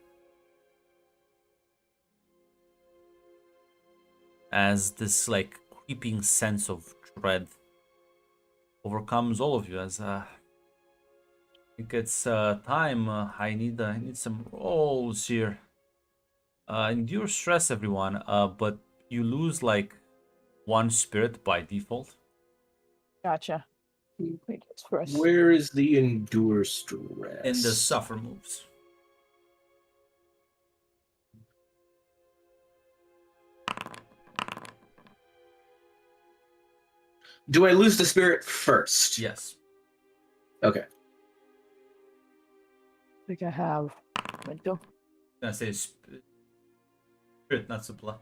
As this like creeping sense of dread overcomes all of you. As I think it's time. I need some rolls here. Endure stress, everyone. But you lose like 1 spirit by default. Gotcha. Wait, it's first. Where is the endure stress? In the suffer moves. Do I lose the spirit first? Yes. Okay. I think I have window. I say spirit, not supply.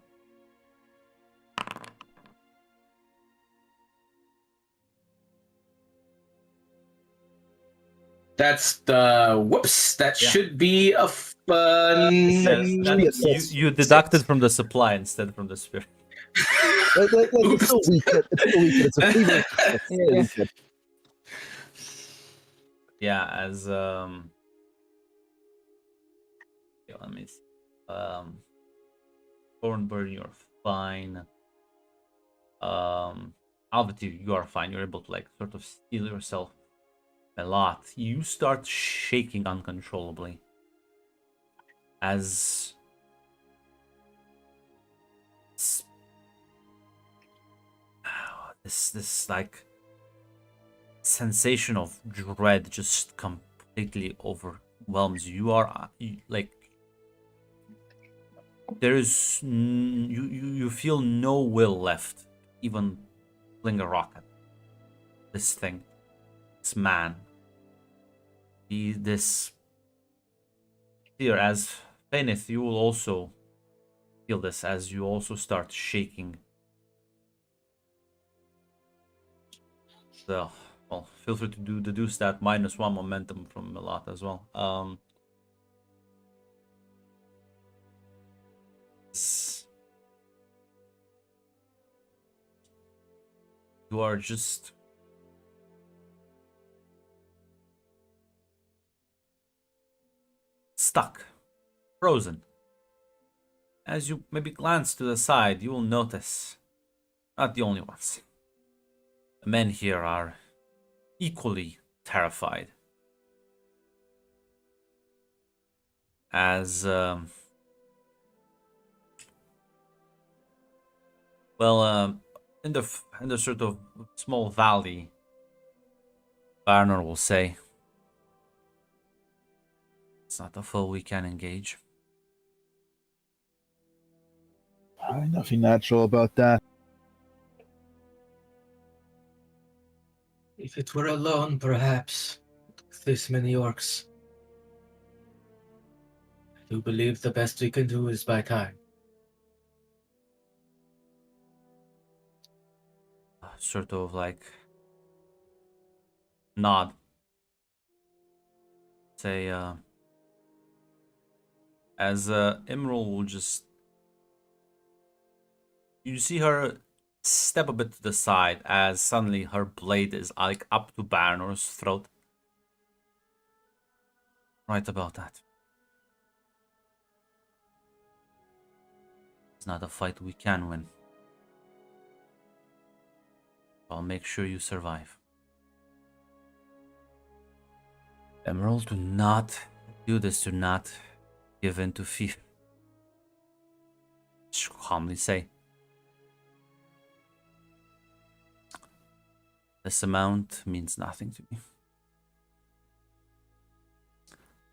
That's the whoops. That Yeah. should be a fun. Yes, you deducted from the supply instead from the spirit. It's so weak. It's a fever. Yeah. Yeah, as okay, let me see. Thornburn, you're fine. Alvitir, you are fine. You're able to like sort of steal yourself a lot. You start shaking uncontrollably as this like sensation of dread just completely overwhelms you. You are like there is you feel no will left, even fling a rock at this thing, this man. This fear, as Fainith, you will also feel this as you also start shaking. So, well, feel free to deduce that -1 momentum from Milat as well. You are just stuck, frozen. As you maybe glance to the side, you will notice not the only ones. The men here are equally terrified. As in the sort of small valley, Barnor will say, "It's not a foe we can engage." Nothing natural about that. If it were alone, perhaps. This many orcs. I do believe the best we can do is buy time. Sort of like nod. Say, as Emerald will just. You see her step a bit to the side as suddenly her blade is like up to Barnor's throat. Right about that. It's not a fight we can win. I'll make sure you survive. Emerald, do not do this. Do not give in to fear. Just calmly say. This amount means nothing to me.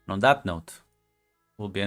And on that note, we'll be ending